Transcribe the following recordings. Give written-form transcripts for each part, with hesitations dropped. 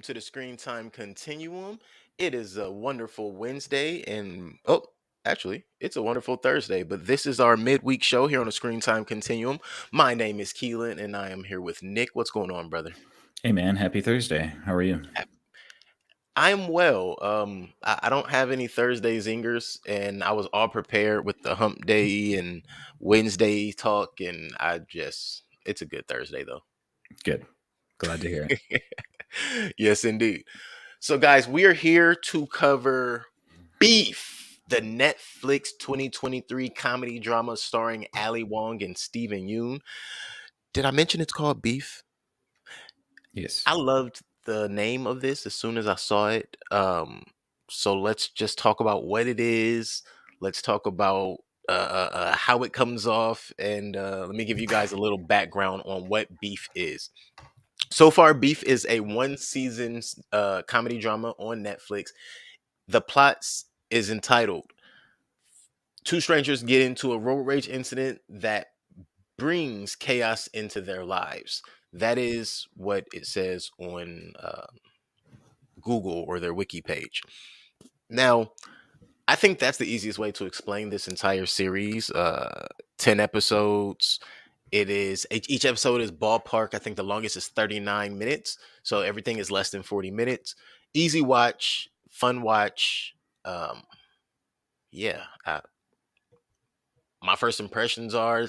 to the Screen Time Continuum. It is a wonderful Wednesday, and actually, it's a wonderful Thursday. But this is our midweek show here on the Screen Time Continuum. My name is Keelan, and I am here with Nick. What's going on, brother? Hey man, happy Thursday. How are you? I'm well. I don't have any Thursday zingers, and I was all prepared with the Hump Day and Wednesday talk, and it's a good Thursday though. Good. Glad to hear it. Yes, indeed. So, guys, we are here to cover Beef, the Netflix 2023 comedy drama starring Ali Wong and Steven Yeun. Did I mention it's called Beef? Yes. I loved the name of this as soon as I saw it. So let's just talk about what it is. Let's talk about how it comes off, and let me give you guys a little background on what Beef is. So far, Beef is a one season comedy drama on Netflix. The plots is entitled Two strangers get into a road rage incident that brings chaos into their lives. That is what it says on Google or their wiki page. Now, I think that's the easiest way to explain this entire series. 10 episodes. Each episode is ballpark. I think the longest is 39 minutes. So everything is less than 40 minutes. Easy watch, fun watch. Um, yeah. My first impressions are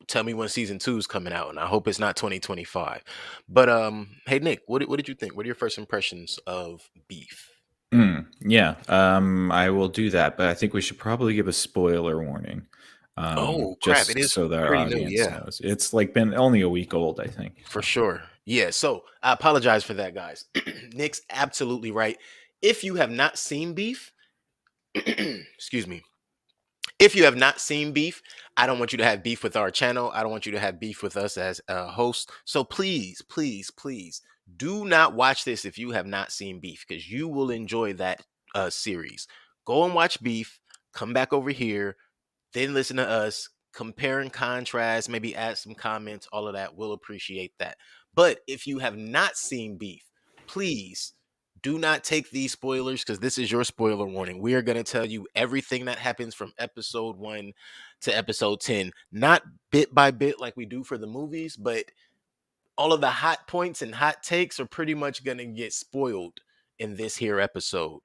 tell me when season 2 is coming out, and I hope it's not 2025. But hey Nick, what did you think? What are your first impressions of Beef? Yeah. I will do that, but I think we should probably give a spoiler warning. Oh crap, it Just is so that our pretty new, audience yeah. knows. It's like been only a week old, I think. For So sure. Yeah. So I apologize for that, guys. Nick's absolutely right. If you have not seen Beef, excuse me. If you have not seen Beef, I don't want you to have beef with our channel. I don't want you to have beef with us as a host. So please, please, please do not watch this if you have not seen Beef because you will enjoy that series. Go and watch Beef, come back over here, then listen to us, compare and contrast, maybe add some comments, all of that. We'll appreciate that. But if you have not seen Beef, please do not take these spoilers because this is your spoiler warning. We are going to tell you everything that happens from episode 1 to episode 10, not bit by bit like we do for the movies, but all of the hot points and hot takes are pretty much going to get spoiled in this here episode.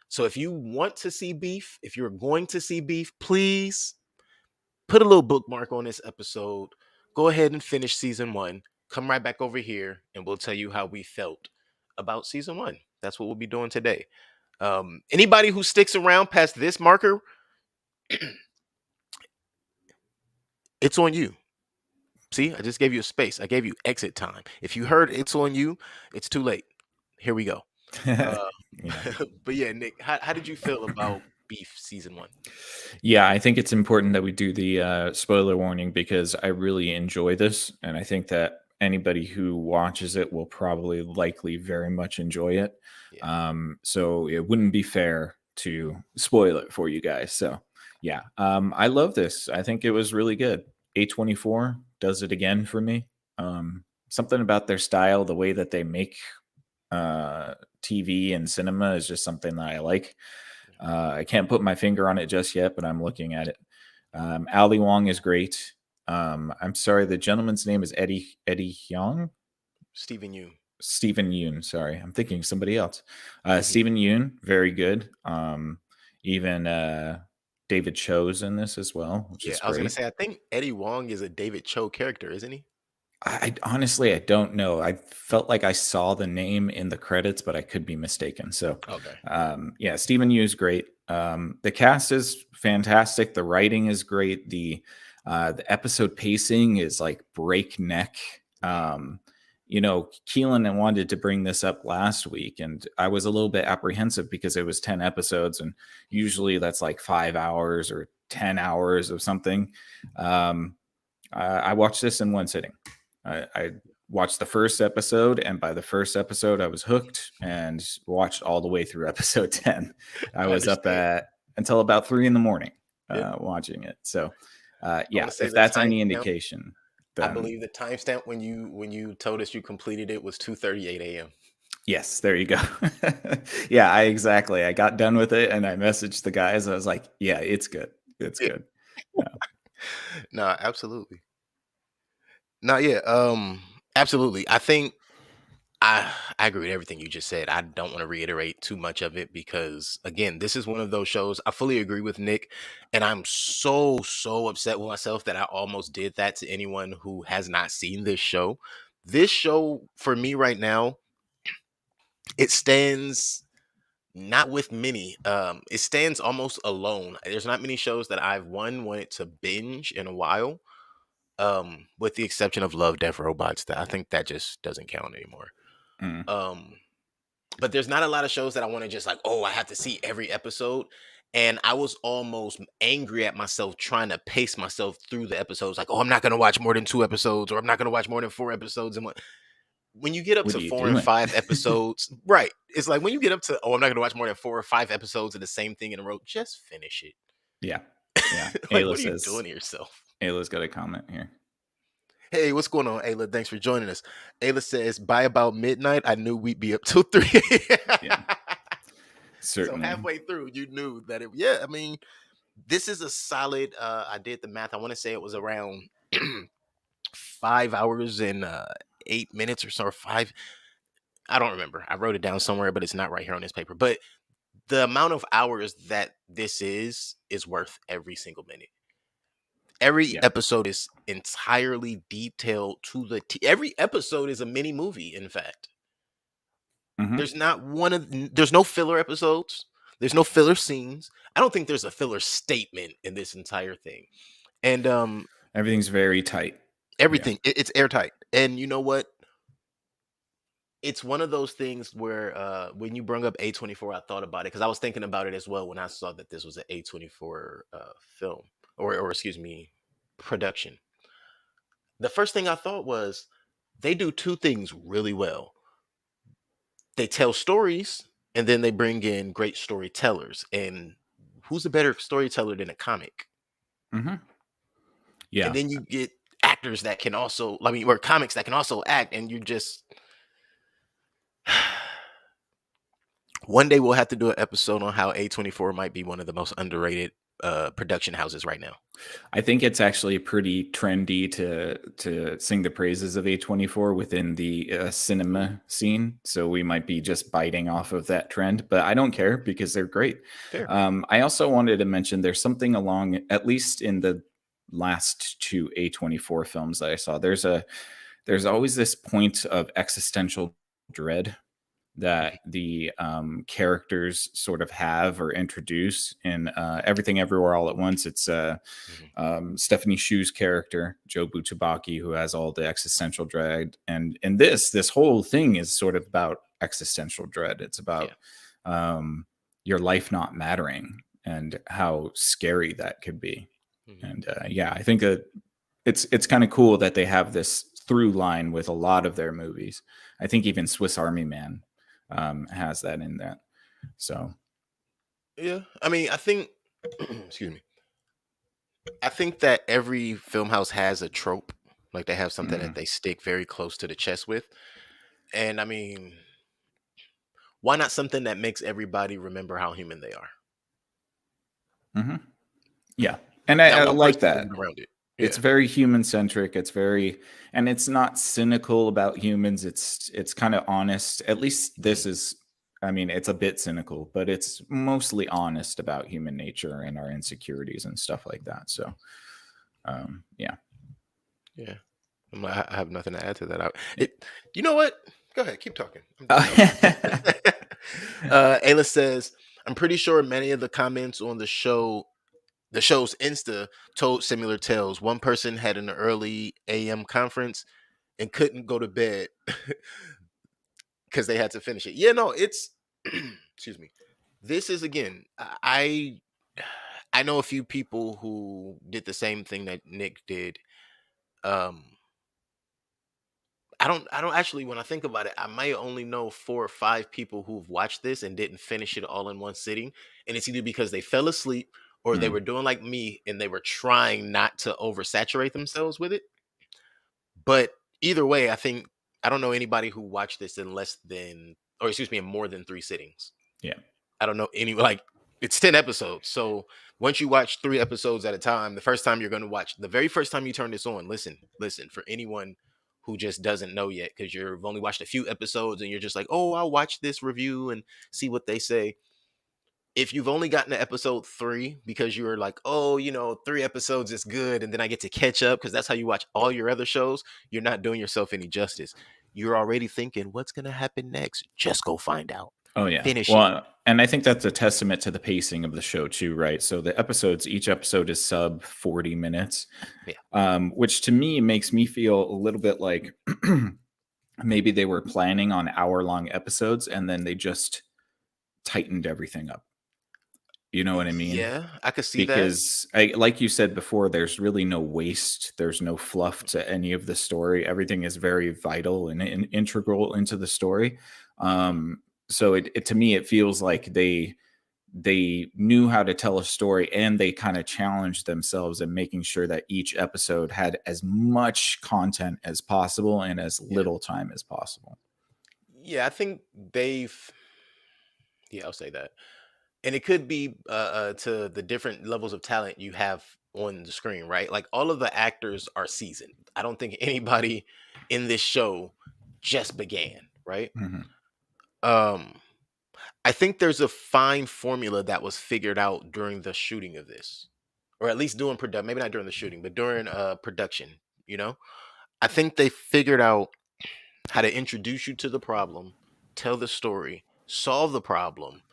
So if you want to see Beef, if you're going to see Beef, please put a little bookmark on this episode. Go ahead and finish season 1. Come right back over here and we'll tell you how we felt about season 1. That's what we'll be doing today. Anybody who sticks around past this marker, it's on you. See, I just gave you a space. I gave you exit time. If you heard it's on you, it's too late. Here we go. Uh, yeah. but yeah, Nick, how did you feel about Beef season 1? Yeah, I think it's important that we do the spoiler warning because I really enjoy this, and I think that anybody who watches it will probably likely very much enjoy it. Yeah. So it wouldn't be fair to spoil it for you guys. So yeah, I love this. I think it was really good. A24 does it again for me. Something about their style, the way that they make TV and cinema is just something that I like. I can't put my finger on it just yet, but I'm looking at it. Ali Wong is great. I'm sorry, the gentleman's name is Eddie Young. Steven Yeun. Stephen Yoon. Sorry, I'm thinking somebody else. Mhm. Stephen Yoon, very good. Even David Cho's in this as well, which Yeah, is I was gonna great. say I think Eddie Wong is a David Cho character, isn't he? I honestly I don't know. I felt like I saw the name in the credits, but I could be mistaken. So, Okay. yeah, Stephen Yu is great. The cast is fantastic. The writing is great. The episode pacing is like breakneck. Keelan wanted to bring this up last week, and I was a little bit apprehensive because it was 10 episodes, and usually that's like 5 hours or 10 hours of something. I watched this in one sitting. I watched the first episode, and by the first episode, I was hooked and watched all the way through episode 10. I I was up understand. at until about 3 in the morning Yeah. watching it. So, I want yeah, to say if the that's any timestamp. indication, I then believe the timestamp when you told us you completed it was 2:38 a.m. Yes, there you go. Yeah, I got done with it and I messaged the guys. I was like, yeah, it's good. It's Yeah. good. Yeah. No, absolutely. No, yeah, absolutely. I think I agree with everything you just said. I don't want to reiterate too much of it because again, this is one of those shows. I fully agree with Nick, and I'm so upset with myself that I almost did that to anyone who has not seen this show. This show for me right now, it stands not with many. It stands almost alone. There's not many shows that I've wanted to binge in a while. With the exception of Love, Death Robots, that I think that just doesn't count anymore. Mm. Um, but there's not a lot of shows that I want to just like, oh, I have to see every episode. And I was almost angry at myself trying to pace myself through the episodes. Like, oh, I'm not going to watch more than 2 episodes, or I'm not going to watch more than 4 episodes. And when you get up What to are you 4 and 5 episodes, right? It's like when you get up to, oh, I'm not going to watch more than 4 or 5 episodes of the same thing in a row. Just finish it. Yeah. Yeah. Like, Ayla what are you says, doing to yourself? Ayla's got a comment here. Hey, what's going on, Ayla? Thanks for joining us. Ayla says, by about midnight, I knew we'd be up till 3. Yeah. So Certainly. halfway through, you knew that it, yeah, I mean, this is a solid, I did the math. I want to say it was around 5 hours and 8 minutes or so, or five. I don't remember. I wrote it down somewhere, but it's not right here on this paper. But the amount of hours that this is worth every single minute. Every Yeah. episode is entirely detailed to the every episode is a mini movie, in fact. Mhm. There's no filler episodes. There's no filler scenes. I don't think there's a filler statement in this entire thing. And Everything's very tight. Yeah. everything it's airtight. And you know what? It's one of those things where when you bring up A24, I thought about it because I was thinking about it as well when I saw that this was an A24 film or excuse me, production. The first thing I thought was they do two things really well. They tell stories and then they bring in great storytellers. And who's a better storyteller than a comic? Mhm. And Yeah. then you get actors that can also, I mean, or comics that can also act, and you just one day we'll have to do an episode on how A24 might be one of the most underrated production houses right now. I think it's actually pretty trendy to sing the praises of A24 within the cinema scene. So we might be just biting off of that trend, but I don't care because they're great. Fair. I also wanted to mention there's something along, at least in the last two A24 films that I saw. There's always this point of existential dread that the characters sort of have or introduce in Everything Everywhere All at Once. It's Stephanie Shu's character, Joe Butabaki, who has all the existential dread. And in this whole thing is sort of about existential dread. It's about your life not mattering and how scary that could be. Mm-hmm. And yeah, I think that it's kind of cool that they have this through line with a lot of their movies. I think even Swiss Army Man has that in that. So yeah, I mean, I think excuse me. I think that every film house has a trope. Like they have something that they stick very close to the chest with. And I mean, why not something that makes everybody remember how human they are? yeah, and Not I one like person that. moving around it. It's Yeah. very human centric. It's very, and it's not cynical about humans. It's kind of honest. At least this is. I mean, it's a bit cynical, but it's mostly honest about human nature and our insecurities and stuff like that. So, yeah. Yeah. I have nothing to add to that. You know what? Go ahead, keep talking. Ayla says, I'm pretty sure many of the comments on the show's Insta told similar tales. One person had an early AM conference and couldn't go to bed because they had to finish it. Yeah, no, it's excuse me. This is again, I know a few people who did the same thing that Nick did. Um I don't actually when I think about it, I might only know 4 or 5 people who've watched this and didn't finish it all in one sitting. And it's either because they fell asleep or they Mm. were doing like me and they were trying not to oversaturate themselves with it. But either way, I think I don't know anybody who watched this in less than or excuse me, in more than 3 sittings. Yeah. I don't know any like it's 10 episodes. So once you watch 3 episodes at a time, the first time you're going to watch, the very first time you turn this on, listen, for anyone who just doesn't know yet, because you've only watched a few episodes and you're just like, oh, I'll watch this review and see what they say. If you've only gotten to episode 3 because you were like, oh, 3 episodes is good, and then I get to catch up because that's how you watch all your other shows, you're not doing yourself any justice. You're already thinking, what's going to happen next? Just go find out. Oh yeah. Finish it. Well, and I think that's a testament to the pacing of the show too, right? So the episodes, each episode is sub 40 minutes, which to me makes me feel a little bit like maybe they were planning on hour-long episodes and then they just tightened everything up. You know what I mean? Yeah, I could see that. Because like you said before, there's really no waste. There's no fluff to any of the story. Everything is very vital and integral into the story. So it to me, it feels like they knew how to tell a story, and they kind of challenged themselves in making sure that each episode had as much content as possible and as little time as possible. Yeah, I think I'll say that. And it could be to the different levels of talent you have on the screen, right? Like all of the actors are seasoned. I don't think anybody in this show just began, right? Mhm. I think there's a fine formula that was figured out during the shooting of this, or at least during production. Maybe not during the shooting, but during production. I think they figured out how to introduce you to the problem, tell the story, solve the problem,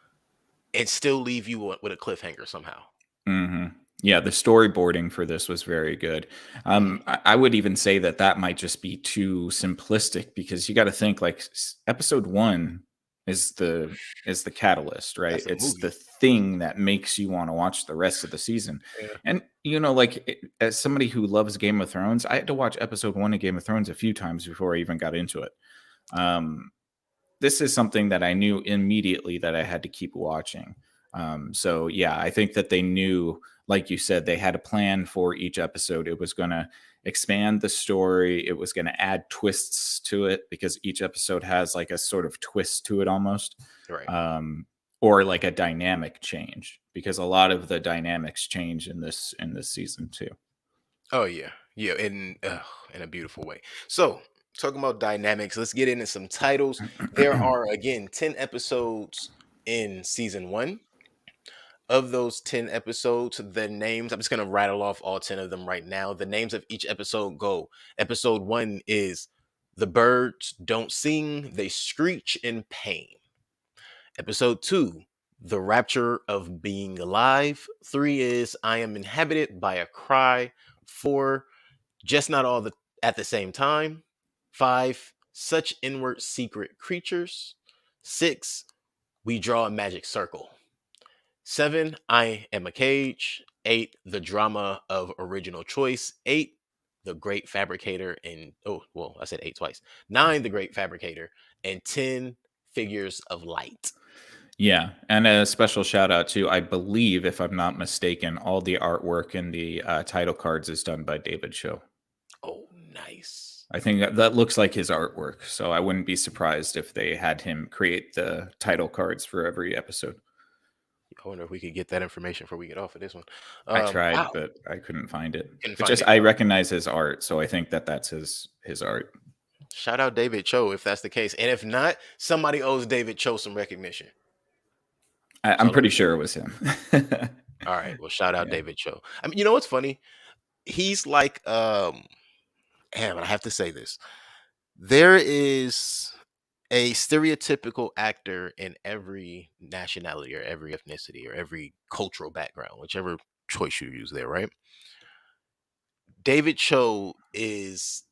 and still leave you with a cliffhanger somehow. Hmm. Yeah, the storyboarding for this was very good. I would even say that might just be too simplistic, because you got to think like episode 1 is the catalyst, right? That's a It's movie. the thing that makes you want to watch the rest of the season. Yeah. And like as somebody who loves Game of Thrones, I had to watch episode 1 of Game of Thrones a few times before I even got into it. This is something that I knew immediately that I had to keep watching. So yeah, I think that they knew, like you said, they had a plan for each episode. It was going to expand the story. It was going to add twists to it, because each episode has like a sort of twist to it almost. Right. Or like a dynamic change, because a lot of the dynamics change in this season too. Oh yeah, yeah, in a beautiful way. So talking about dynamics, let's get into some titles. There are again 10 episodes in season 1. Of those 10 episodes, the names, I'm just gonna rattle off all 10 of them right now. The names of each episode go. Episode 1 is "The Birds Don't Sing, They Screech in Pain." Episode 2, "The Rapture of Being Alive." 3 is "I Am Inhabited by a Cry." 4, "Just Not All at the Same Time." 5, "Such Inward Secret Creatures." 6, "We Draw a Magic Circle." 7, "I Am a Cage." 8, "The Drama of Original Choice." 8, "The Great Fabricator." And I said 8 twice. 9, "The Great Fabricator." And 10, "Figures of Light." Yeah, and a special shout out to, I believe, if I'm not mistaken, all the artwork in the title cards is done by David Cho. Oh, nice. I think that looks like his artwork, so I wouldn't be surprised if they had him create the title cards for every episode. I wonder if we could get that information before we get off of this one. I tried, Wow. but I couldn't find it. Couldn't It's find just it. I recognize his art, so I think that's his art. Shout out David Cho if that's the case. And if not, somebody owes David Cho some recognition. I'm pretty sure it was him. All right. Well, shout out Yeah. David Cho. I mean, you know what's funny? He's like, damn, I have to say this. There is a stereotypical actor in every nationality or every ethnicity or every cultural background, whichever choice you use there, right? David Cho is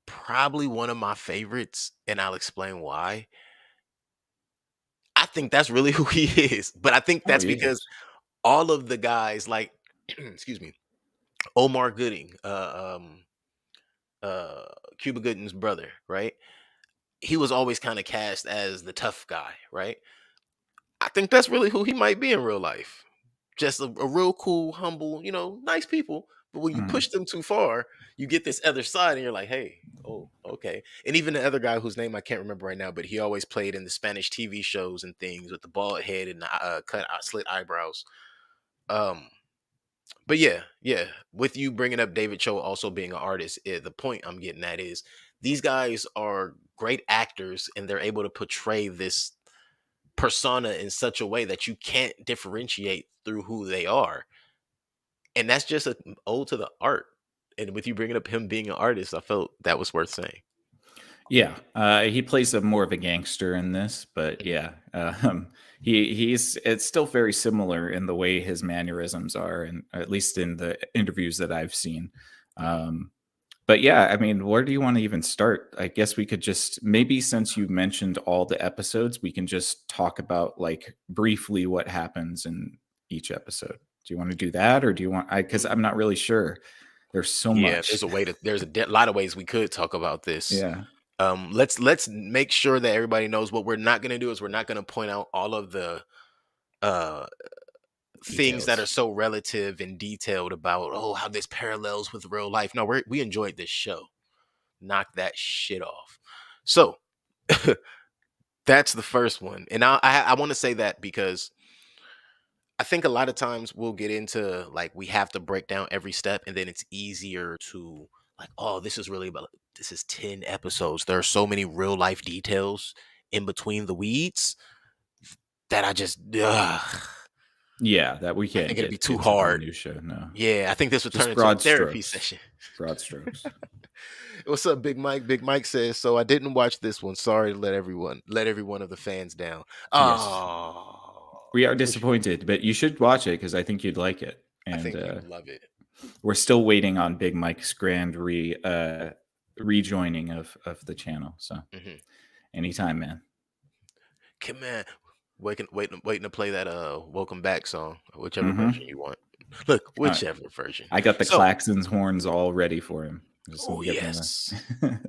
probably one of my favorites, and I'll explain why. I think that's really who he is, but I think Oh, that's he because is. all of the guys, like, excuse me, Omar Gooding, Cuba Gooding's brother, right? He was always kind of cast as the tough guy, right? I think that's really who he might be in real life. Just a real cool, humble, nice people, But when you Mhm. push them too far, you get this other side, and you're like, hey, oh, okay. And even the other guy whose name I can't remember right now, but he always played in the Spanish TV shows and things with the bald head and the slit eyebrows. Um, but yeah. With you bringing up David Cho also being an artist, the point I'm getting at is these guys are great actors, and they're able to portray this persona in such a way that you can't differentiate through who they are, and that's just a ode to the art. And with you bringing up him being an artist, I felt that was worth saying. Yeah, he plays a more of a gangster in this, but yeah, he's it's still very similar in the way his mannerisms are, and at least in the interviews that I've seen. Mhm. Um, but yeah, I mean, where do you want to even start? I guess we could just maybe since you mentioned all the episodes, we can just talk about like briefly what happens in each episode. Do you want to do that, or do you want? Because I'm not really sure. There's so Yeah, much. there's a lot of ways we could talk about this. Yeah. Let's make sure that everybody knows what we're not going to do is we're not going to point out all of the uh things that are Details. so relative and detailed about how this parallels with real life. No, we enjoyed this show. Knock that shit off. So that's the first one, and I want to say that because I think a lot of times we'll get into like we have to break down every step, and then it's easier to like, oh, this is really about this is 10 episodes. There are so many real life details in between the weeds that Yeah, that we I can't think it'd be get too into the hard. minutia. No, Yeah, I think this would turn just into a broad therapy strokes. session. Broad strokes. What's up, Big Mike? Big Mike says, so I didn't watch this one. Sorry to let every one of the fans down. Yes, Oh, we are wish you, disappointed, but you should watch it because I think you'd like it. I And think you'd love it. we're still waiting on Big Mike's grand rejoining of the channel. So Hmm. anytime, man. Come on. Waiting to play that welcome back song, whichever version Mm-hmm. you want. Look, whichever version. I got the So, Klaxons horns all ready for him. Just oh give him yes. the.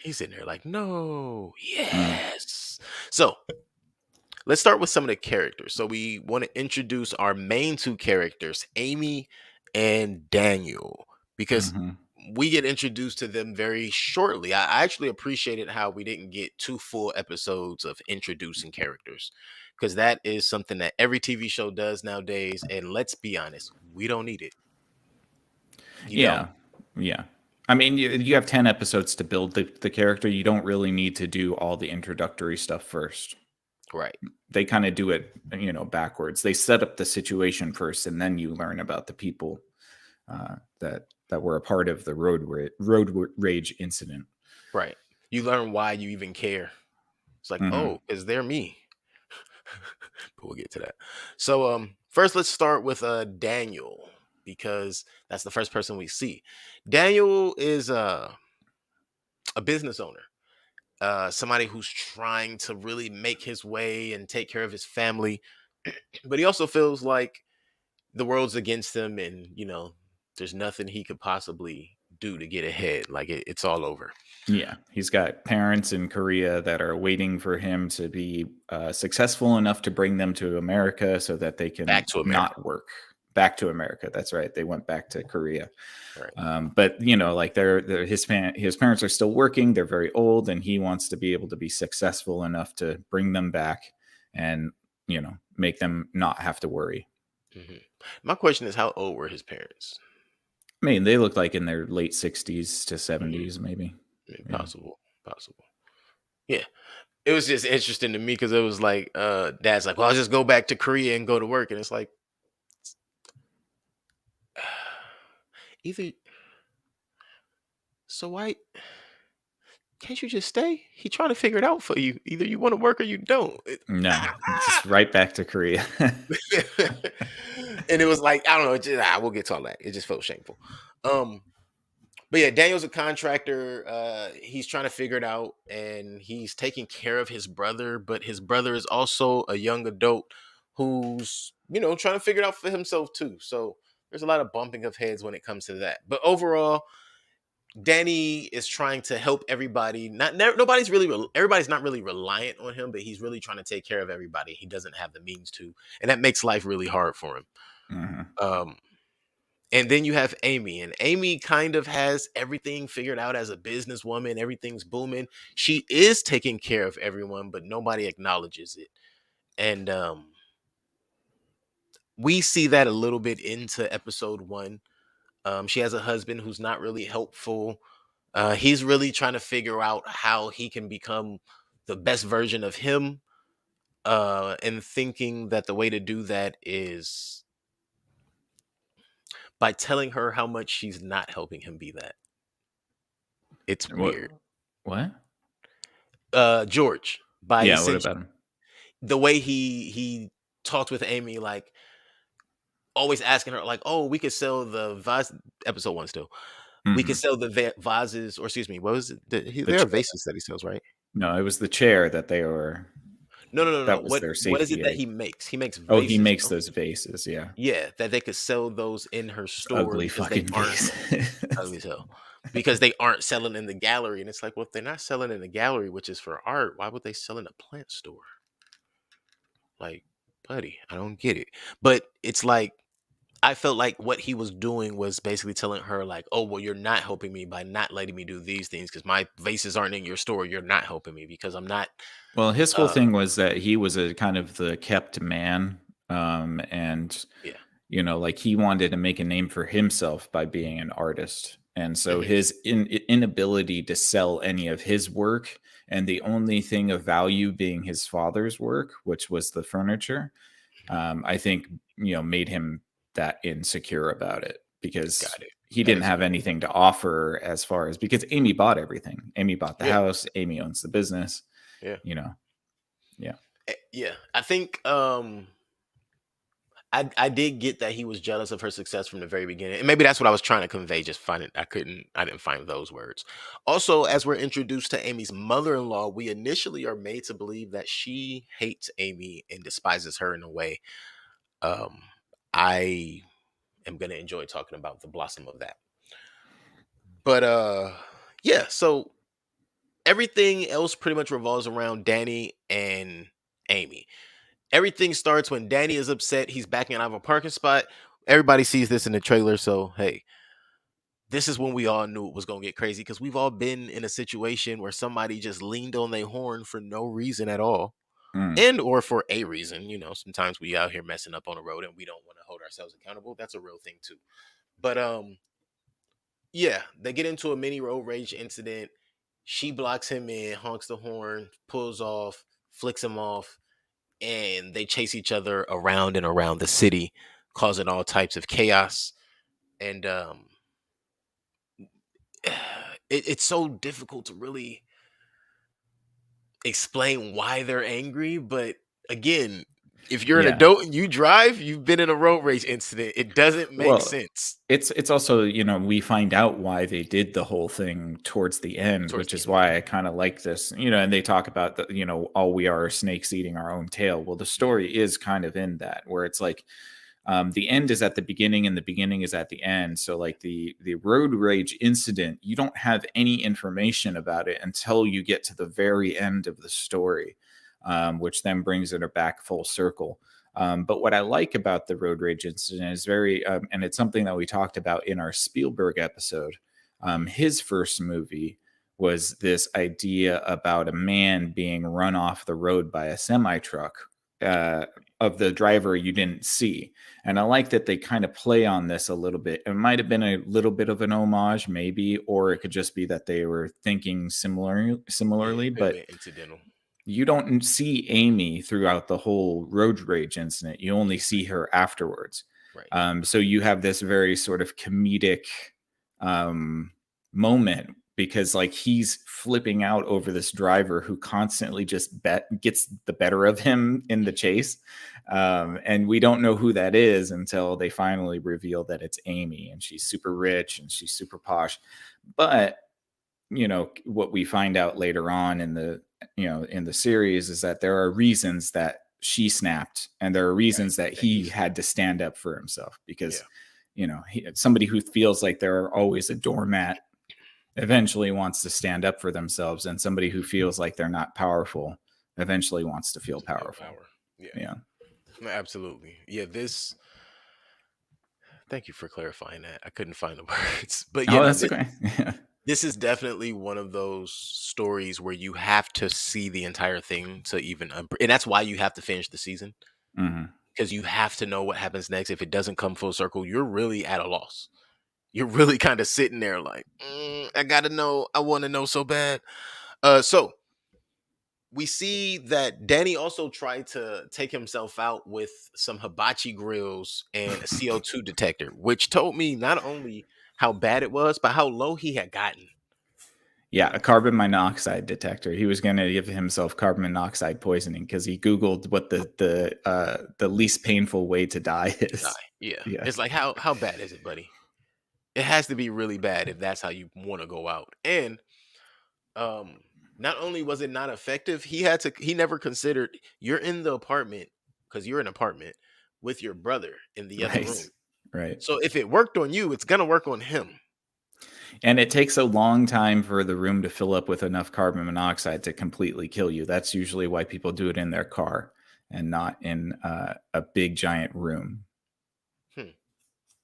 He's sitting there like, no, Mm, yes. So let's start with some of the characters. So we want to introduce our main two characters, Amy and Daniel, because mm-hmm. we get introduced to them very shortly. I actually appreciated how we didn't get two full episodes of introducing characters, because that is something that every TV show does nowadays. And let's be honest, we don't need it. You don't. Yeah, yeah. I mean, you have 10 episodes to build the character. You don't really need to do all the introductory stuff first. Right. They kind of do it, backwards. They set up the situation first, and then you learn about the people that were a part of the road rage incident. Right. You learn why you even care. It's like, Hmm. oh, is there me? But we'll get to that. So first let's start with Daniel, because that's the first person we see. Daniel is a business owner. Somebody who's trying to really make his way and take care of his family, but he also feels like the world's against him, and there's nothing he could possibly do to get ahead. Like it's all over. Yeah, he's got parents in Korea that are waiting for him to be successful enough to bring them to America so that they Back can to America. not work. Back to America. That's right. They went back to Korea. Right. But like his parents are still working. They're very old, and he wants to be able to be successful enough to bring them back and make them not have to worry. Hmm. My question is, how old were his parents? I mean, they look like in their late 60s to Mhm. 70s, maybe. Yeah. Possible. Yeah. It was just interesting to me because it was like, dad's like, well, I'll just go back to Korea and go to work. And it's like, either, so why can't you just stay? He trying to figure it out for you. Either you want to work or you don't. No, just right back to Korea. And it was like, I don't know. We'll get to all that. It just felt shameful. Um, But yeah, Daniel's a contractor. He's trying to figure it out, and he's taking care of his brother. But his brother is also a young adult who's trying to figure it out for himself too. So there's a lot of bumping of heads when it comes to that. But overall, Danny is trying to help everybody. Everybody's not really reliant on him, but he's really trying to take care of everybody. He doesn't have the means to, and that makes life really hard for him. Mhm. Um, And then you have Amy, and Amy kind of has everything figured out as a businesswoman. Everything's booming. She is taking care of everyone, but nobody acknowledges it. And we see that a little bit into episode one. She has a husband who's not really helpful. He's really trying to figure out how he can become the best version of him, and thinking that the way to do that is by telling her how much she's not helping him be that. It's What? weird. What? George, by Yeah. What essentially about him? the way he talked with Amy, like always asking her, like, "Oh, we could sell the vase." Episode one still. We could Hmm. sell the vases, or excuse me, what was it? The There are chair. vases that he sells, right? No, it was the chair that they were. No, no, no, no. That was What their what is it safety that aid. he makes? He makes Oh, he vases. makes No? those vases. Yeah, Yeah, that they could sell those in her it's store ugly because they fucking aren't vases. ugly as hell. Because they aren't selling in the gallery, and it's like, well, if they're not selling in the gallery, which is for art, why would they sell in a plant store? Like, buddy, I don't get it. But it's like I felt like what he was doing was basically telling her, like, oh, well, you're not helping me by not letting me do these things because my vases aren't in your store. You're not helping me because I'm not. Well, his whole Uh, thing was that he was a kind of the kept man, and yeah. like he wanted to make a name for himself by being an artist, and so Mhm. his inability to sell any of his work, and the only thing of value being his father's work, which was the furniture, I think made him that insecure about it because Got it. he That didn't is a have good. anything to offer as far as because Amy bought everything. Amy bought the Yeah. house. Amy owns the business. Yeah. You know, yeah. Yeah. I think I did get that he was jealous of her success from the very beginning. And maybe that's what I was trying to convey. Just find it. I didn't find those words. Also, as we're introduced to Amy's mother-in-law, we initially are made to believe that she hates Amy and despises her in a way. Um, I am gonna enjoy talking about the blossom of that. But yeah, so everything else pretty much revolves around Danny and Amy. Everything starts when Danny is upset. He's backing out of a parking spot. Everybody sees this in the trailer, so hey, this is when we all knew it was gonna get crazy because we've all been in a situation where somebody just leaned on their horn for no reason at all, Mm. and or for a reason. Sometimes we out here messing up on the road and we don't want to hold ourselves accountable. That's a real thing too. But yeah, they get into a mini road rage incident. She blocks him in, honks the horn, pulls off, flicks him off, and they chase each other around and around the city, causing all types of chaos. And it's so difficult to really explain why they're angry. But again, if you're an Yeah. adult and you drive, you've been in a road rage incident. It doesn't make Well, sense it's also we find out why they did the whole thing towards the end, towards which the is end. Yeah. why I kind of like this. And they talk about the all we are snakes eating our own tail. Well, the story is kind of in that where it's like the end is at the beginning and the beginning is at the end. So like the road rage incident, you don't have any information about it until you get to the very end of the story, which then brings it back full circle. But what I like about the road rage incident is and it's something that we talked about in our Spielberg episode. His first movie was this idea about a man being run off the road by a semi truck, of the driver you didn't see. And I like that they kind of play on this a little bit. It might have been a little bit of an homage, maybe, or it could just be that they were thinking Yeah, similarly. it could have But been incidental. you don't see Amy throughout the whole road rage incident. You only see her afterwards. Right. So you have this very sort of comedic moment because like he's flipping out over this driver who constantly just gets the better of him in the chase. And we don't know who that is until they finally reveal that it's Amy, and she's super rich and she's super posh. But what we find out later on in the series is that there are reasons that she snapped, and there are reasons that he had to stand up for himself because somebody who feels like they're always a doormat eventually wants to stand up for themselves, and somebody who feels like they're not powerful eventually wants to feel powerful. Power. Yeah. Yeah. Absolutely. Yeah, Thank you for clarifying that. I couldn't find the words, but Oh, that's okay. Yeah. this is definitely one of those stories where you have to see the entire thing to even, and that's why you have to finish the season Mhm. because you have to know what happens next. If it doesn't come full circle, you're really at a loss. You're really kind of sitting there like, I gotta know. I want to know so bad. So we see that Danny also tried to take himself out with some hibachi grills and a CO2 detector, which told me not only how bad it was, but how low he had gotten. Yeah, a carbon monoxide detector. He was going to give himself carbon monoxide poisoning because he Googled what the least painful way to die To die. is. Yeah. Yeah. It's like how bad is it, buddy? It has to be really bad if that's how you want to go out. And um not only was it not effective, he never considered you're in the apartment because you're in an apartment with your brother in the other room. Right. Right. So if it worked on you, it's gonna work on him. And it takes a long time for the room to fill up with enough carbon monoxide to completely kill you. That's usually why people do it in their car and not in a big giant room Hmm.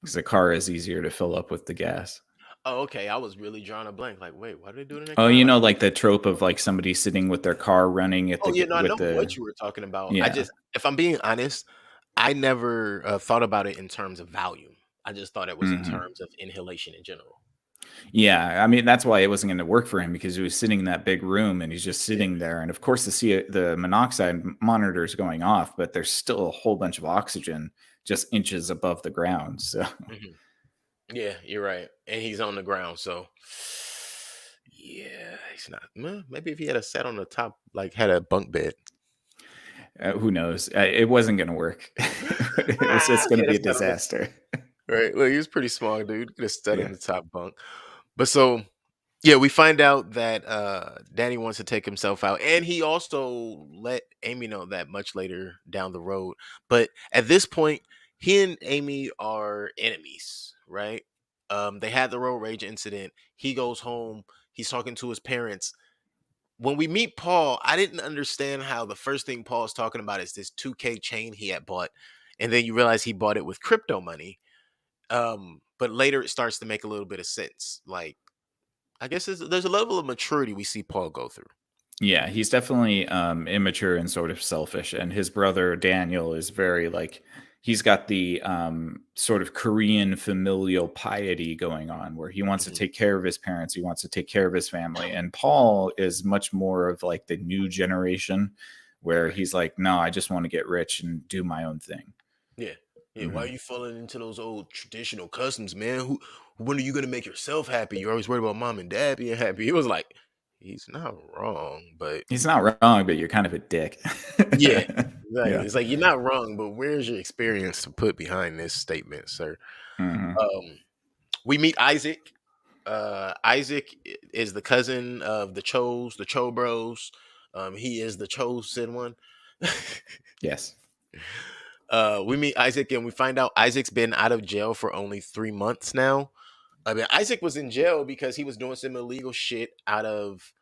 because the car is easier to fill up with the gas. Oh, okay. I was really drawing a blank. Like, wait, what do they do in their Oh, car? you Like, know, like the trope of like somebody sitting with their car running at oh yeah, no, I with know the what you were talking about. I yeah. just, if I'm being honest, I never thought about it in terms of volume. I just thought it was in Mhm. terms of inhalation in general. Yeah, I mean, that's why it wasn't gonna work for him because he was sitting in that big room and he's just Yeah. sitting there, and of course, the monoxide monitor is going off, but there's still a whole bunch of oxygen just inches above the ground, so Mhm. Yeah, you're right. And he's on the ground, so yeah, he's not. Maybe if he had a sat on the top, like had a bunk bed. who knows? It wasn't gonna work. It was just gonna Yeah, be a that's not on the disaster. right. Look, he was pretty small, dude. Could have sat in Yeah. the top bunk. But so yeah, we find out that Danny wants to take himself out, and he also let Amy know that much later down the road. But at this point, he and Amy are enemies, right? They had the road rage incident. He goes home. He's talking to his parents. When we meet Paul, I didn't understand how the first thing Paul's talking about is this 2K chain he had bought, and then you realize he bought it with crypto money. But later it starts to make a little bit of sense. Like I guess there's a level of maturity we see Paul go through. Yeah, he's definitely immature and sort of selfish. And his brother Daniel is very like he's got the sort of Korean familial piety going on where he wants to Mhm. take care of his parents, he wants to take care of his family. And Paul is much more of like the new generation where Right. he's like, no, I just want to get rich and do my own thing. Yeah. Yeah. Why are Mhm. you falling into those old traditional customs, man? When are you gonna make yourself happy? You're always worried about mom and dad being happy. He was like, he's not wrong, but He's not wrong, but you're kind of a dick. yeah. Exactly. Yeah. It's like you're not wrong, but where's your experience to put behind this statement, sir? Mhm. Um, we meet Isaac. Isaac is the cousin of the Cho Bros. He is the chosen one. Yes. We meet Isaac and we find out Isaac's been out of jail for only 3 months now. I mean, Isaac was in jail because he was doing some illegal shit out of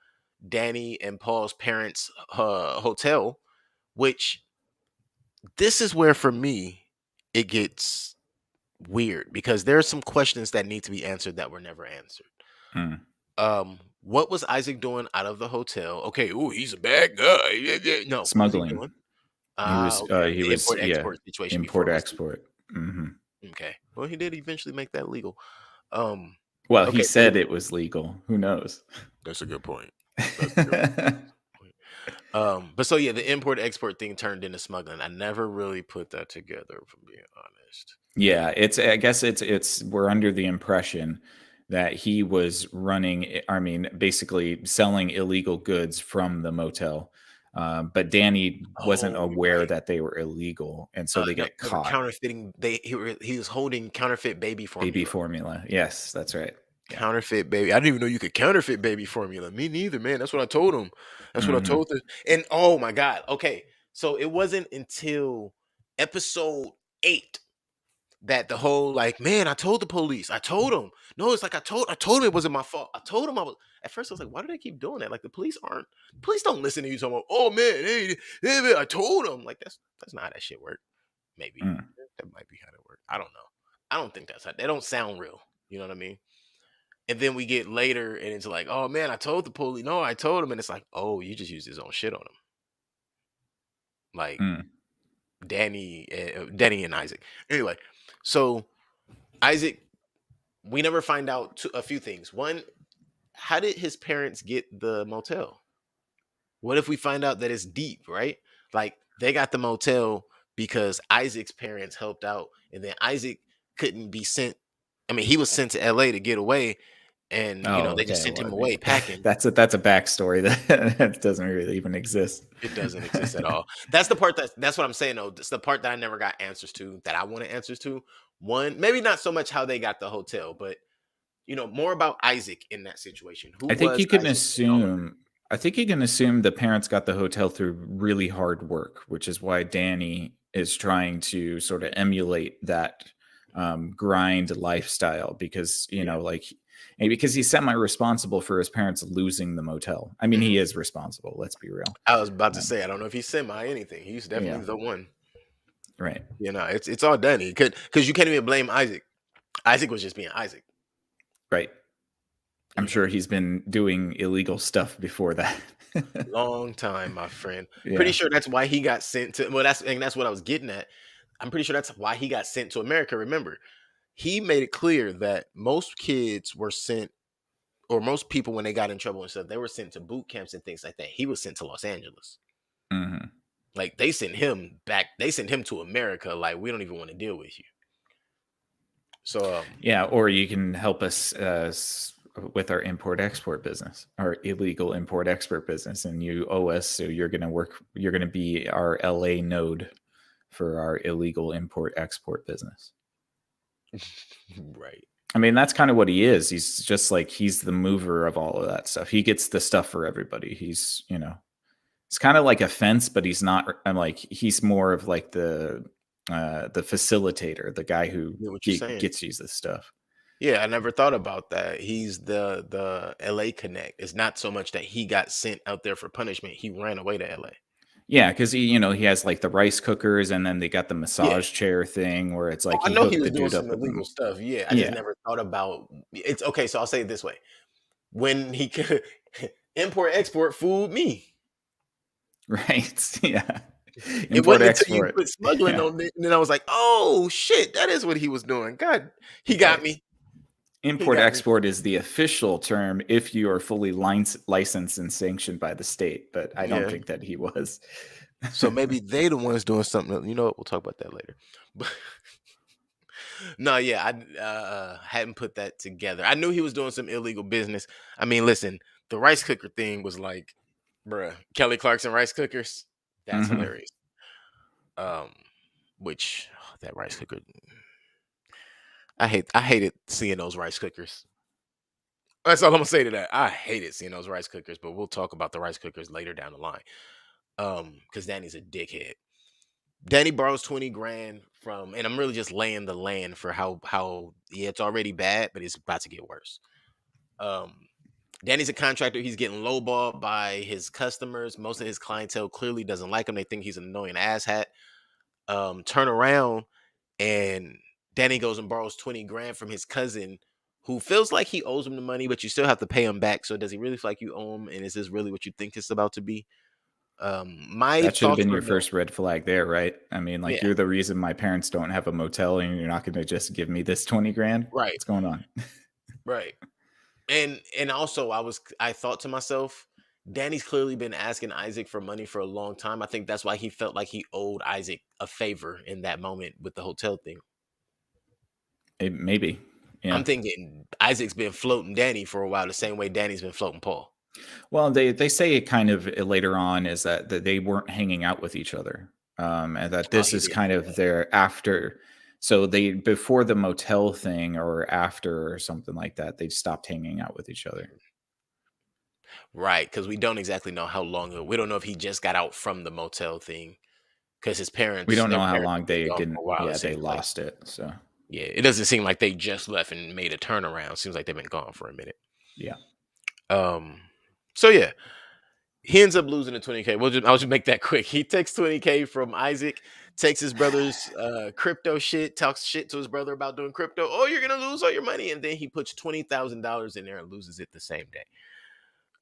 Danny and Paul's parents' hotel, which this is where for me it gets weird because there are some questions that need to be answered that were never answered. Mm. What was Isaac doing out of the hotel? Okay, ooh, he's a bad guy. Yeah, yeah. No, what was he Smuggling. doing? Ah, okay. He The was, import yeah, export situation before import it was legal. export. Mhm. Okay. Well, he did eventually make that legal. Um, Well, he okay, so said it was legal. Who knows? that's a good point. That's a good point. But so yeah, the import export thing turned into smuggling. I never really put that together, if I'm being honest. Yeah, it's I guess it's we're under the impression that he was running I mean, basically selling illegal goods from the motel. But Danny wasn't Oh, you're aware right. that they were illegal, and so they No, get they were caught. counterfeiting. He was holding counterfeit baby Baby formula. formula. Yes, that's right. Yeah. Counterfeit baby. I didn't even know you could counterfeit baby formula. Me neither, man. That's what I told him. That's what I Mhm. told him. And oh my god. Okay, so it wasn't until episode 8 that the whole like, man, I told the police. I told them. No, it's like I told him it wasn't my fault. I told him I was at first I was like, why do they keep doing that? Like the police don't listen to you talking about, oh man, hey, man, I told him. Like that's not how that shit work. Maybe. Mm. That might be how that work. I don't know. I don't think that's how they don't sound real. You know what I mean? And then we get later and it's like, oh man, I told the police. No, I told him. And it's like, oh, you just used his own shit on him. Like Mm. Danny and Isaac. Anyway, so Isaac, we never find out a few things. One, how did his parents get the motel? What if we find out that it's deep, right? Like they got the motel because Isaac's parents helped out, and then Isaac couldn't be sent. I mean, he was sent to LA to get away, and Oh, they just okay. sent Well, him away packing. that's a backstory that doesn't really even exist. It doesn't exist at all. That's the part that's what I'm saying though. It's the part that I never got answers to that I wanted answers to. One, maybe not so much how they got the hotel, but more about Isaac in that situation. Who I think was you can Isaac in all of it? assume. I think you can assume the parents got the hotel through really hard work, which is why Danny is trying to sort of emulate that grind lifestyle because because he's semi-responsible for his parents losing the motel. I mean, he is responsible. Let's be real. I was about to say, I don't know if he's semi anything. He's definitely Yeah. the one. Right. It's all Danny because you can't even blame Isaac. Isaac was just being Isaac. Right. I'm sure he's been doing illegal stuff before that. Long time, my friend. Yeah. Pretty sure that's why he got sent to. Well, that's what I was getting at. I'm pretty sure that's why he got sent to America. Remember, he made it clear that most kids were sent, or most people when they got in trouble and stuff, they were sent to boot camps and things like that. He was sent to Los Angeles. Mm-hmm. Like they sent him back. They sent him to America. Like we don't even want to deal with you. So yeah, or you can help us with our import-export business, our illegal import-export business, and you owe us, so you're going to be our LA node for our illegal import-export business. Right. I mean, that's kind of what he is. He's just like, he's the mover of all of that stuff. He gets the stuff for everybody. He's, it's kind of like a fence, but he's not. I'm like, he's more of like the facilitator, the guy who gets you the stuff. Yeah, I never thought about that. He's the LA connect. It's not so much that he got sent out there for punishment. He ran away to LA. Yeah, because he has like the rice cookers, and then they got the massage chair thing where it's like I know he was doing some illegal stuff. Yeah, I just never thought about it's okay. So I'll say it this way: when he could import export fooled me, right? Yeah. It wasn't until you put smuggling on it, and then I was like, "Oh shit, that is what he was doing." God, he got me. Import-export is the official term if you are fully licensed and sanctioned by the state, but I don't think that he was. So maybe they the ones doing something. You know what? We'll talk about that later. But no, yeah, I hadn't put that together. I knew he was doing some illegal business. I mean, listen, the rice cooker thing was like, bruh, Kelly Clarkson rice cookers. That's hilarious. Which that rice cooker, I hated seeing those rice cookers. That's all I'm gonna say to that. I hated seeing those rice cookers, but we'll talk about the rice cookers later down the line. Because Danny's a dickhead. Danny borrows 20 grand from, and I'm really just laying the land for how it's already bad, but it's about to get worse. Danny's a contractor. He's getting lowballed by his customers. Most of his clientele clearly doesn't like him. They think he's an annoying asshat. Turn around, and Danny goes and borrows 20 grand from his cousin, who feels like he owes him the money, but you still have to pay him back. So does he really feel like you owe him? And is this really what you think it's about to be? That should have been your first red flag there, right? I mean, like, you're the reason my parents don't have a motel, and you're not going to just give me this 20 grand. Right. What's going on? Right. And also I thought to myself, Danny's clearly been asking Isaac for money for a long time. I think that's why he felt like he owed Isaac a favor in that moment with the hotel thing. Maybe. Yeah. I'm thinking Isaac's been floating Danny for a while, the same way Danny's been floating Paul. Well, they say it kind of later on is that they weren't hanging out with each other, and that this is kind of their after. So they, before the motel thing or after or something like that, they stopped hanging out with each other. Right, because we don't exactly know how long. We don't know if he just got out from the motel thing, because his parents. We don't know how long they didn't. Yeah, they lost it. So yeah, it doesn't seem like they just left and made a turnaround. Seems like they've been gone for a minute. Yeah. So yeah, he ends up losing the 20K. I'll just make that quick. He takes 20K from Isaac, takes his brother's crypto shit, talks shit to his brother about doing crypto. Oh, you're gonna lose all your money, and then he puts $20,000 in there and loses it the same day.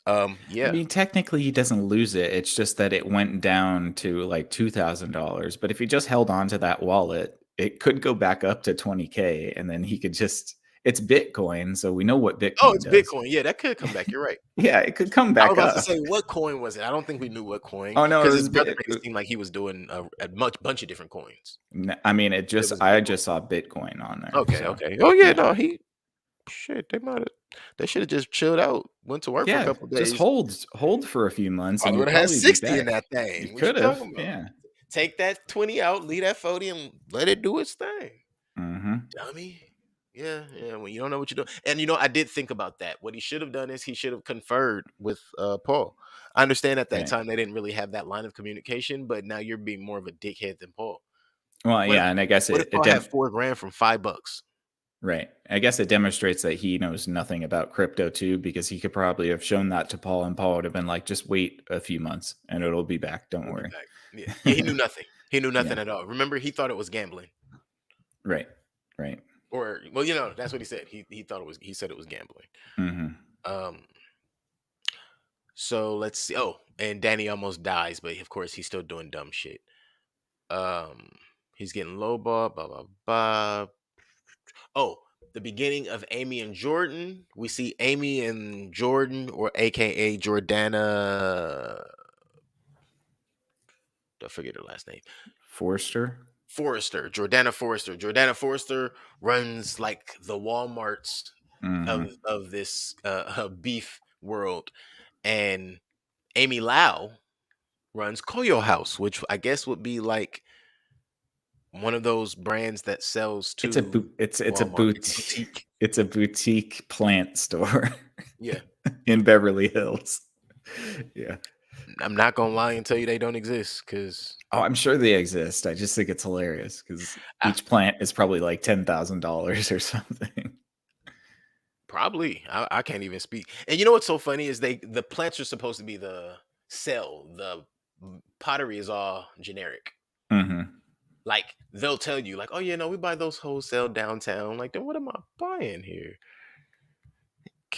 I Yeah. mean, technically, he doesn't lose it. It's just that it went down to like $2,000. But if he just held on to that wallet, it could go back up to 20K, and then he could just. It's Bitcoin, so we know what Oh, Bitcoin it's does. Bitcoin. Yeah, that could come back. You're right. Yeah, it could come I was back about to up. say, what coin was it? I don't think we knew what coin Oh no, it because his was. brother made it seem like he was doing a bunch of different coins. I mean, It was I Bitcoin. just saw Bitcoin on there. Okay, So okay. Oh yeah, yeah, no, they should have just chilled out, went to work for a yeah. couple Just days. hold for a few months, and Probably you'd would have had probably be 60 in back. that You thing. What you could have, talking about? yeah. Take that 20 out, leave that 40, and let it do its thing. Mm-hmm. Dummy. Yeah, yeah. When you don't know what you're doing. And I did think about that. What he should have done is he should have conferred with Paul. I understand at that Right. time they didn't really have that line of communication, but now you're being more of a dickhead than Paul. Well, What if yeah, and I guess what if Paul had $4 grand from $5? right. I guess it demonstrates that he knows nothing about crypto too, because he could probably have shown that to Paul, and Paul would have been like, "Just wait a few months, and it'll be back. Don't We'll be worry." back. Yeah. Yeah, he knew nothing. He knew Yeah. nothing at all. Remember, he thought it was gambling. Right. Right. Or well, that's what he said. He thought he said it was gambling. Mm-hmm. Um so let's see. Oh, and Danny almost dies, but of course he's still doing dumb shit. Um he's getting lowball, blah blah blah. Oh, the beginning of Amy and Jordan. We see Amy and Jordan, or aka Jordana. I forget her last name. Forrester. Jordana Forrester. Jordana Forrester runs like the Walmarts Mm-hmm. of this beef world, and Amy Lau runs Koyo House, which I guess would be like one of those brands that sells It's a to it's a Walmart. boutique. It's a boutique plant store Yeah, in Beverly Hills. Yeah. I'm not gonna lie and tell you they don't exist because Oh, I'm sure they exist. I just think it's hilarious because each plant is probably like $10,000 or something. probably I can't even speak. And you know what's so funny is the plants are supposed to be the pottery is all generic. Mm-hmm. Like they'll tell you, like, oh yeah, no, we buy those wholesale downtown. Like, then what am I buying here?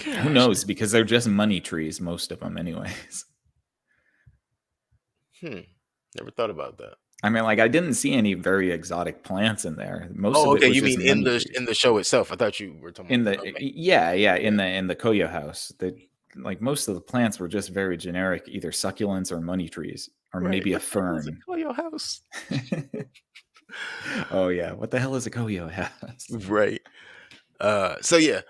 Who Gosh, knows? Because they're just money trees, most of them, anyways. never thought about that. I mean, like I didn't see any very exotic plants in there. Most Oh, of it okay. was You just mean in money the trees. show itself? I thought you were talking In about. the Okay. yeah, Yeah. in the Koyo house, like most of the plants were just very generic, either succulents or money trees, or Right. maybe a What the hell is fern. a Koyo house? Oh yeah, what the hell is a Koyo house? Right. So yeah.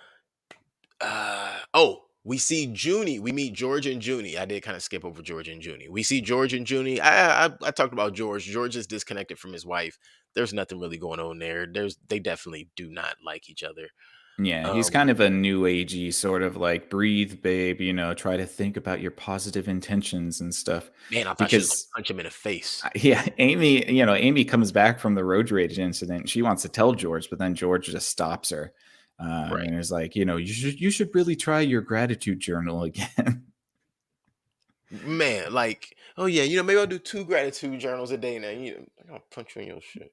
Oh, we see Junie. We meet George and Junie. I did kind of skip over George and Junie. We see George and Junie. I talked about George. George is disconnected from his wife. There's nothing really going on there. They definitely do not like each other. Yeah, he's Um, kind of a new agey sort of like breathe, babe, try to think about your positive intentions and stuff. Man, I thought she was gonna Because punch him in the face. yeah, Amy comes back from the road rage incident. She wants to tell George, but then George just stops her. Right. And is like, you should really try your gratitude journal again. Man, like, oh yeah, maybe I'll do 2 gratitude journals a day now. I'm gonna punch you in your shit.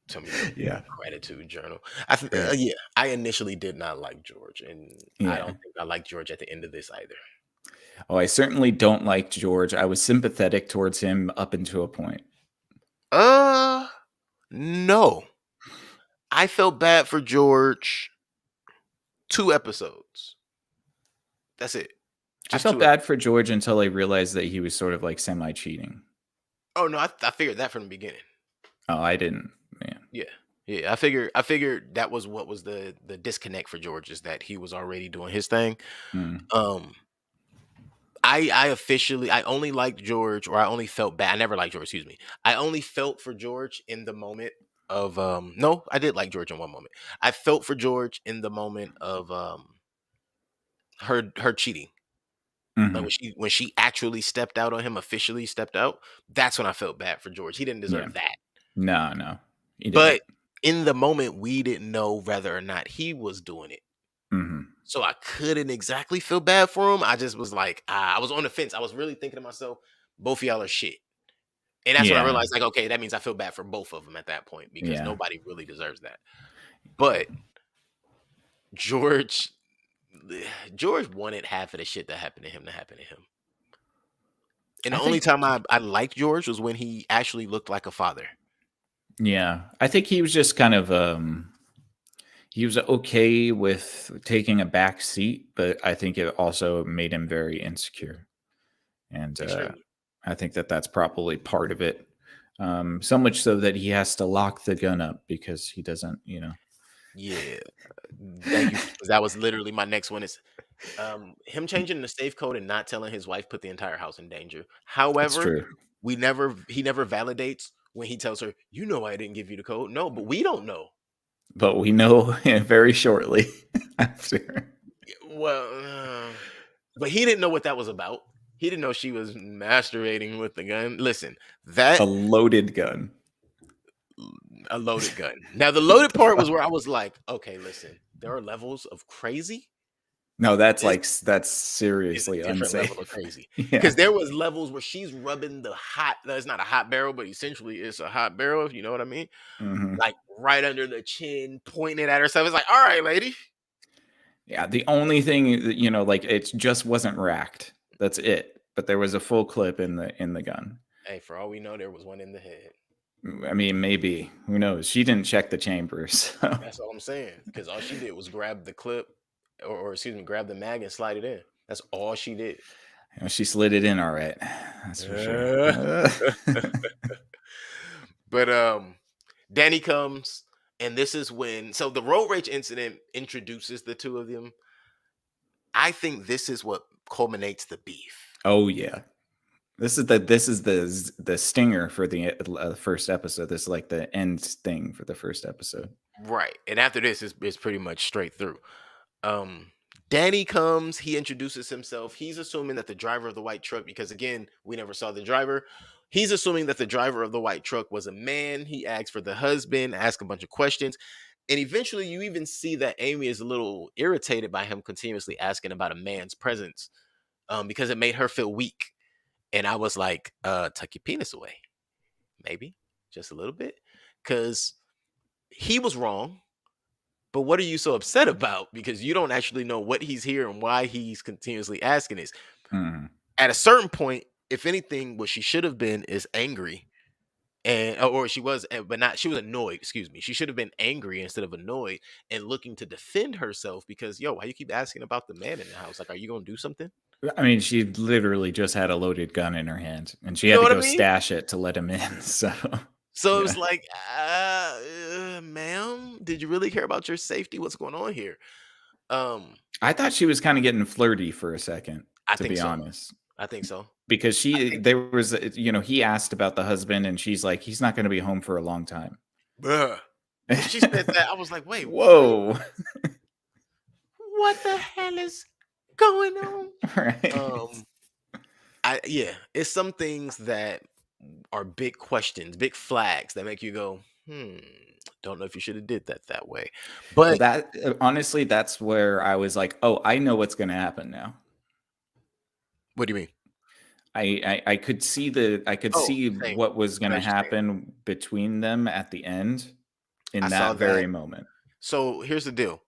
Tell me your Yeah. gratitude journal. Right. Yeah, I initially did not like George, and I don't Yeah. think I like George at the end of this either. Oh, I certainly don't like George. I was sympathetic towards him up until a point. No. I felt bad for George 2 episodes. That's it. I Just felt 2 bad for George until I realized that he was sort of like semi cheating. Oh no, I figured that from the beginning. Oh, I didn't. Yeah. Yeah. Yeah, I figured that was what was the disconnect for George, is that he was already doing his thing. Mm. Um I only liked George, or I only felt bad. I never liked George, excuse me. I only felt for George in the moment of no, I did like George in one moment. I felt for George in the moment of her cheating. Like Hmm. when she actually stepped out on him, officially stepped out, that's when I felt bad for George. He didn't Yeah. deserve that. No, he didn't. But in the moment we didn't know whether or not he was doing it. Hmm. So I couldn't exactly feel bad for him. I just was like, I was on the fence. I was really thinking to myself, both of y'all are shit. And that's when I Yeah. realized, like, okay, that means I feel bad for both of them at that point because Yeah. nobody really deserves that. But George, George wanted half of the shit that happened to him to happen to him. And I the only think time I liked George was when he actually looked like a father. yeah. I think he was just kind of he was okay with taking a back seat, but I think it also made him very insecure. And Extremely. I think that that's probably part of it. So much so that he has to lock the gun up because he doesn't, Yeah. Thank you. 'Cause that was literally my next one is him changing the safe code and not telling his wife put the entire house in danger. It's However, true. he never validates when he tells her, "You know I didn't give you the code." No, but we don't know. But we know very shortly after Well, but he didn't know what that was about. He didn't know she was masturbating with the gun. Listen, a that loaded gun. a loaded gun. Now the loaded part was where I was like, okay, listen, there are levels of crazy. No, that's This that's is seriously a different level of unsafe. crazy Yeah. because there was levels where she's rubbing the hot. No, it's not a hot barrel, but essentially it's a hot barrel. If you know what I mean, Hmm. like right under the chin, pointing it at herself. It's like, all right, lady. Yeah. The only thing that, like it just wasn't racked. That's it. But there was a full clip in the gun. Hey, for all we know, there was one in the head. I mean, maybe who knows? She didn't check the chambers. So. That's all I'm saying. Because all she did was grab the clip, or excuse me, grab the mag and slide it in. That's all she did. She slid it in all right. That's for sure. But Danny comes, and this is when the road rage incident introduces the two of them. I think this is what culminates the beef. Oh yeah. This is the stinger for the first episode. This is like the end thing for the first episode. Right. And after this, it's pretty much straight through. Um, Danny comes, he introduces himself. He's assuming that the driver of the white truck, because again, we never saw the driver. He's assuming that the driver of the white truck was a man. He asks for the husband, asks a bunch of questions. And eventually, you even see that Amy is a little irritated by him continuously asking about a man's presence because it made her feel weak. And I was like, tuck your penis away. Maybe just a little bit. Because he was wrong. But what are you so upset about? Because you don't actually know what he's here and why he's continuously asking this. Mhm. At a certain point, if anything, what she should have been is angry. And or she was, but not she was annoyed, excuse me. She should have been angry instead of annoyed and looking to defend herself because why you keep asking about the man in the house? Like, are you gonna do something? I mean, she literally just had a loaded gun in her hand, and she You had know to what I go mean? stash it to let him in. So, So it yeah, was like, ma'am, did you really care about your safety? What's going on here? Um, I thought she was kind of getting flirty for a second, I to think be so. honest, I think so. because I think there was, he asked about the husband, and she's like, he's not going to be home for a long time. Bruh. When she said that, I was like, wait, what? Whoa! What the hell is going on? Right? It's some things that are big questions, big flags that make you go, don't know if you should have did that way. Well, But that honestly, that's where I was like, oh, I know what's going to happen now. what do you mean? I could see Oh, same. what was going I to understand. happen between them at the end I in saw that that. very moment. So here's the deal.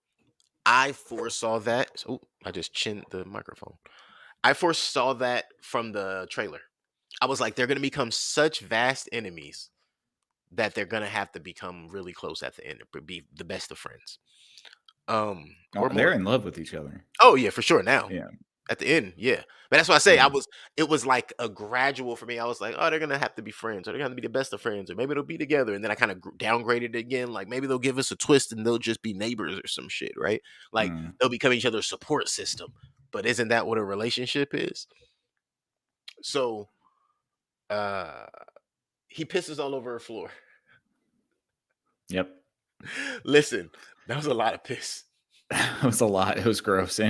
I foresaw that. So, I just chinned the microphone. I foresaw that from the trailer. I was like, they're going to become such vast enemies that they're going to have to become really close at the end, be the best of friends. Oh, Or they're more. in love with each other. Oh yeah, for sure. Now Yeah. at the end, yeah. But that's why I say Yeah. it was like a gradual for me. I was like, oh, they're gonna have to be friends, or they're gonna be the best of friends, or maybe they'll be together. And then I kind of downgraded it again. Like maybe they'll give us a twist and they'll just be neighbors or some shit, right? Like Mm. they'll become each other's support system. But isn't that what a relationship is? So uh he pisses all over her floor. Yep. Listen, that was a lot of piss. It was a lot. It was gross. And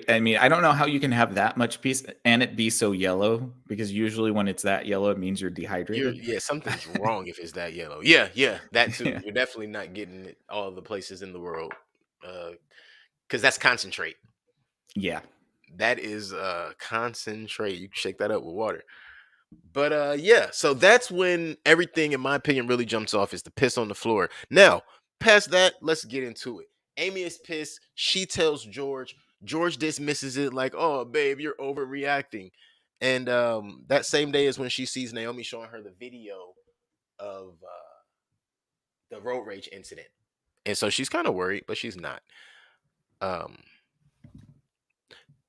I mean, I don't know how you can have that much piece and it be so yellow, because usually when it's that yellow, it means you're dehydrated. Something's wrong if it's that yellow. Yeah, that too. Yeah. You're definitely not getting it all the places in the world. because that's concentrate. Yeah. That is concentrate. You can shake that up with water. But yeah, so that's when everything, in my opinion, really jumps off is the piss on the floor. Now, past that, let's get into it. Amy is pissed. She tells George. George dismisses it like, "Oh, babe, you're overreacting." And that same day is when she sees Naomi showing her the video of the road rage incident, and so she's kind of worried, but she's not. Um,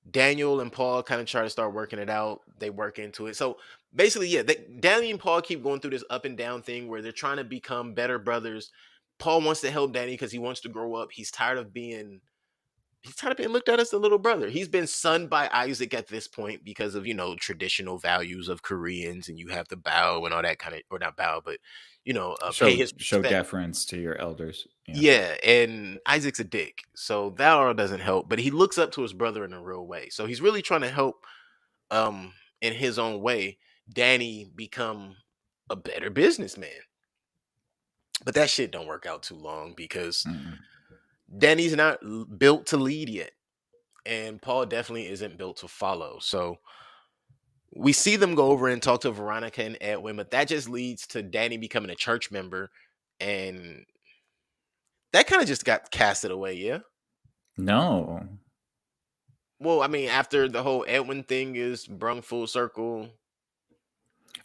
Daniel and Paul kind of try to start working it out. They work into it. So basically, yeah, Danny and Paul keep going through this up and down thing where they're trying to become better brothers. Paul wants to help Danny because he wants to grow up. He's tired of being looked at as the little brother. He's been sunned by Isaac at this point because of, traditional values of Koreans, and you have to bow and all that kind of, or not bow, but pay his Show respect. deference to your elders. Yeah. Yeah, and Isaac's a dick, so that all doesn't help. But he looks up to his brother in a real way, so he's really trying to help, in his own way, Danny become a better businessman. But that shit don't work out too long because Mm-mm. Danny's not built to lead yet, and Paul definitely isn't built to follow. So we see them go over and talk to Veronica and Edwin, but that just leads to Danny becoming a church member, and that kind of just got casted away. Yeah. No. Well, I mean, after the whole Edwin thing is brung full circle.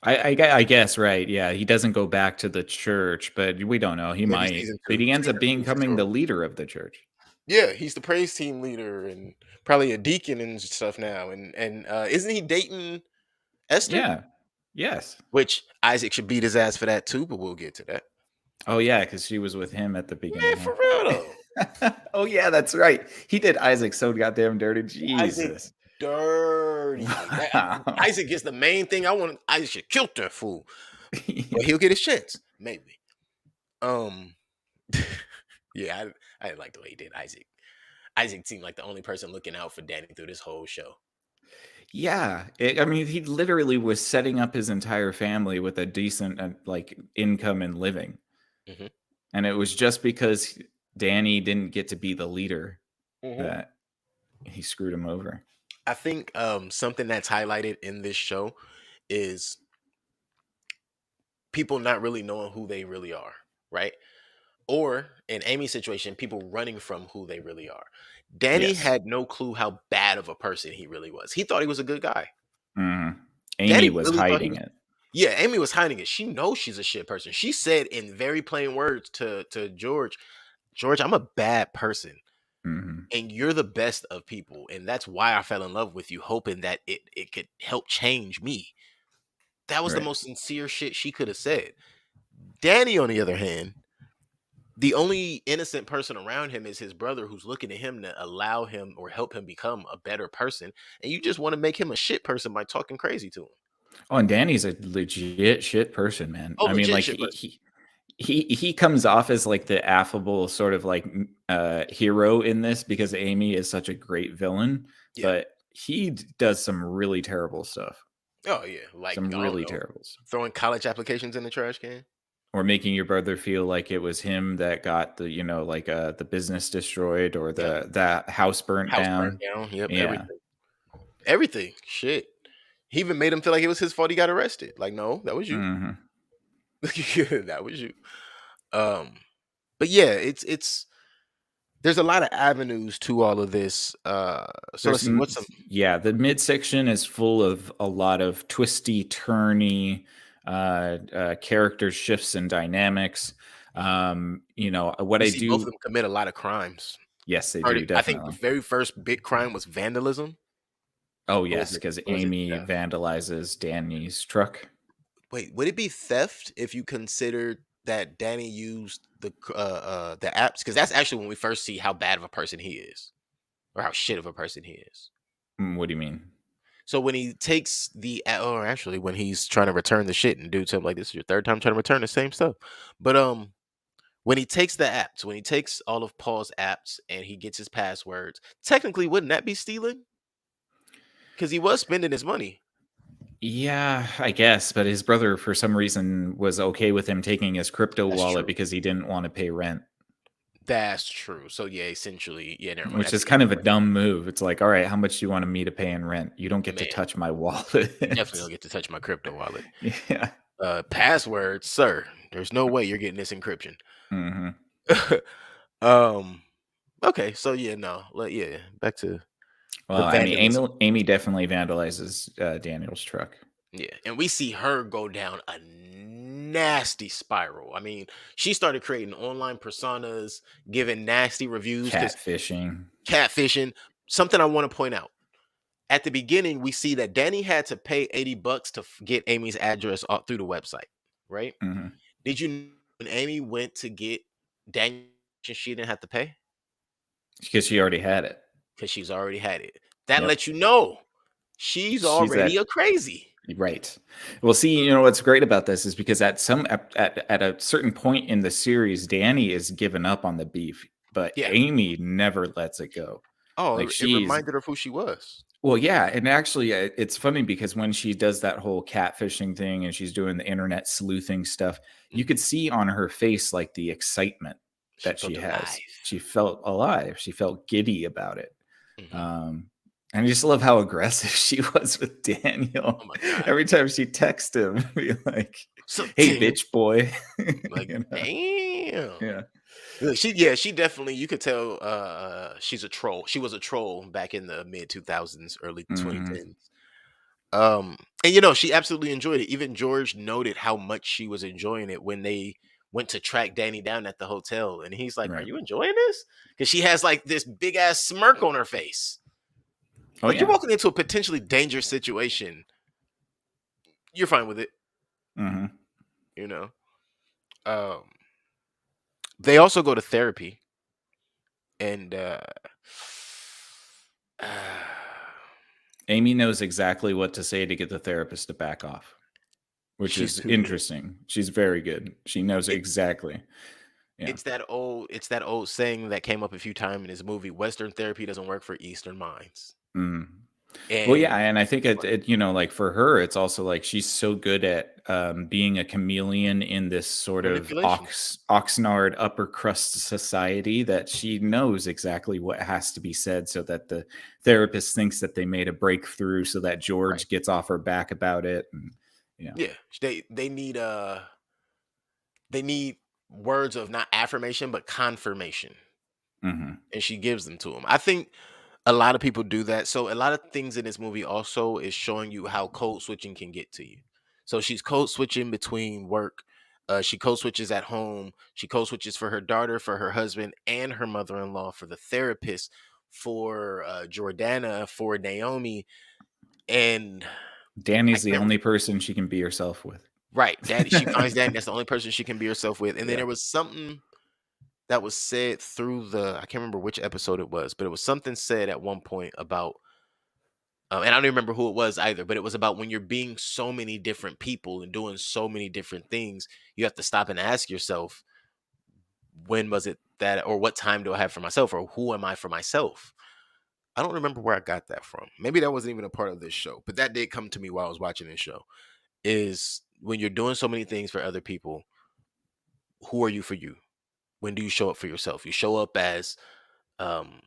I guess, right. Yeah. He doesn't go back to the church, but we don't know. He Maybe might. season But two. he ends up Season two for becoming sure. the leader of the church. Yeah, he's the praise team leader and probably a deacon and stuff now. And isn't he dating Esther? Yeah. Yes. Which Isaac should beat his ass for that too, but we'll get to that. Oh, yeah, because she was with him at the Man, beginning. for real though. Oh, yeah, that's right. He did Isaac so goddamn dirty. Isaac Jesus. dirty. Wow. Isaac gets the main thing I want. Isaac should kill that fool. Yeah. But he'll get his chance. Maybe. Yeah, I didn't like the way he did Isaac. Isaac seemed like the only person looking out for Danny through this whole show. Yeah, I mean, he literally was setting up his entire family with a decent income and living, Mhm. and it was just because Danny didn't get to be the leader Mhm. that he screwed him over. I think something that's highlighted in this show is people not really knowing who they really are, right? Or in Amy's situation, people running from who they really are. Danny Yes. had no clue how bad of a person he really was. He thought he was a good guy. Mhm. Danny Amy was really thought he hiding was. it. Yeah, Amy was hiding it. She knows she's a shit person. She said in very plain words to George, "George, I'm a bad person, Mhm. and you're the best of people, and that's why I fell in love with you, hoping that it could help change me." That was the Right. most sincere shit she could have said. Danny, on the other hand, the only innocent person around him is his brother, who's looking to him to allow him or help him become a better person, and you just want to make him a shit person by talking crazy to him. Oh, and Danny's a legit shit person, man. Oh, I mean, legit like shit person. he comes off as like the affable sort of like hero in this because Amy is such a great villain, Yeah. but he does some really terrible stuff. Oh yeah, like Some I don't really know, terrible stuff. throwing college applications in the trash can. Or making your brother feel like it was him that got the, the business destroyed or Yeah, that house burnt house burnt down. down. Yep, Yeah. everything. Shit. He even made him feel like it was his fault he got arrested. Like, no, that was you. Mhm. That was you. But yeah, it's there's a lot of avenues to all of this. So let's see what's some. Yeah, the midsection is full of a lot of twisty, turny character shifts and dynamics. What We I see both of do, them commit a lot of crimes. yes, they Or do I think the definitely. very first big crime was vandalism. Oh Or yes, because was it Amy theft? vandalizes Danny's truck. Wait, would it be theft if you considered that Danny used the apps? Because that's actually when we first see how bad of a person he is, or how shit of a person he is. What do you mean? So when he takes or actually when he's trying to return the shit and do something like this is your third time trying to return the same stuff. But when he takes the apps, when he takes all of Paul's apps and he gets his passwords, technically wouldn't that be stealing? Because he was spending his money. Yeah, I guess, but his brother, for some reason, was okay with him taking his crypto That's wallet true. because he didn't want to pay rent. That's true. So yeah, essentially, yeah, never mind. which That's is an kind easy of a question. dumb move. It's like, all right, how much do you want me to pay in rent? You don't get to Man, touch my you definitely wallet. don't get to touch my crypto wallet. Yeah. Password, sir. There's no way you're getting this encryption. Hmm. um. Okay. So yeah, no. Yeah. Back to the Well, I mean, vandalism. Amy definitely vandalizes Daniel's truck. Yeah, and we see her go down a nasty spiral. I mean, she started creating online personas, giving nasty reviews because Catfishing. catfishing. Something I want to point out. At the beginning, we see that Danny had to pay $80 to get Amy's address through the website, right? Hmm. Did you know when Amy went to get Daniel, she didn't have to pay Because she already had it. because she's already had it. That Yep. lets you know she's She's already at a crazy. right. Well, see, what's great about this is because at a certain point in the series, Danny is given up on the beef, but Yeah. Amy never lets it go. Oh, Like it she's reminded her of who she was. well, yeah, and actually, it's funny because when she does that whole catfishing thing and she's doing the internet sleuthing stuff, you Mhm. could see on her face like the excitement She that she felt has. alive. She felt alive. She felt giddy about it. Mhm. Um, and I just love how aggressive she was with Oh Daniel. my god. Every time she texts him, be like, So "Hey, bitch, boy." like, You know? damn. Yeah. Look, she definitely, you could tell she's a troll. She was a troll back in the mid 2000s, early Hmm. 2010s. And she absolutely enjoyed it. Even George noted how much she was enjoying it when they went to track Danny down at the hotel. And he's like, "Are Right. you enjoying this?" Because she has like this big ass smirk on her face. Oh Like, you're yeah. walking into a potentially dangerous situation. You're fine with it, Hmm. you know. Um, they also go to therapy, and Amy knows exactly what to say to get the therapist to back off, which she's is too good. interesting. She's very good. She knows It, exactly. Yeah. it's that old saying that came up a few times in this movie. Western therapy doesn't work for Eastern minds, Mm. Well, yeah, and and I think it's funny. like for her, it's also like she's so good at being a chameleon in this sort of Manipulation, Oxnard upper crust society that she knows exactly what has to be said so that the therapist thinks that they made a breakthrough, so that right? George gets off her back about it. And yeah. Yeah, they need words of not affirmation but confirmation, Hmm. and she gives them to him. I think a lot of people do that. So a lot of things in this movie also is showing you how code switching can get to you. So she's code switching between work. She code switches at home. She code switches for her daughter, for her husband, and her mother-in-law, for the therapist, for Jordana, for Naomi, and I Danny's the can't. only person she can be herself with. Right, Daddy. She finds that, and that's the only person she can be herself with. And then Yeah. there was something that was said through I can't remember which episode it was, but it was something said at one point about and I don't even remember who it was either, but it was about when you're being so many different people and doing so many different things, you have to stop and ask yourself, when was it that, or what time do I have for myself, or who am I for myself? I don't remember where I got that from. Maybe that wasn't even a part of this show, but that did come to me while I was watching this show. Is when you're doing so many things for other people, who are you for you? When do you show up for yourself? You show up as, um,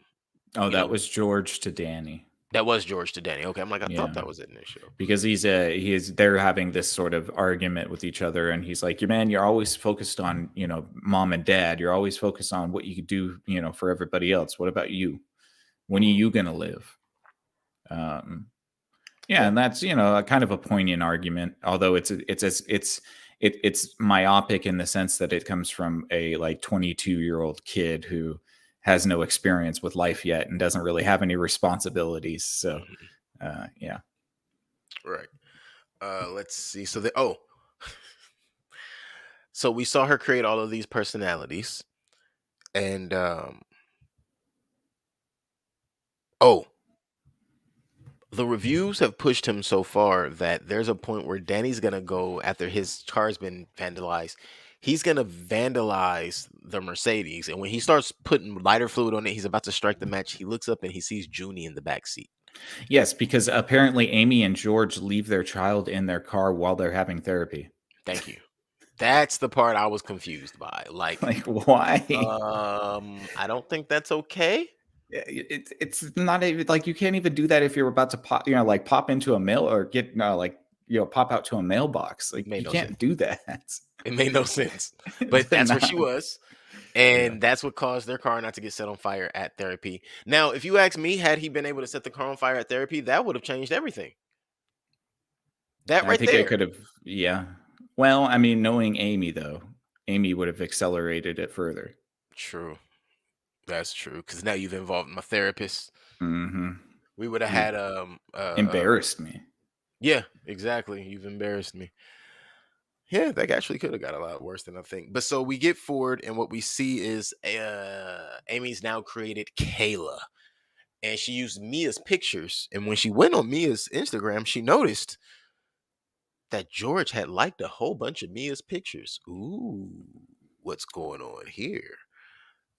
Oh, you that know, was George to Danny. that was George to Danny. Okay, I'm like, I thought Yeah. that was it in this show. Because they're having this sort of argument with each other, and he's like, man, you're always focused on mom and dad, you're always focused on what you could do for everybody else. What about you? When are Mhm. you gonna live? um yeah, Yeah, and that's a kind of a poignant argument, although it's myopic in the sense that it comes from a like 22-year-old kid who has no experience with life yet and doesn't really have any responsibilities. So mhm, yeah. right. Let's see. So we saw her create all of these personalities, and oh, the reviews have pushed him so far that there's a point where Danny's gonna go after his car's been vandalized. He's gonna vandalize the Mercedes, and when he starts putting lighter fluid on it, he's about to strike the match. He looks up and he sees Junie in the back seat. Yes, because apparently Amy and George leave their child in their car while they're having therapy. Thank you. That's the part I was confused by. Like, Like, why? I don't think that's okay. It's not even like you can't even do that if you're about to pop, like pop into a mail or get like pop out to a mailbox. Like Made you no sense. can't do that. It made no sense. It's But that's where not. she was. Yeah, And that's what caused their car not to get set on fire at therapy. Now, if you ask me, had he been able to set the car on fire at therapy, that would have changed everything. That I right think it there. could have. Yeah. Well, I mean, knowing Amy though, Amy would have accelerated it further. True. That's true. Because now you've involved my therapist. Hmm. We would have You've had embarrassed me. yeah, exactly. You've embarrassed me. Yeah, that actually could have got a lot worse than I think. But so we get forward, and what we see is Amy's now created Kayla, and she used Mia's pictures. And when she went on Mia's Instagram, she noticed that George had liked a whole bunch of Mia's pictures. Ooh, what's going on here?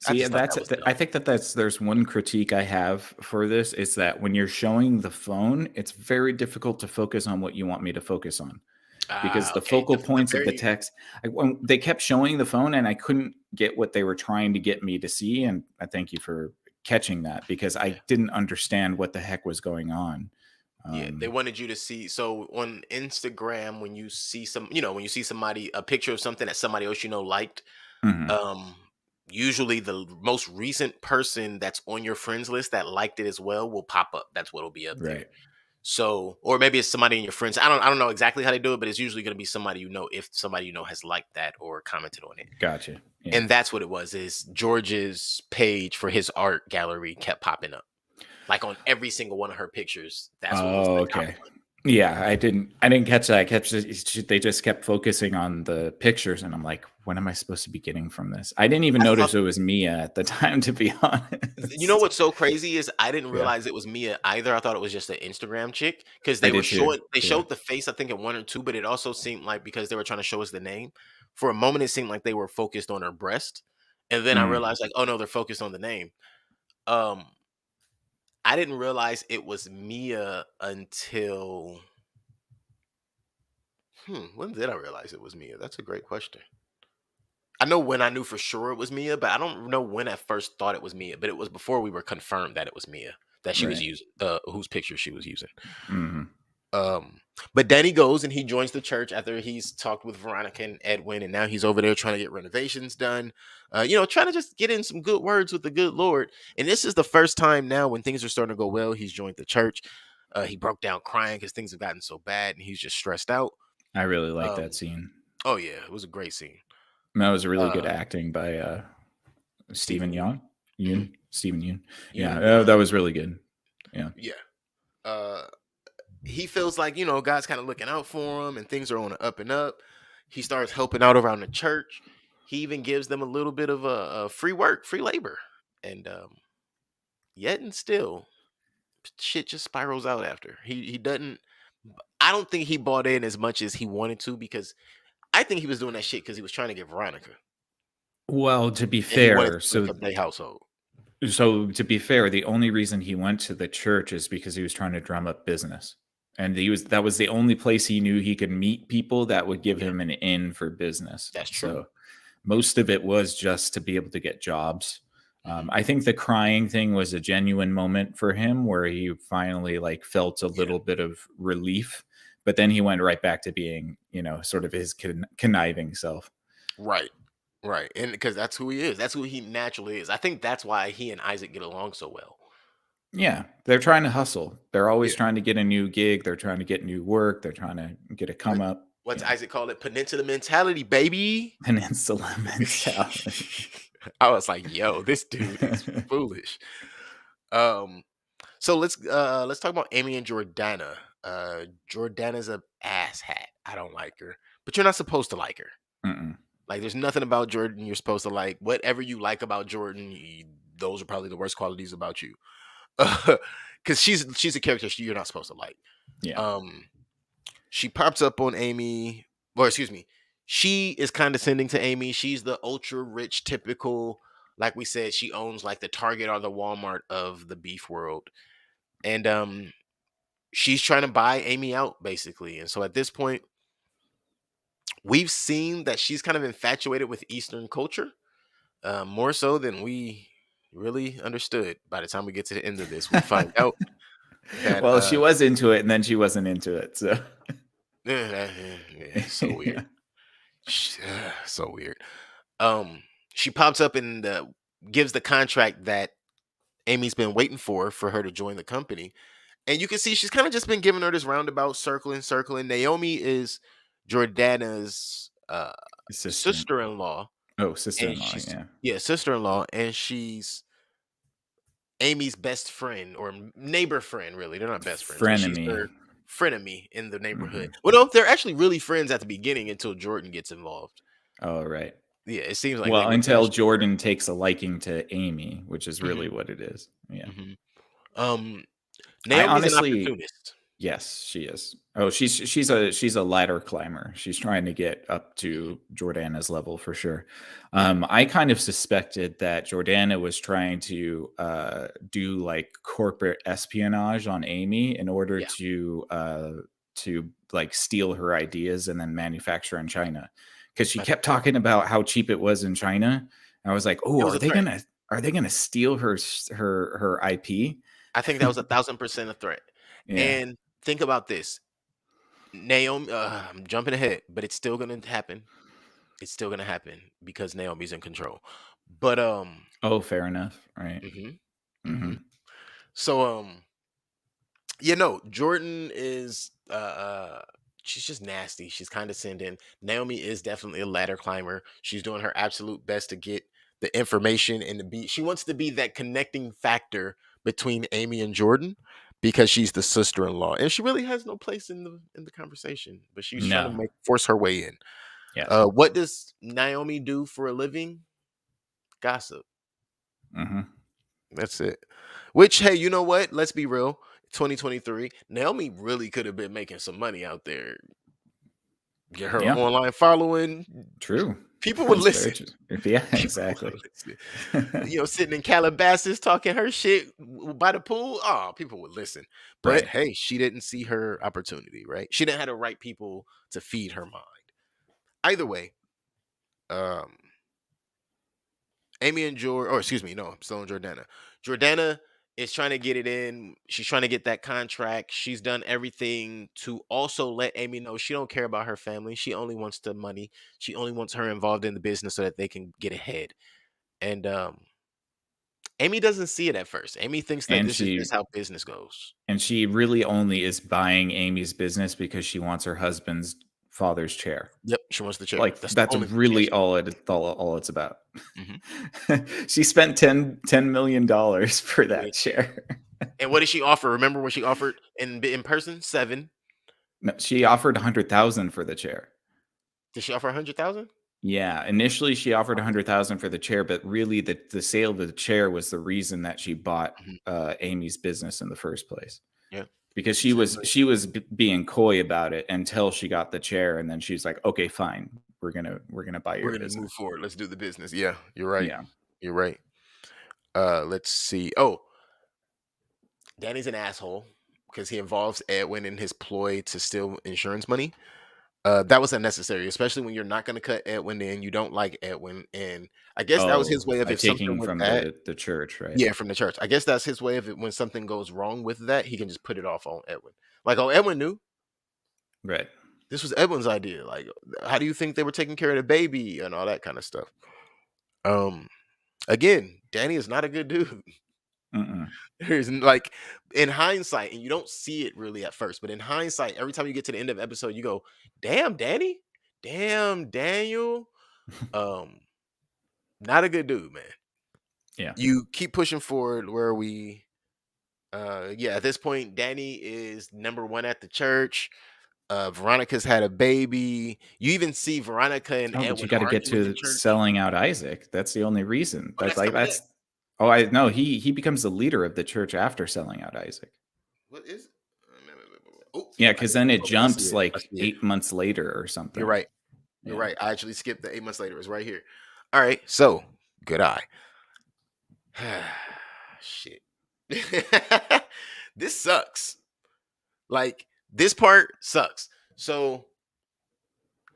I See, just and thought that was I dumb. think there's one critique I have for this is that when you're showing the phone, it's very difficult to focus on what you want me to focus on because Ah, the okay. focal The points of the very text, when they kept showing the phone and I couldn't get what they were trying to get me to see. And I thank you for catching that because yeah. I didn't understand what the heck was going on. Yeah, they Um, wanted you to see. So on Instagram, when you see when you see somebody, a picture of something that somebody else liked, mhm, um, usually the most recent person that's on your friends list that liked it as well will pop up. That's what'll be up there. right. So, or maybe it's somebody in your friends. I don't know exactly how they do it, but it's usually going to be somebody if somebody has liked that or commented on it. Gotcha. Yeah. And that's what it was. Is George's page for his art gallery kept popping up, like on every single one of her pictures. That's what was Oh, the top okay. one. Yeah, I didn't catch that. I kept they just kept focusing on the pictures, and I'm like, what am I supposed to be getting from this? I didn't even I thought notice it was Mia at the time, to be You know honest. what's so crazy is I didn't Yeah, realize it was Mia either. I thought it was just an Instagram chick because I did too. they Yeah. showed the face I think in one or two, but it also seemed like because they were trying to show us the name, for a moment it seemed like they were focused on her breast, and then I Mm, realized like, oh no, they're focused on the name. Um, I didn't realize it was Mia until when did I realize it was Mia? That's a great question. I know when I knew for sure it was Mia, but I don't know when I first thought it was Mia. But it was before we were confirmed that it was Mia that she was right. using, whose picture she was using. Hmm. Um, but Danny goes and he joins the church after he's talked with Veronica and Edwin, and now he's over there trying to get renovations done. Trying to just get in some good words with the good Lord. And this is the first time now when things are starting to go well. He's joined the church. He broke down crying because things have gotten so bad, and he's just stressed out. I really like that Um, scene. oh yeah, it was a great scene. That was really good Uh, acting by Stephen Stephen Yoon. Young. Mhm. Stephen Yoon. Yeah, Yoon, yeah, that was really good. Yeah. yeah. Uh, he feels like God's kind of looking out for him and things are on the up and up. He starts helping out around the church. He even gives them a little bit of a free work, free labor, and yet and still shit just spirals out after he doesn't. I don't think he bought in as much as he wanted to, because I think he was doing that shit because he was trying to get Veronica Well, to be and he wanted fair, to break up their household. the only reason he went to the church is because he was trying to drum up business. And that was the only place he knew he could meet people that would give Yeah, him an in for business. that's true. So most of it was just to be able to get jobs. Hmm. I think the crying thing was a genuine moment for him where he finally like felt a Yeah, little bit of relief, but then he went right back to being, sort of his conniving self. right. Right. And because that's who he is. That's who he naturally is. I think that's why he and Isaac get along so well. Yeah, they're trying to hustle. They're always Yeah. trying to get a new gig. They're trying to get new work. They're trying to get a What come up. what's Yeah. Isaac call it? Peninsula mentality, baby. Peninsula mentality. I was like, yo, this dude is foolish. Um, so let's talk about Amy and Jordana. Jordana's a ass hat. I don't like her. But you're not supposed to like her. Mm-mm. Like there's nothing about Jordan you're supposed to like. Whatever you like about Jordan, those are probably the worst qualities about you. Cuz she's a character you're not supposed to like. Yeah. Um she pops up on Amy, or excuse me, she is condescending to Amy. She's the ultra rich, typical, like we said, she owns like the Target or the Walmart of the beef world. And she's trying to buy Amy out basically. And so at this point, we've seen that she's kind of infatuated with Eastern culture, more so than we really understood. By the time we get to the end of this, we find out that Well, she was into it and then she wasn't into it. So yeah, so weird. So weird. She pops up and gives the contract that Amy's been waiting for her to join the company. And you can see she's kind of just been giving her this roundabout circling. Naomi is Jordana's assistant. sister-in-law. Oh, And sister-in-law. she's Yeah. yeah, sister-in-law, and she's Amy's best friend or neighbor friend, really. They're not best friends, but she's Frenemy. her frenemy in the neighborhood. Mhm. Well, no, they're actually really friends at the beginning until Jordan gets involved. Oh, right. Yeah, it seems like they Well, were until best friends. Jordan takes a liking to Amy, which is Mhm, really what it is. Yeah. mhm. Um, I Naomi's an honestly, opportunist. yes, she is. Oh, she's a ladder climber. She's trying to get up to Jordana's level for sure. Yeah, I kind of suspected that Jordana was trying to do like corporate espionage on Amy in order yeah, to like steal her ideas and then manufacture in China, because she I kept think so. talking about how cheap it was in China. I was like, It oh, was a threat. are they gonna steal her IP? I think that was 1,000% a threat. Yeah. And think about this. Naomi, I'm jumping ahead, but it's still gonna happen. It's still gonna happen because Naomi's in control. But Oh, fair enough. Right. mhm, Hmm. mhm. So Jordan is she's just nasty. She's condescending. Naomi is definitely a ladder climber. She's doing her absolute best to get the information and to be she wants to be that connecting factor between Amy and Jordan because she's the sister-in-law. And she really has no place in the conversation, but she's trying to No. make force her way in. Yes. What does Naomi do for a living? Gossip. Hmm. That's it. Which, hey, you know what? Let's be real. 2023, Naomi really could have been making some money out there. Get her Yeah. online following. True. People would That's very listen. true. Yeah, People exactly. would listen. Sitting in Calabasas talking her shit by the pool. Oh, people would listen. But Right. hey, she didn't see her opportunity, right? She didn't have the right people to feed her mind. Either way, um, Amy and or excuse me, no, I'm still on Jordana. Jordana is trying to get it in. She's trying to get that contract. She's done everything to also let Amy know she don't care about her family. She only wants the money. She only wants her involved in the business so that they can get ahead. And Amy doesn't see it at first. Amy thinks that And this is she just how business goes. and she really only is buying Amy's business because she wants her husband's father's chair. Yep, she wants the chair. Like That's the that's only thing she has. really all it's about. Mhm. She spent $10 million for that Which chair. and what did she offer? Remember when she offered in person? 7. No, she offered 100,000 for the chair. Did she offer 100,000? Yeah, initially she offered 100,000 for the chair, but really the sale of the chair was the reason that she bought Mhm. Amy's business in the first place. Yeah. Because She said, "Look, being coy about it until she got the chair, and then she's like, "Okay, fine, we're gonna buy your we're gonna move business." forward. Let's do the business." Yeah, you're right. Yeah. You're right. Let's see. Oh, Danny's an asshole because he involves Edwin in his ploy to steal insurance money. That was unnecessary, especially when you're not going to cut Edwin in. You don't like Edwin, and I guess that was his Oh, way of by if something taking went from bad. the church, right? Yeah, from the church. I guess that's his way of it. When something goes wrong with that, he can just put it off on Edwin. Like, oh, Edwin knew Right. this was Edwin's idea. Like, how do you think they were taking care of the baby and all that kind of stuff? Um, Again, Danny is not a good dude. Mm-mm. There's like in hindsight, and you don't see it really at first, but in hindsight, every time you get to the end of the episode, you go, "Damn, Danny, damn, Daniel." Um, Not a good dude, man. Yeah. You keep pushing forward where we yeah, at this point, Danny is number one at the church. Veronica's had a baby. You even see Veronica and Oh, but you Edwin got to get arguing in to church. selling out Isaac. That's the only reason. Oh, That's that's like coming next. that's. Oh, I no. He becomes the leader of the church after selling out Isaac. What is it? Oh, Yeah, I because didn't then it look. I see jumps it. I like see it. 8 months later or You're something. right. You're Yeah. right. I actually skipped the 8 months later. It's right here. All right. So good eye. Shit. This sucks. Like this part sucks. So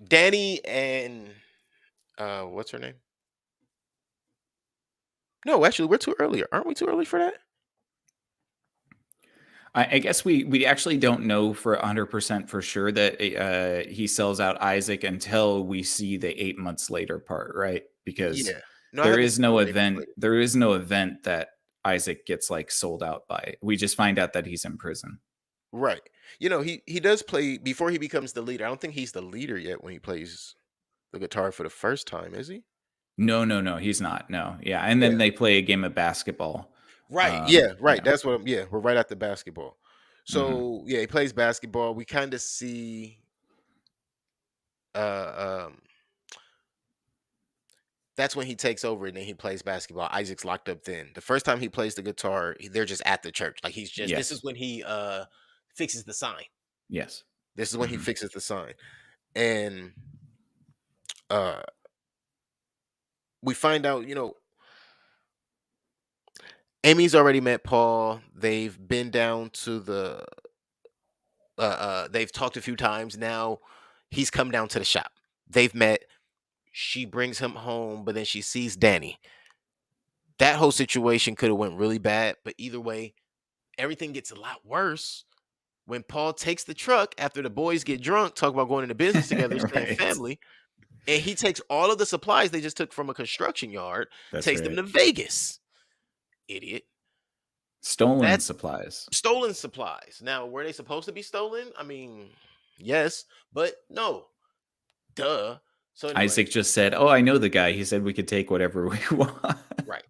Danny and what's her name? No, actually, we're too early. Aren't we too early for that? I guess we actually don't know for 100% for sure that he sells out Isaac until we see the 8 months later part, right? Because Yeah. No, I haven't seen the eight months later. there is no event that Isaac gets like sold out by. We just find out that he's in prison. Right. You know, he does play before he becomes the leader. I don't think he's the leader yet when he plays the guitar for the first time, is he? No, he's not. No, yeah, and Yeah. then they play a game of basketball. Right. Yeah. Right. Yeah. That's what. Yeah. We're right at the basketball. Hmm. So yeah, he plays basketball. We kind of see. Um. That's when he takes over and then he plays basketball. Isaac's locked up. Then the first time he plays the guitar, they're just at the church. Like he's just. This is Yes. when he fixes the sign. Yes. This is when he Hmm. fixes the sign, and uh, we find out. Amy's already met Paul. They've been down to the they've talked a few times now. He's come down to the shop. They've met. She brings him home, but then she sees Danny. That whole situation could have went really bad, but either way, everything gets a lot worse when Paul takes the truck after the boys get drunk, talk about going into business together, staying Right. family, and he takes all of the supplies they just took from a construction yard, That's takes them right. to Vegas. Idiot. Stolen That's supplies. stolen supplies. Now, were they supposed to be stolen? I mean, yes, but no. Duh. So anyway, Isaac just said, "Oh, I know the guy. He said we could take whatever we want." right.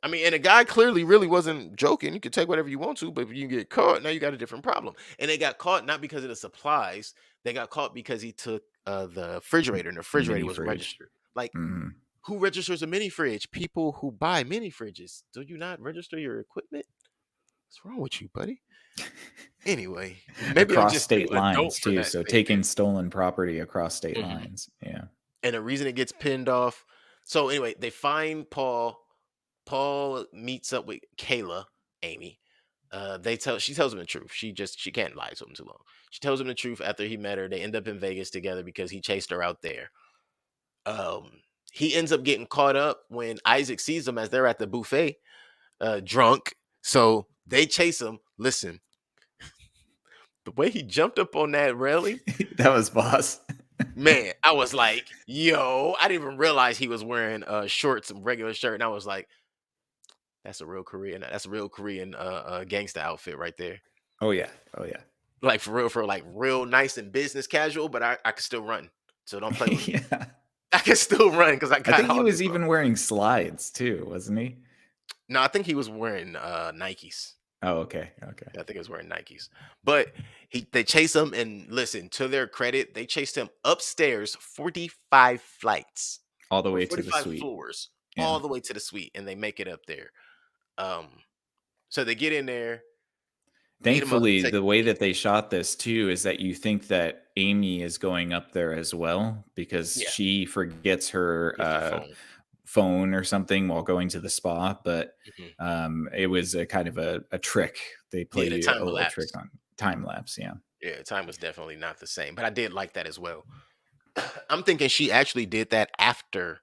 I mean, and the guy clearly really wasn't joking. You could take whatever you want to, but if you get caught, now you got a different problem. And they got caught not because of the supplies. They got caught because he took the refrigerator, and the refrigerator Mini was fridge. registered. Like, Hmm. who registers a mini fridge? People who buy mini fridges. Do you not register your equipment? What's wrong with you, buddy? Anyway, maybe I'm Across just too state adult lines for too. that So statement. taking stolen property across state Mhm. lines. Yeah. And the reason it gets pinned off. So anyway, they find Paul. Paul meets up with Kayla, Amy. She tells him the truth. She can't lie to him too long. She tells him the truth after he met her. They end up in Vegas together because he chased her out there. Um, he ends up getting caught up when Isaac sees them as they're at the buffet, drunk. So they chase him. Listen, the way he jumped up on that railing, That was boss. man, I was like, yo, I didn't even realize he was wearing shorts and regular shirt. And I was like, that's a real Korean. That's a real Korean gangster outfit right there. Oh yeah. Oh yeah. Like for real, like real nice and business casual, but I can still run. So don't play with me. Yeah. I can still run because I I got think he all this was stuff. even wearing slides too, wasn't he? No, I think he was wearing Nikes. Oh, okay. Okay. I think he was wearing Nikes. But they chase him and listen, to their credit, they chased him upstairs 45 flights All the or way to the 45 suite. floors Yeah. all the way to the suite and they make it up there. Um so they get in there, beat him up, Thankfully, take the the way keys. that they shot this too is that you think that Amy is going up there as well because Yeah, she forgets her gets her phone. phone or something while going to the spa, but Mhm. it was a kind of a trick. They Yeah, the play time a little trick elapsed. on time lapse. Yeah. Yeah, time was definitely not the same, but I did like that as well. I'm thinking she actually did that after,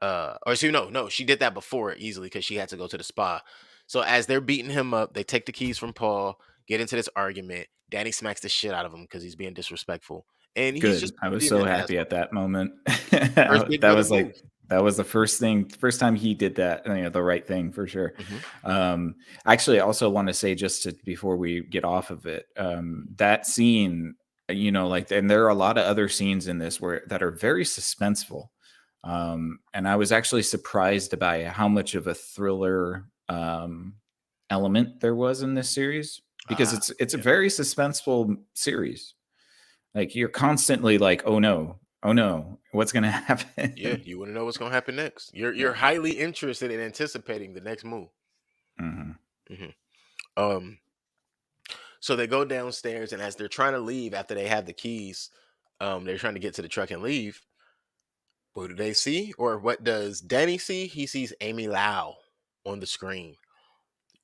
or so no, she did that before easily because she had to go to the spa. So as they're beating him up, they take the keys from Paul, get into this argument. Danny smacks the shit out of him because he's being disrespectful, and he's Good. just I was being so an happy asshole. at that moment. First big That brother was move. like that was the first time he did that, the right thing for sure. Hmm. Um, Actually, I also want to say just before we get off of it, that scene, like, and there are a lot of other scenes in this where that are very suspenseful. And I was actually surprised by how much of a thriller element there was in this series because it's a Yeah, very suspenseful series. Like you're constantly like, oh no, what's gonna yeah. happen? You want to know what's gonna happen next. You're Yeah. highly interested in anticipating the next move. Hmm. Hmm. Um, So they go downstairs, and as they're trying to leave after they have the keys, they're trying to get to the truck and leave. What do they see? Or what does Danny see? He sees Amy Lau on the screen,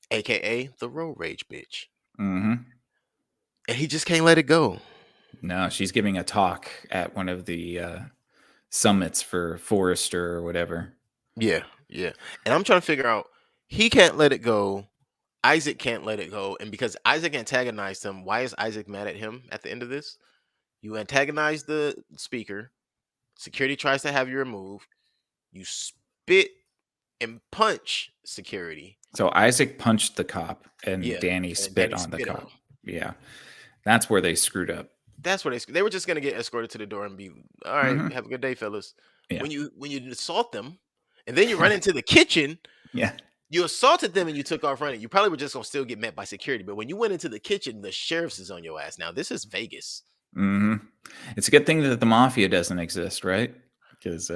aka the road rage bitch. Hmm. And he just can't let it go. No, she's giving a talk at one of the summits for Forrester or whatever. Yeah, yeah. And I'm trying to figure out, he can't let it go. Isaac can't let it go. And because Isaac antagonized him, why is Isaac mad at him at the end of this? You antagonize the speaker. Security tries to have you removed. You spit and punch security. So Isaac punched the cop and Yeah. Danny And spit Danny on the spit on cop. him. Yeah. That's where they screwed up. That's where they were just gonna get escorted to the door and be all right. Mhm. Have a good day, fellas. Yeah. When you assault them, and then you run into the kitchen, Yeah. you assaulted them and you took off running. You probably were just gonna still get met by security. But when you went into the kitchen, the sheriff's is on your ass. Now this is Vegas. hmm It's a good thing that the mafia doesn't exist, right? Because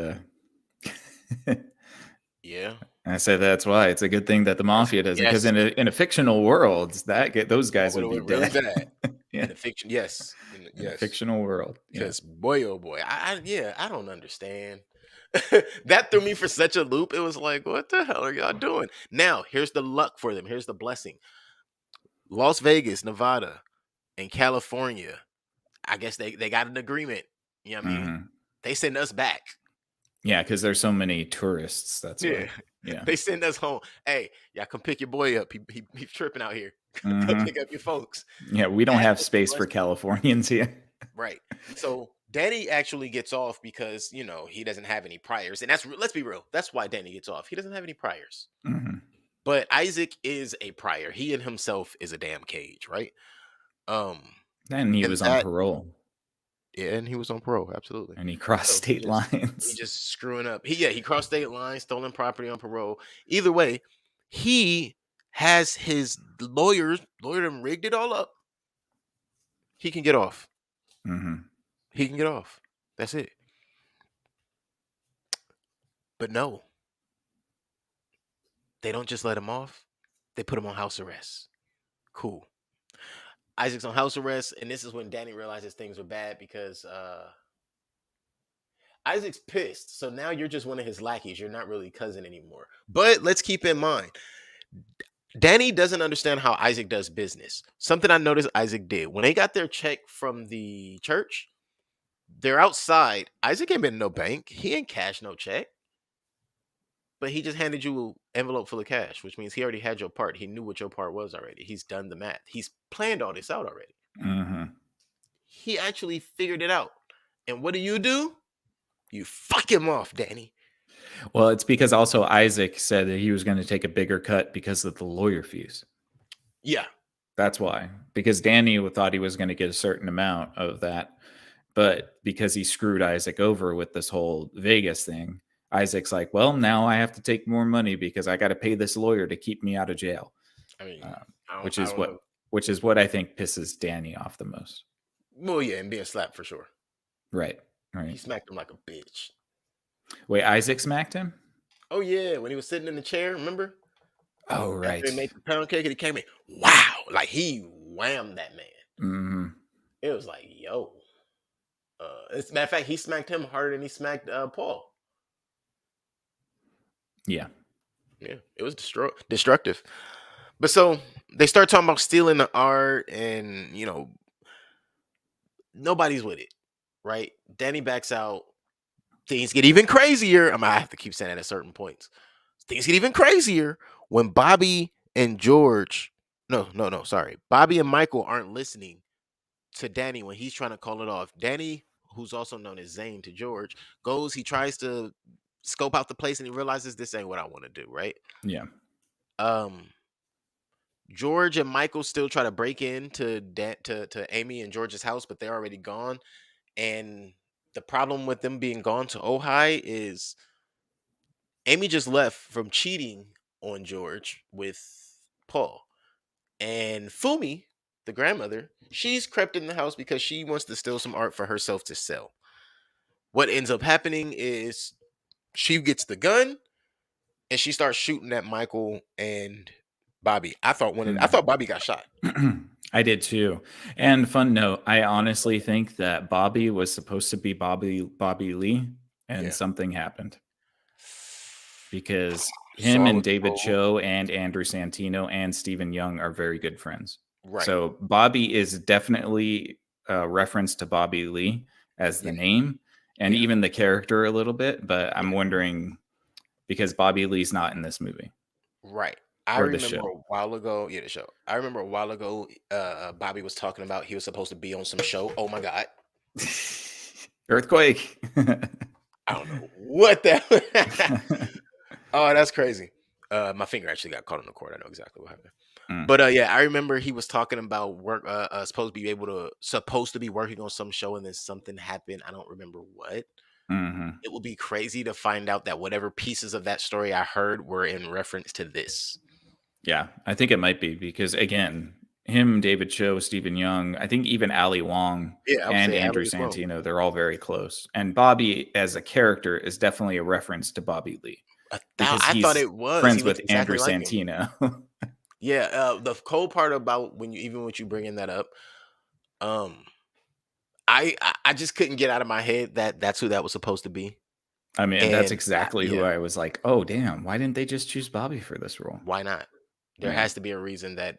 Yeah. I say that's why it's a good thing that the mafia doesn't. Because Yes. in a fictional world, those guys That would would be have went really dead. bad. Yeah. In the fiction, yes. In a Yes. fictional world. Yeah. Because boy, oh boy, I don't understand. That threw me for such a loop. It was like, what the hell are y'all doing? Now, here's the luck for them. Here's the blessing. Las Vegas, Nevada, and California. I guess they got an agreement. You know what I mean? Mhm. They send us back. Yeah, because there's so many tourists. That's Yeah. why. Yeah. They send us home. Hey, y'all come pick your boy up. He's tripping out here. Come Mhm. pick up your folks. Yeah, we don't That have was the space for blessing. Californians here. Right. So Danny actually gets off because he doesn't have any priors, and let's be real. That's why Danny gets off. He doesn't have any priors. Mhm. But Isaac is a prior. He in himself is a damn cage, right? Um, And he and was on parole, yeah, and he was on parole, absolutely. and he crossed So state he lines. just screwing up. He crossed state lines, stolen property on parole. Either way, he has his lawyer them rigged it all up. He can get off. Mhm. He can get off. That's it. But no, they don't just let him off. They put him on house arrest. Cool. Isaac's on house arrest, and this is when Danny realizes things were bad because Isaac's pissed. So now you're just one of his lackeys. You're not really cousin anymore. But let's keep in mind, Danny doesn't understand how Isaac does business. Something I noticed Isaac did. When they got their check from the church, they're outside. Isaac ain't been in no bank. He ain't cashed no check. But he just handed you an envelope full of cash, which means he already had your part. He knew what your part was already. He's done the math. He's planned all this out already. Mhm. He actually figured it out. And what do? You fuck him off, Danny. Well, it's because also Isaac said that he was going to take a bigger cut because of the lawyer fees. Yeah. That's why. Because Danny thought he was going to get a certain amount of that, but because he screwed Isaac over with this whole Vegas thing, Isaac's like, well, now I have to take more money because I got to pay this lawyer to keep me out of jail. I mean, which I is don't what know. which is what I think pisses Danny off the most. Well, yeah, and being slapped for sure. Right. He Right. smacked him like a bitch. Wait, Isaac smacked him? Oh yeah, when he was sitting in the chair, remember? Oh, right. After he made the pound cake and he came in, wow, like he whammed that man. hmm It was like, yo. As a matter of fact, he smacked him harder than he smacked Paul. Yeah. Yeah, it was destructive. But so they start talking about stealing the art, and nobody's with it, right? Danny backs out. Things get even crazier. I have to keep saying that at certain points. Things get even crazier when Bobby and George, no, sorry, Bobby and Michael aren't listening to Danny when he's trying to call it off. Danny, who's also known as Zane to George, he tries to scope out the place, and he realizes this ain't what I want to do, right? Yeah. George and Michael still try to break into to Amy and George's house, but they're already gone. And the problem with them being gone to Ojai is Amy just left from cheating on George with Paul. And Fumi, the grandmother, she's crept in the house because she wants to steal some art for herself to sell. What ends up happening is she gets the gun and she starts shooting at Michael and Bobby. I thought Bobby got shot. I did too. And fun note, I honestly think that Bobby was supposed to be Bobby Lee, and Yeah. something happened. Because him and David Cho and Andrew Santino and Stephen Young are very good friends. Right. So Bobby is definitely reference to Bobby Lee as the Yeah. name and Yeah. even the character a little bit, but I'm Yeah. wondering because Bobby Lee's not in this movie Right. I or the remember show. a while ago, yeah, the show. I remember a while ago, Bobby was talking about he was supposed to be on some show. Oh my God. Earthquake. I don't know what that. Oh, that's crazy. My finger actually got caught on the cord. I know exactly what happened. Mm, But yeah, I remember he was talking about work. Supposed to be working on some show, and then something happened. I don't remember what. mhm. It would be crazy to find out that whatever pieces of that story I heard were in reference to this. Yeah, I think it might be because again, him, David Cho, Stephen Young, I think even Ali Wong Yeah, I would and say Andrew Allie as well. Santino, they're all very close. And Bobby as a character is definitely a reference to Bobby Lee because I thought he's it was. He friends looked with Andrew exactly like him. Santino. Yeah, the cool part about when you even with you bringing that up, um, I just couldn't get out of my head that that's who that was supposed to be, I mean, that's and exactly who yeah, I was like, "Oh, damn, why didn't they just choose Bobby for this role?" why not? There Yeah, has to be a reason that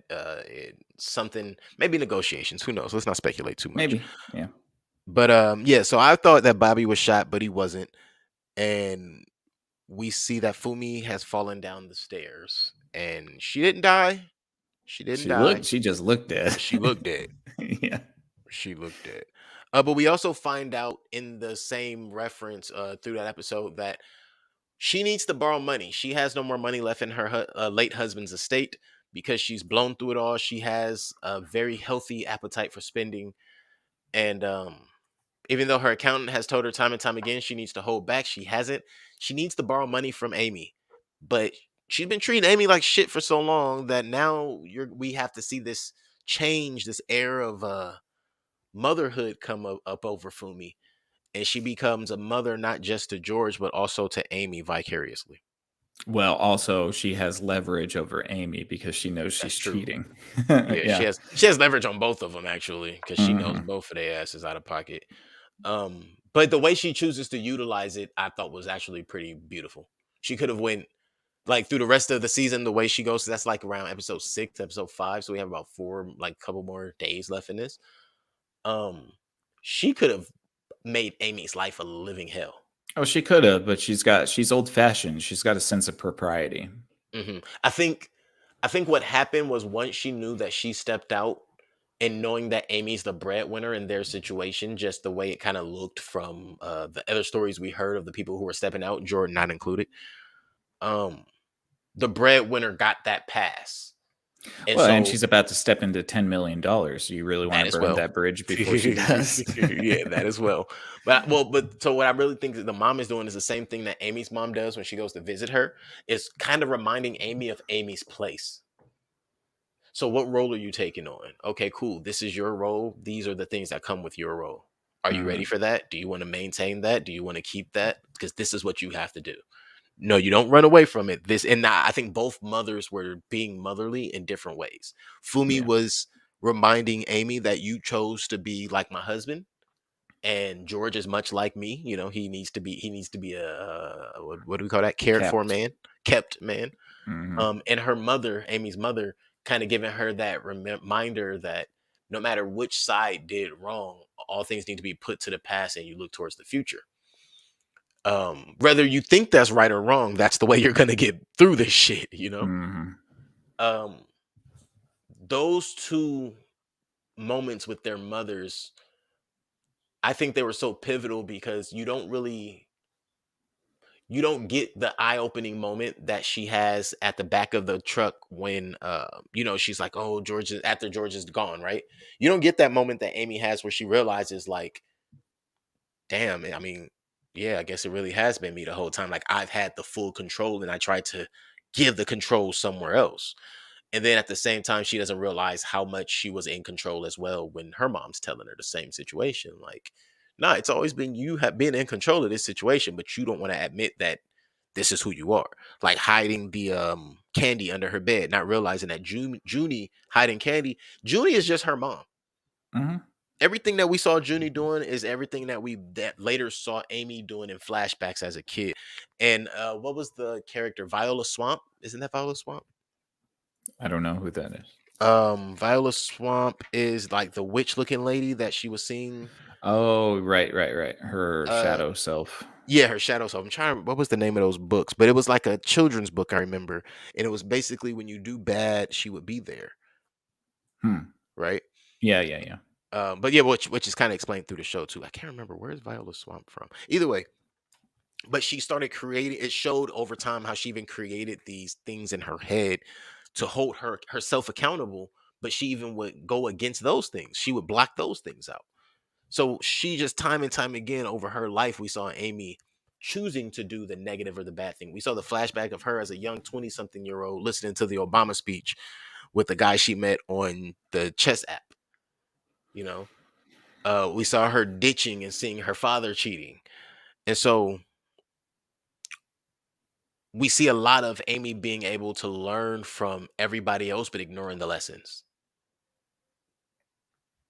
something maybe negotiations. Who knows? Let's not speculate too much. maybe. Yeah. But yeah, so I thought that Bobby was shot, but he wasn't, and we see that Fumi has fallen down the stairs, and she didn't die. She didn't die. She just looked dead. She looked dead. Yeah. She looked dead. But we also find out in the same reference through that episode that she needs to borrow money. She has no more money left in her late husband's estate because she's blown through it all. She has a very healthy appetite for spending, and even though her accountant has told her time and time again she needs to hold back, she hasn't. She needs to borrow money from Amy, but she's been treating Amy like shit for so long that now we have to see this change, this air of motherhood come up over Fumi, and she becomes a mother not just to George but also to Amy vicariously. Well, also she has leverage over Amy because she knows That's she's true. cheating. Yeah, Yeah. she has leverage on both of them actually because she knows Mhm. both of their asses out of pocket. But the way she chooses to utilize it, I thought was actually pretty beautiful. She could have went like through the rest of the season the way she goes. That's like around episode 6, episode 5. So we have about 4, like couple more days left in this. Um, she could have made Amy's life a living hell. Oh, she could have, but she's old fashioned. She's got a sense of propriety. I think what happened was once she knew that she stepped out and knowing that Amy's the breadwinner in their situation, just the way it kind of looked from the other stories we heard of the people who were stepping out, Jordan not included. Um, the breadwinner got that pass, and Well, and so she's about to step into $10 million. You really want that to as burn well. that bridge before she does? Yeah, that as well. But so what I really think that the mom is doing is the same thing that Amy's mom does when she goes to visit her. Is kind of reminding Amy of Amy's place. So what role are you taking on? Okay, cool. This is your role. These are the things that come with your role. Are you ready Mhm. for that? Do you want to maintain that? Do you want to keep that? Because this is what you have to do. No, you don't run away from it. I think both mothers were being motherly in different ways. Fumi Yeah. was reminding Amy that you chose to be like my husband, and George is much like me. You know, he needs to be a what do we call that? Cared for Kept. man, kept man. Mhm. And her mother, Amy's mother, kind of giving her that reminder that no matter which side did wrong, all things need to be put to the past and you look towards the future. Whether you think that's right or wrong, that's the way you're gonna get through this shit, you know? Mhm. Um, those two moments with their mothers, I think they were so pivotal because you don't get the eye-opening moment that she has at the back of the truck when she's like, oh, George is gone, right? You don't get that moment that Amy has where she realizes like, damn, I mean, yeah, I guess it really has been me the whole time. Like I've had the full control and I tried to give the control somewhere else. And then at the same time, she doesn't realize how much she was in control as well when her mom's telling her the same situation. Like, nah, it's always been you have been in control of this situation, but you don't want to admit that this is who you are. Like hiding the candy under her bed, not realizing that Junie hiding candy. Junie is just her mom. Mhm. Everything that we saw Junie doing is everything that we that later saw Amy doing in flashbacks as a kid. And what was the character? Viola Swamp? Isn't that Viola Swamp? I don't know who that is. Viola Swamp is like the witch looking lady that she was seeing. Oh, right. Her Uh, shadow self. yeah, her shadow self. I'm trying. What was the name of those books? But it was like a children's book. I remember, and it was basically when you do bad, she would be there, Hmm. right? Yeah. But yeah, which is kind of explained through the show too. I can't remember where's Viola Swamp from. Either way, but she started creating. It showed over time how she even created these things in her head to hold herself accountable. But she even would go against those things. She would block those things out. So she just time and time again over her life, we saw Amy choosing to do the negative or the bad thing. We saw the flashback of her as a young 20 something year old listening to the Obama speech with the guy she met on the chess app. You know, we saw her ditching and seeing her father cheating. And so we see a lot of Amy being able to learn from everybody else, but ignoring the lessons.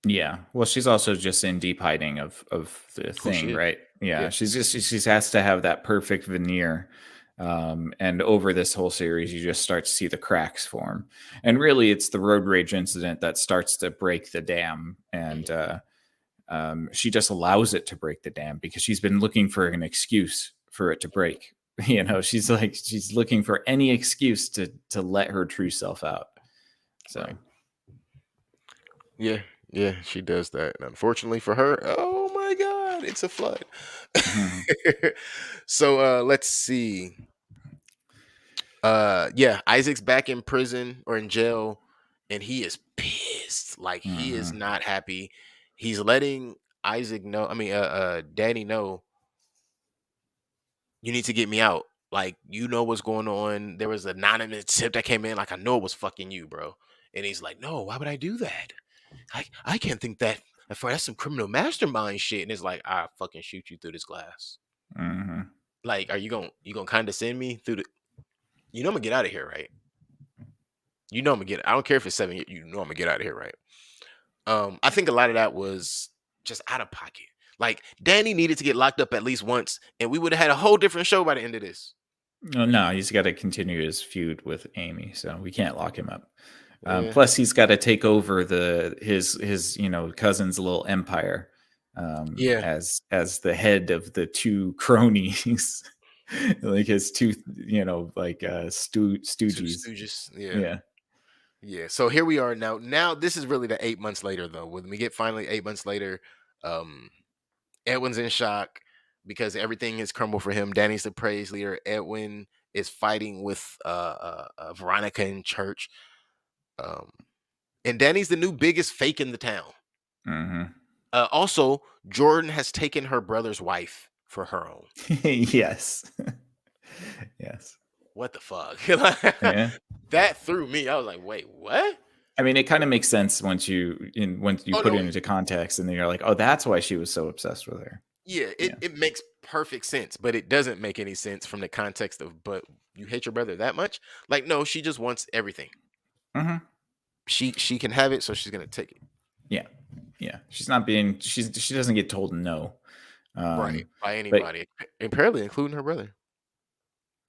Yeah. Well, she's also just in deep hiding of the Who she thing, is. right? Yeah. Yeah. She has to have that perfect veneer. And over this whole series, you just start to see the cracks form. And really, it's the road rage incident that starts to break the dam. And Mhm. she just allows it to break the dam because she's been looking for an excuse for it to break. She's looking for any excuse to let her true self out. So. Right. Yeah. Yeah, she does that. And unfortunately for her, oh my God, it's a flood. Mhm. So let's see. Yeah, Isaac's back in prison or in jail, and he is pissed. Like he is Mhm. not happy. He's letting Isaac know, I mean Danny know, you need to get me out. Like, you know what's going on. There was an anonymous tip that came in, like I know it was fucking you, bro. And he's like, no, why would I do that? I can't think that that's some criminal mastermind shit. And it's like, I fucking shoot you through this glass. Mhm. Like, are you gonna condescend me through the, you know I'm gonna get out of here, right? You know I'm gonna get, I don't care if it's 7 years, you know I'm gonna get out of here, right? I think a lot of that was just out of pocket. Like Danny needed to get locked up at least once, and we would have had a whole different show by the end of this. Oh, no, he's got to continue his feud with Amy, so we can't lock him up. Yeah. Plus, he's got to take over his cousin's little empire Yeah. as the head of the two cronies, like his two Two stooges. Stooges. Yeah. Yeah. Yeah. So here we are now. Now this is really the 8 months later though. When we get finally 8 months later, um, Edwin's in shock because everything has crumbled for him. Danny's the praise leader. Edwin is fighting with Veronica in church. Um, and Danny's the new biggest fake in the town. Hmm. Also, Jordan has taken her brother's wife for her own. Yes. Yes. What the fuck? Yeah. That threw me. I was like, wait, what? I mean, it kind of makes sense once you Oh put no, it into context, and then you're like, oh, that's why she was so obsessed with her. yeah, it, Yeah. it makes perfect sense, but it doesn't make any sense from the context of, but you hate your brother that much? Like, no, she just wants everything. Hmm. She can have it, so she's gonna take it. Yeah. Yeah. She doesn't get told no. Right. By But anybody. Apparently including her brother.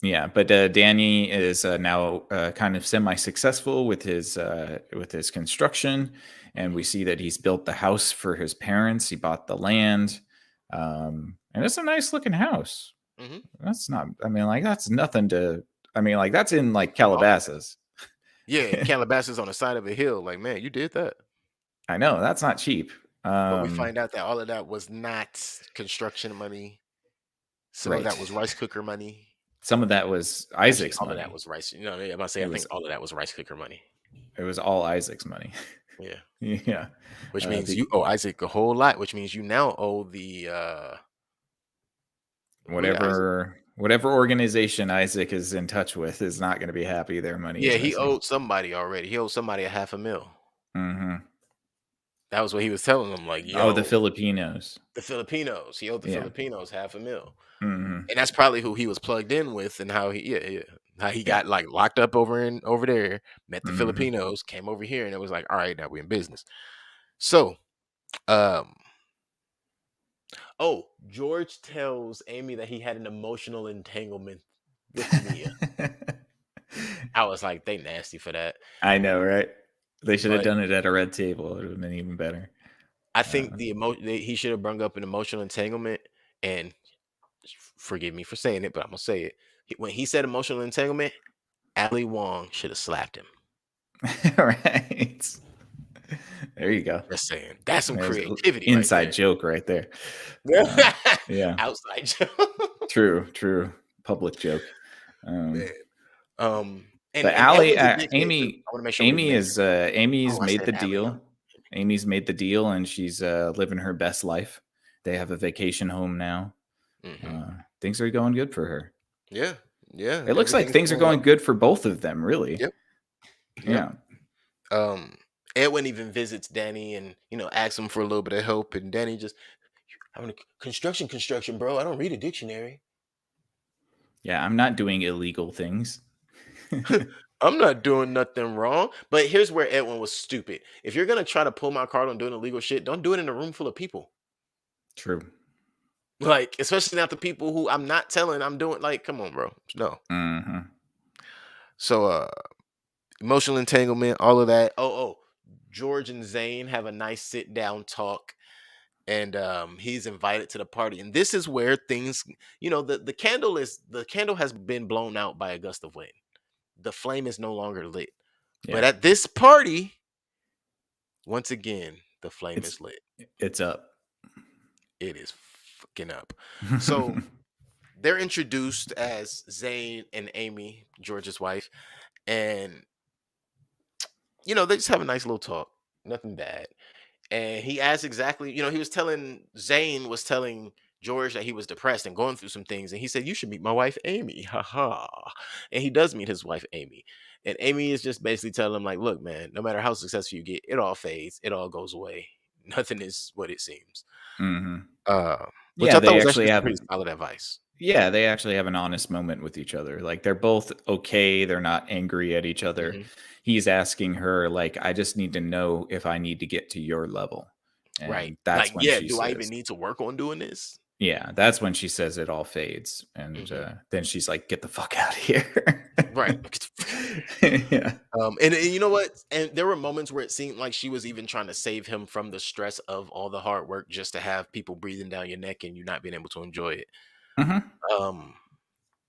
yeah, but Danny is now kind of semi-successful with his construction, and we Hmm. see that he's built the house for his parents. He bought the land, and it's a nice looking house. Hmm. That's not. I mean, like that's nothing to. I mean, like that's in like Oh, Calabasas. yeah, and Calabasas on the side of a hill. Like, man, you did that. I know that's not cheap. But we find out that all of that was not construction money. Some of Right. that was rice cooker money. Some of that was Actually, Isaac's all of that money. was rice. You know, I'm gonna say It I think was all of that was rice cooker money. it was all Isaac's money. Yeah. Yeah. Which means The you owe Isaac a whole lot, which means you now owe the who did Isaac? whatever organization Isaac is in touch with is not going to be happy their money Yeah, is he missing. owed somebody already. He owed somebody a half a mil. Hmm. That was what he was telling them, like, Oh, the yo, Filipinos. the Filipinos. He owed the Yeah. Filipinos half a mil. Hmm. And that's probably who he was plugged in with and how he yeah. How he Yeah. got like locked up over there, met the Hmm. Filipinos, came over here, and it was like, all right, now we're in business. So, um, oh, George tells Amy that he had an emotional entanglement with Mia. I was like, they nasty for that. I know, right? They should have But done it at a red table. It would have been even better. I Uh, think he should have brung up an emotional entanglement. And forgive me for saying it, but I'm gonna say it. When he said emotional entanglement, Ali Wong should have slapped him. right. There you go. Just saying. That's some There's an creativity right inside there. joke right there. Yeah, Outside joke. true. Public joke. Man. But And Allie, Edwin's a dickhead too. I want to make sure we mention. Amy's Oh, I made said the Ali. deal. Amy's made the deal, and she's living her best life. They have a vacation home now. Things are going good for her. Yeah. It looks like things are going good for both of them, really. Yep. Yeah. Edwin even visits Danny and asks him for a little bit of help, and Danny just having a construction, bro. I don't read a dictionary. Yeah, I'm not doing illegal things. I'm not doing nothing wrong. But here's where Edwin was stupid. If you're gonna try to pull my card on doing illegal shit, don't do it in a room full of people. True. Like, especially not the people who I'm not telling I'm doing. Like, come on, bro. No. So, emotional entanglement, all of that. Oh, George and Zane have a nice sit down talk, and he's invited to the party. And this is where things, the candle has been blown out by a gust of wind. The flame is no longer lit. Yeah. But at this party, once again, the flame is lit. It's up. It is fucking up. So they're introduced as Zane and Amy, George's wife, and they just have a nice little talk. Nothing bad. And he asked exactly, Zane was telling George that he was depressed and going through some things. And he said, "You should meet my wife, Amy." Ha ha. And he does meet his wife, Amy. And Amy is just basically telling him, like, look, man, no matter how successful you get, it all fades. It all goes away. Nothing is what it seems. Which I thought was actually pretty solid advice. Yeah, they actually have an honest moment with each other. Like, they're both okay. They're not angry at each other. He's asking her, like, I just need to know if I need to get to your level. And right. That's like, when yeah, she do says, I even need to work on doing this? Yeah, that's when she says it all fades. And then she's like, get the fuck out of here. Right. Yeah. And you know what? And there were moments where it seemed like she was even trying to save him from the stress of all the hard work just to have people breathing down your neck and you not being able to enjoy it.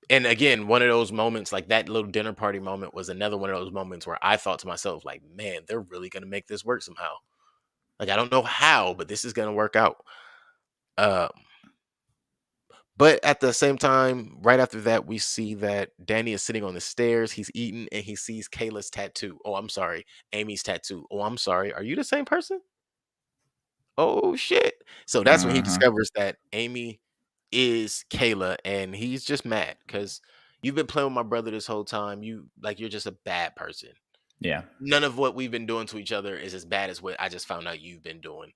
And again, one of those moments, like that little dinner party moment, was another one of those moments where I thought to myself, like, man, they're really gonna make this work somehow. Like, I don't know how, but this is gonna work out. But at the same time, right after that, we see that Danny is sitting on the stairs. He's eating, and he sees Kayla's tattoo. Oh, I'm sorry, Amy's tattoo. Oh, I'm sorry. Are you the same person? Oh shit! So that's when he discovers that Amy is Kayla, and he's just mad because you've been playing with my brother this whole time. You're just a bad person. Yeah. None of what we've been doing to each other is as bad as what I just found out you've been doing.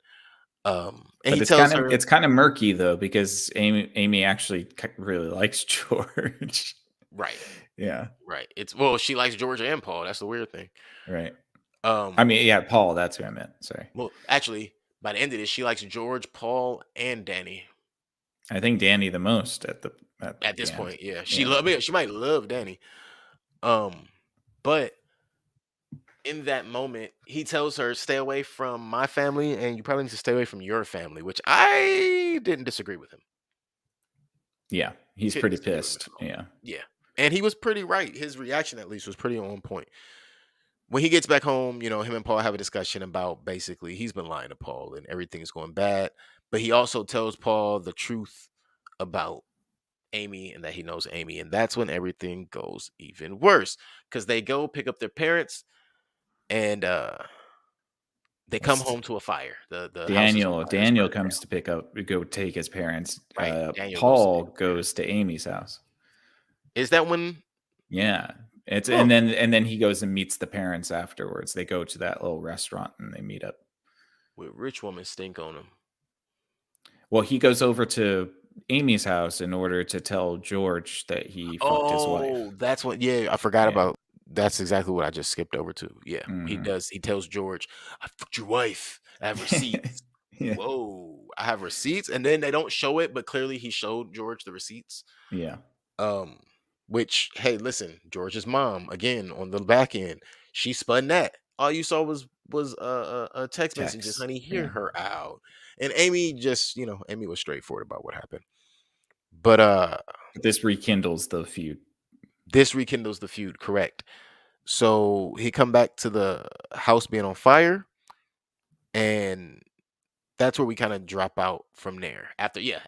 And but he it's tells kind of her, it's kind of murky though, because Amy actually really likes George. right. Yeah. Right. She likes George and Paul. That's the weird thing. Right. I mean, yeah, Paul, that's who I meant. Sorry. Well, actually, by the end of this, she likes George, Paul, and Danny. I think Danny the most at this point. Yeah. She might love Danny. But in that moment, he tells her, stay away from my family, and you probably need to stay away from your family, which I didn't disagree with him. Yeah, he's pretty pissed. Yeah. And he was pretty right. His reaction, at least, was pretty on point. When he gets back home, him and Paul have a discussion about basically he's been lying to Paul and everything's going bad. But he also tells Paul the truth about Amy and that he knows Amy. And that's when everything goes even worse, because they go pick up their parents and they come home to a fire. The Daniel comes to go take his parents. Right. Paul goes to Amy's house. Is that when? Yeah. And then he goes and meets the parents afterwards. They go to that little restaurant and they meet up. With rich woman stink on him. Well, he goes over to Amy's house in order to tell George that he fucked his wife. Oh, that's what. Yeah, I forgot about. That's exactly what I just skipped over to. Yeah, he does. He tells George, "I fucked your wife. I have receipts." Whoa, I have receipts, and then they don't show it, but clearly he showed George the receipts. Yeah. Which, hey, listen, George's mom, again, on the back end, she spun that. All you saw was a text messages, Text. honey, hear Yeah. her out. And Amy just, Amy was straightforward about what happened. But This rekindles the feud. this rekindles the feud, correct. So he come back to the house being on fire, and that's where we kind of drop out from there. After Yeah.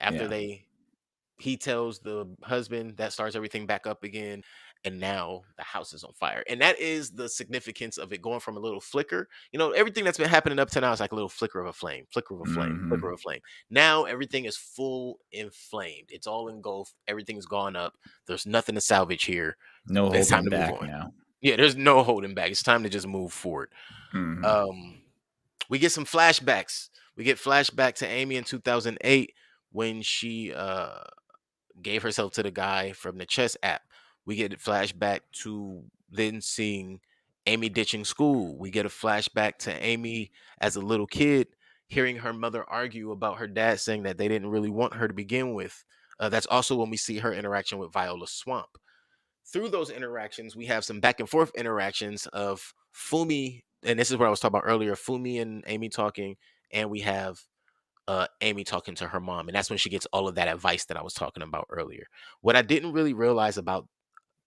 he tells the husband, that starts everything back up again, and now the house is on fire. And that is the significance of it going from a little flicker. Everything that's been happening up to now is like a little flicker of a flame, flicker of a flame, flicker Hmm. of a flame. Now everything is full inflamed. It's all engulfed. Everything's gone up. There's nothing to salvage here. No It's time holding to move back on. now. Yeah, there's no holding back. It's time to just move forward. Hmm. Um, we get some flashbacks. We get flashback to Amy in 2008 when she gave herself to the guy from the chess app. We get a flashback to then seeing Amy ditching school. We get a flashback to Amy as a little kid hearing her mother argue about her dad saying that they didn't really want her to begin with. That's also when we see her interaction with Viola Swamp. Through those interactions, we have some back and forth interactions of Fumi, and this is what I was talking about earlier, Fumi and Amy talking, and we have Amy talking to her mom, and that's when she gets all of that advice that I was talking about earlier. What I didn't really realize about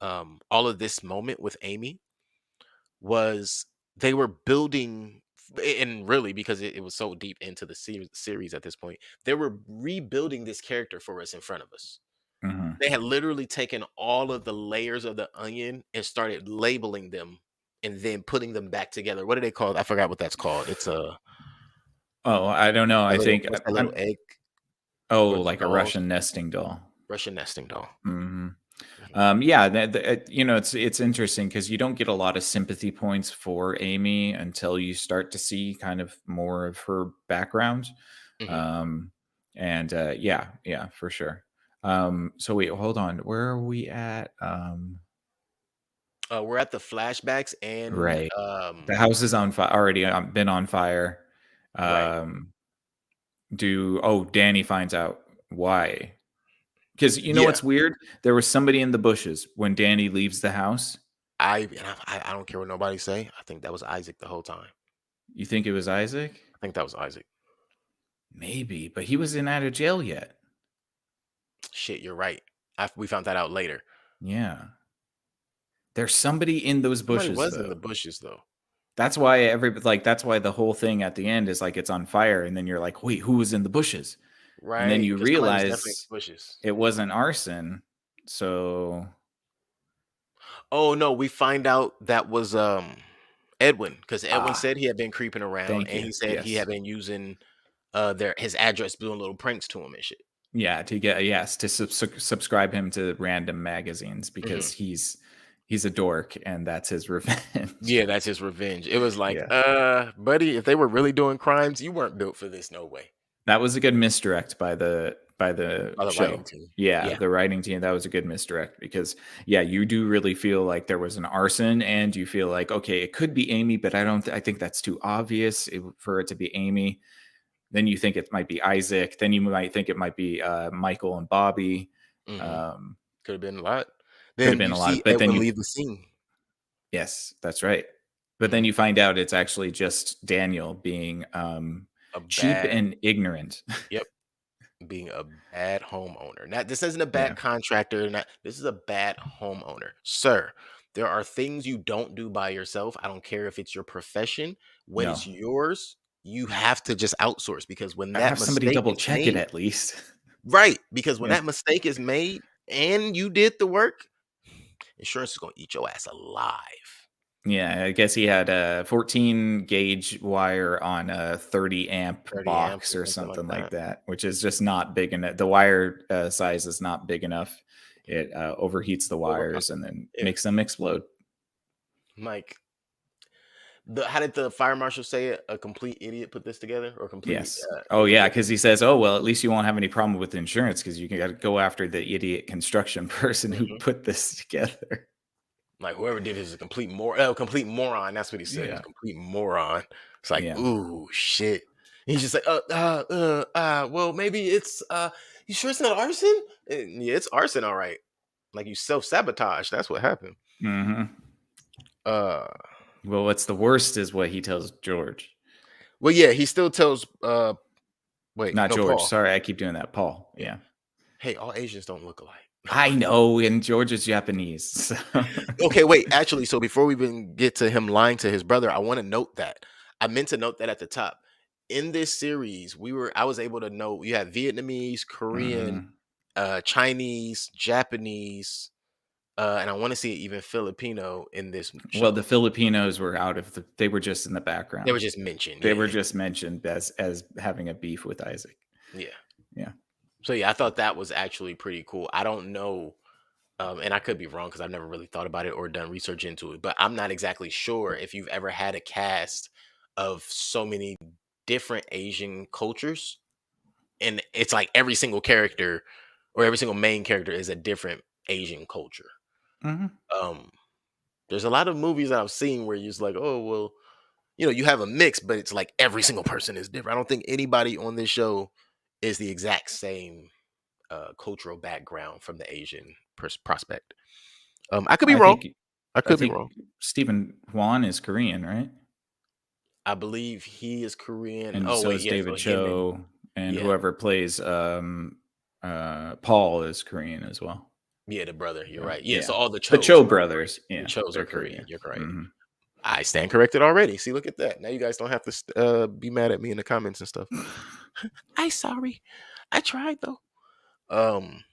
all of this moment with Amy was they were building, and really because it was so deep into the series at this point, they were rebuilding this character for us in front of us. Hmm. They had literally taken all of the layers of the onion and started labeling them and then putting them back together. What are they called? I forgot what that's called. It's Oh, I don't know. a I little, think what's that little I'm. egg Oh, or the like a dolls? Russian nesting doll. Russian nesting doll. Hmm. Mhm. Yeah, it's interesting because you don't get a lot of sympathy points for Amy until you start to see kind of more of her background. Mhm. Um, and yeah, for sure. So wait, hold on. Where are we at? We're at the flashbacks and Right. The house is on fire already. Been on fire. right. Um, Danny finds out why. Because you know Yeah. what's weird? There was somebody in the bushes when Danny leaves the house. I don't care what nobody say. I think that was Isaac the whole time. You think it was Isaac? I think that was Isaac. Maybe, but he wasn't out of jail yet. Shit, you're right. We found that out later. Yeah. There's somebody in those Somebody bushes was in the though. bushes though. That's why the whole thing at the end is like it's on fire and then you're like, "Wait, who was in the bushes?" And then Right? you Because somebody was definitely in realize the bushes. it wasn't arson. So, Oh no, we find out that was Edwin, because Edwin ah, said he had been creeping around thank and you. he said he Yes. had been using his address, doing little pranks to him and shit. Yeah, to subscribe him to random magazines Hmm. because he's a dork and that's his revenge. Yeah, that's his revenge. It was like, Yeah. buddy, if they were really doing crimes, you weren't built for this, no way. That was a good misdirect by the By the writing show. team. Yeah, Yeah. the writing team, that was a good misdirect because yeah, you do really feel like there was an arson and you feel like, okay, it could be Amy, but I think that's too obvious for it to be Amy. Then you think it might be Isaac. Then you might think it might be Michael and Bobby. Hmm. Um, Could have been a lot. could have Then been you a lot, see but then Edwin you leave the scene. yes, that's right. But then Mhm. you find out it's actually just Daniel being A cheap bad, and ignorant. yep, being a bad homeowner. Now, this isn't a Yeah. bad contractor. Not this is a bad homeowner, sir. There are things you don't do by yourself. I don't care if it's your profession. When No. it's yours, you have to just outsource because when Gotta that have somebody mistake double is check it made, at least. right? Because when Yeah. that mistake is made and you did the work, insurance is gonna eat your ass alive. Yeah, I guess he had a 14 gauge wire on a 30 amp 30 amps box or or something like something like that. that, which is just not big enough. The wire size is not big enough. It overheats the wires and then Yeah, makes them explode. Mike. How did the fire marshal say it? A complete idiot put this together, or complete Yes. Oh, yeah, individual? because he says, "Oh, well, at least you won't have any problem with insurance because you got to go after the idiot construction person who Mhm. put this together." Like whoever did it is a complete moron. That's what he said. He's a Yeah. complete moron. It's like, Yeah. ooh, shit. He's just like, well, maybe it's, you sure it's not arson? Yeah, it's arson, all right. Like you self sabotage. That's what happened. Hmm. Uh, Well, what's the worst is what he tells George. Well, yeah, he still tells wait, Not no, George. Paul. Sorry, I keep doing that. Paul. Yeah. Yeah. Hey, all Asians don't look alike. I know, and George is Japanese. So. Okay, wait, actually, so before we even get to him lying to his brother, I want to note that. I meant to note that at the top. In this series, I was able to know you had Vietnamese, Korean, Mhm. Chinese, Japanese, and I want to see even Filipino in this Well, show. the Filipinos were they were just in the They background. were just mentioned. They Yeah, were yeah, just mentioned as having a beef with Isaac. yeah. Yeah. So yeah, I thought that was actually pretty cool. I don't know, and I could be wrong because I've never really thought about it or done research into it, but I'm not exactly sure if you've ever had a cast of so many different Asian cultures, and it's like every single character or every single main character is a different Asian culture. Mhm. Um, there's a lot of movies that I've seen where you're just like, oh well, you have a mix, but it's like every single person is different. I don't think anybody on this show is the exact same cultural background from the Asian prospect. I could be I wrong. think I I could be think wrong. Stephen Hwan is Korean, right? I believe he is Korean. And Oh so wait, is yeah. David So him and Cho, and yeah, whoever plays Paul is Korean as well. yeah, the brother. You're So, right. Yeah. So yeah. all the The Chos Cho are Korean. brothers, The yeah, Chos are they're Korean. Korean. You're right. Hmm. I stand corrected already. See, look at that. Now you guys don't have to be mad at me in the comments and stuff. I sorry. I tried though. Um.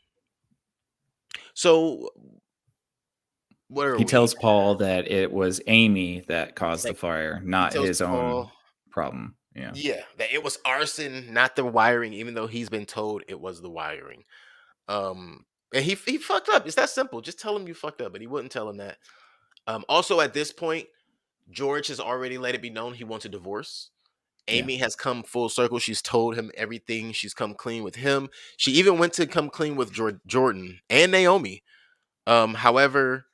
So where are He we? tells Paul that it was Amy that caused the That fire, he not tells his own Paul, problem. Yeah. yeah, that it was arson, not the wiring, even though he's been told it was the wiring. And he fucked up. It's that simple. Just tell him you fucked up, but he wouldn't tell him that. Also at this point, George has already let it be known he wants a divorce. Yeah. Amy has come full circle. She's told him everything. She's come clean with him. She even went to come clean with Jordan and Naomi. However,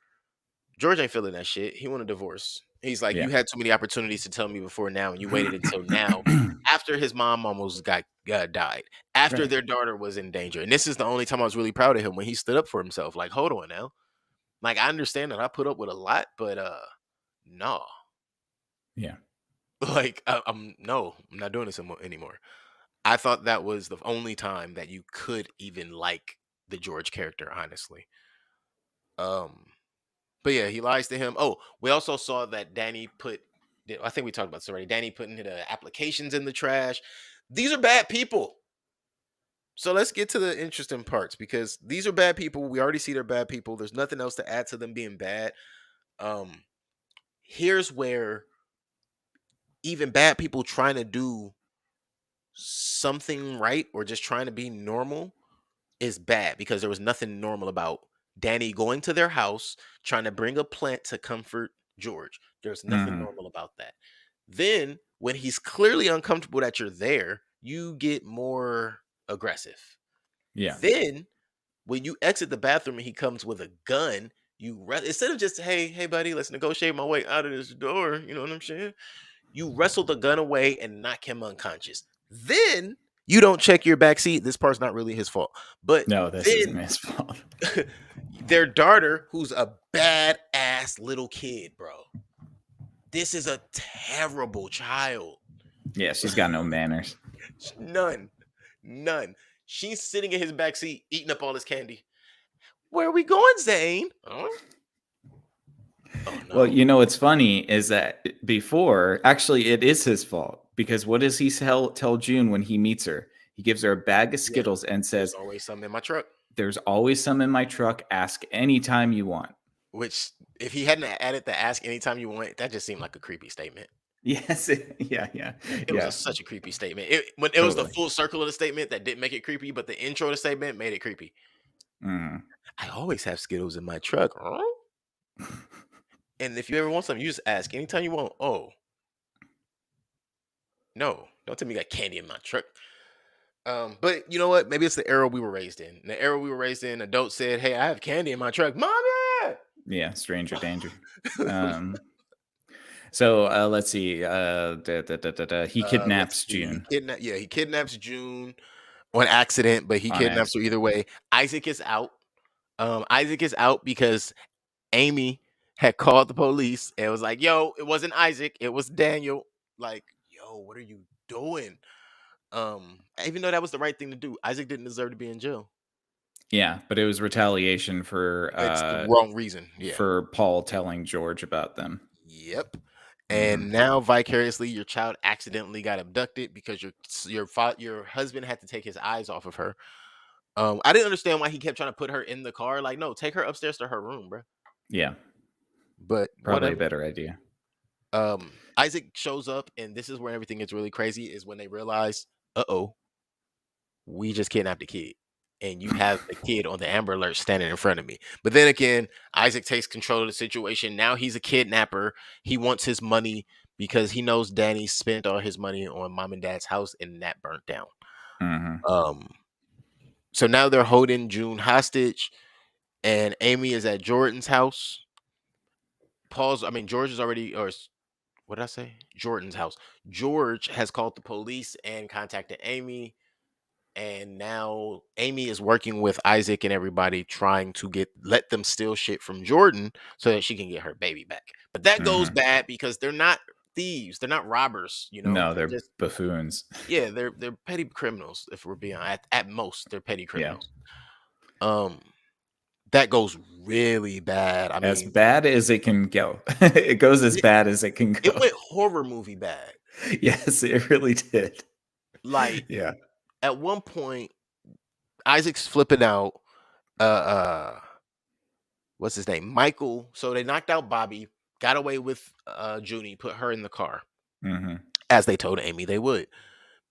George ain't feeling that shit. He want a divorce. He's like, you Yeah. had too many opportunities to tell me before now, and you waited until now, after his mom almost died, after Right. their daughter was in danger. And this is the only time I was really proud of him when he stood up for himself. Like, hold on now. Like, I understand that I put up with a lot, but no. Yeah. Like, I'm no, I'm not doing this anymore. I thought that was the only time that you could even like the George character, honestly. Um, But yeah, he lies to him. Oh, we also saw that Danny I think we talked about this already. Danny putting the applications in the trash. These are bad people. So let's get to the interesting parts because these are bad people. We already see they're bad people. There's nothing else to add to them being bad. Um, Here's where even bad people trying to do something right or just trying to be normal is bad because there was nothing normal about Danny going to their house, trying to bring a plant to comfort George. There's nothing Hmm. normal about that. Then, when he's clearly uncomfortable that you're there, you get more aggressive. Yeah. Then, when you exit the bathroom and he comes with a gun, instead of just hey buddy, let's negotiate my way out of this door. You know what I'm saying? You wrestle the gun away and knock him unconscious. Then you don't check your back seat. This part's not really his fault. But No, this isn't then his fault. their daughter, who's a badass little kid, bro. This is a terrible child. Yeah, she's got no manners. None. None. She's sitting in his back seat, eating up all his candy. Where are we going, Zane? Huh? Oh no. Well, you know what's funny is that before, actually, it is his fault because what does he tell June when he meets her? He gives her a bag of Yeah. Skittles and There's says, always something in my truck. "There's always some in my truck. Ask anytime you want." Which, if he hadn't added the ask anytime you want, that just seemed like a creepy statement. Yes, yeah. It was such a creepy statement. When it was the Totally. full circle of the statement that didn't make it creepy, but the intro of the statement made it creepy. Mm. I always have Skittles in my truck. Huh? And if you ever want something, you just ask anytime you want. Oh, no. Don't tell me you got candy in my truck. But you know what? Maybe it's the era we were raised in. The era we were raised in, adults said, hey, I have candy in my truck. Mommy! Yeah, stranger danger. So let's see. He Let's kidnaps see. June. He kidnaps June on accident, but he On kidnaps her either way. Isaac is out. Isaac is out because Amy had called the police and was like, "Yo, it wasn't Isaac, it was Daniel." Like, yo, what are you doing? Even though that was the right thing to do, Isaac didn't deserve to be in jail. Yeah, but it was retaliation It's the wrong reason. Yeah. for Paul telling George about them. Yep. Mhm. And now vicariously, your child accidentally got abducted because your husband had to take his eyes off of her. I didn't understand why he kept trying to put her in the car. Like, no, take her upstairs to her room, bro. Yeah, But probably a whatever. better idea. Isaac shows up, and this is where everything gets really crazy. Is when they realize, we just kidnapped a kid, and you have the kid on the Amber Alert standing in front of me. But then again, Isaac takes control of the situation. Now he's a kidnapper. He wants his money because he knows Danny spent all his money on mom and dad's house, and that burnt down. Mhm. So now they're holding June hostage, and Amy is at Jordan's house. George is already, or what did I say? Jordan's house. George has called the police and contacted Amy. And now Amy is working with Isaac and everybody trying to let them steal shit from Jordan so that she can get her baby back. But that goes Mhm. bad because they're not thieves, they're not robbers, No, They're they're just, buffoons. yeah, they're petty criminals. If we're being at most, they're petty Yeah. criminals. Um, that goes really bad. I As mean, bad as it can go. It goes as it, bad as it can it go. went horror movie bad. Yes, it really did. Like Yeah. at one point, Isaac's flipping out. What's his name? Michael. So they knocked out Bobby, got away with Junie, put her in the car, Mhm. as they told Amy they would.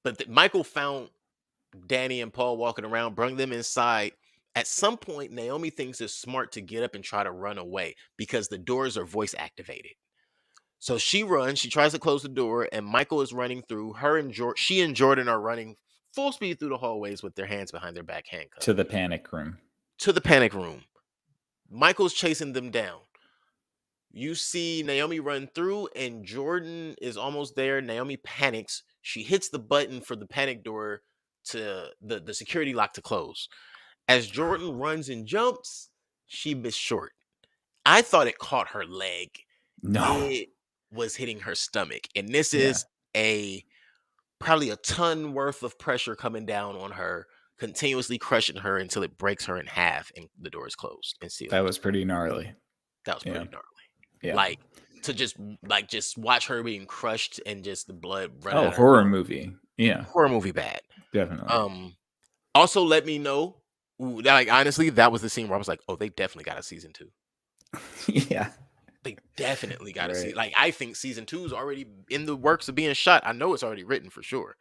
But Michael found Danny and Paul walking around, brought them inside. At some point, Naomi thinks it's smart to get up and try to run away because the doors are voice activated. So she runs, she tries to close the door, and Michael is running through. She and Jordan are running full speed through the hallways with their hands behind their back, handcuffed To the panic room. to the panic room. Michael's chasing them down. You see Naomi run through, and Jordan is almost there. Naomi panics. She hits the button for the panic door to the security lock to close. As Jordan runs and jumps, she missed short. I thought it caught her leg. No. It was hitting her stomach. And this Yeah. is probably a ton worth of pressure coming down on her, continuously crushing her until it breaks her in half and the door is closed and sealed. That was pretty gnarly. That was Yeah. pretty gnarly. Yeah. Like to just watch her being crushed and just the blood running Oh, out of her. horror movie. Yeah, Horror movie bad. definitely. Also let me know. Like honestly, that was the scene where I was like, oh, they definitely got a season 2. Yeah. They definitely got to see. Right. Like I think season 2 is already in the works of being shot. I know it's already written for sure.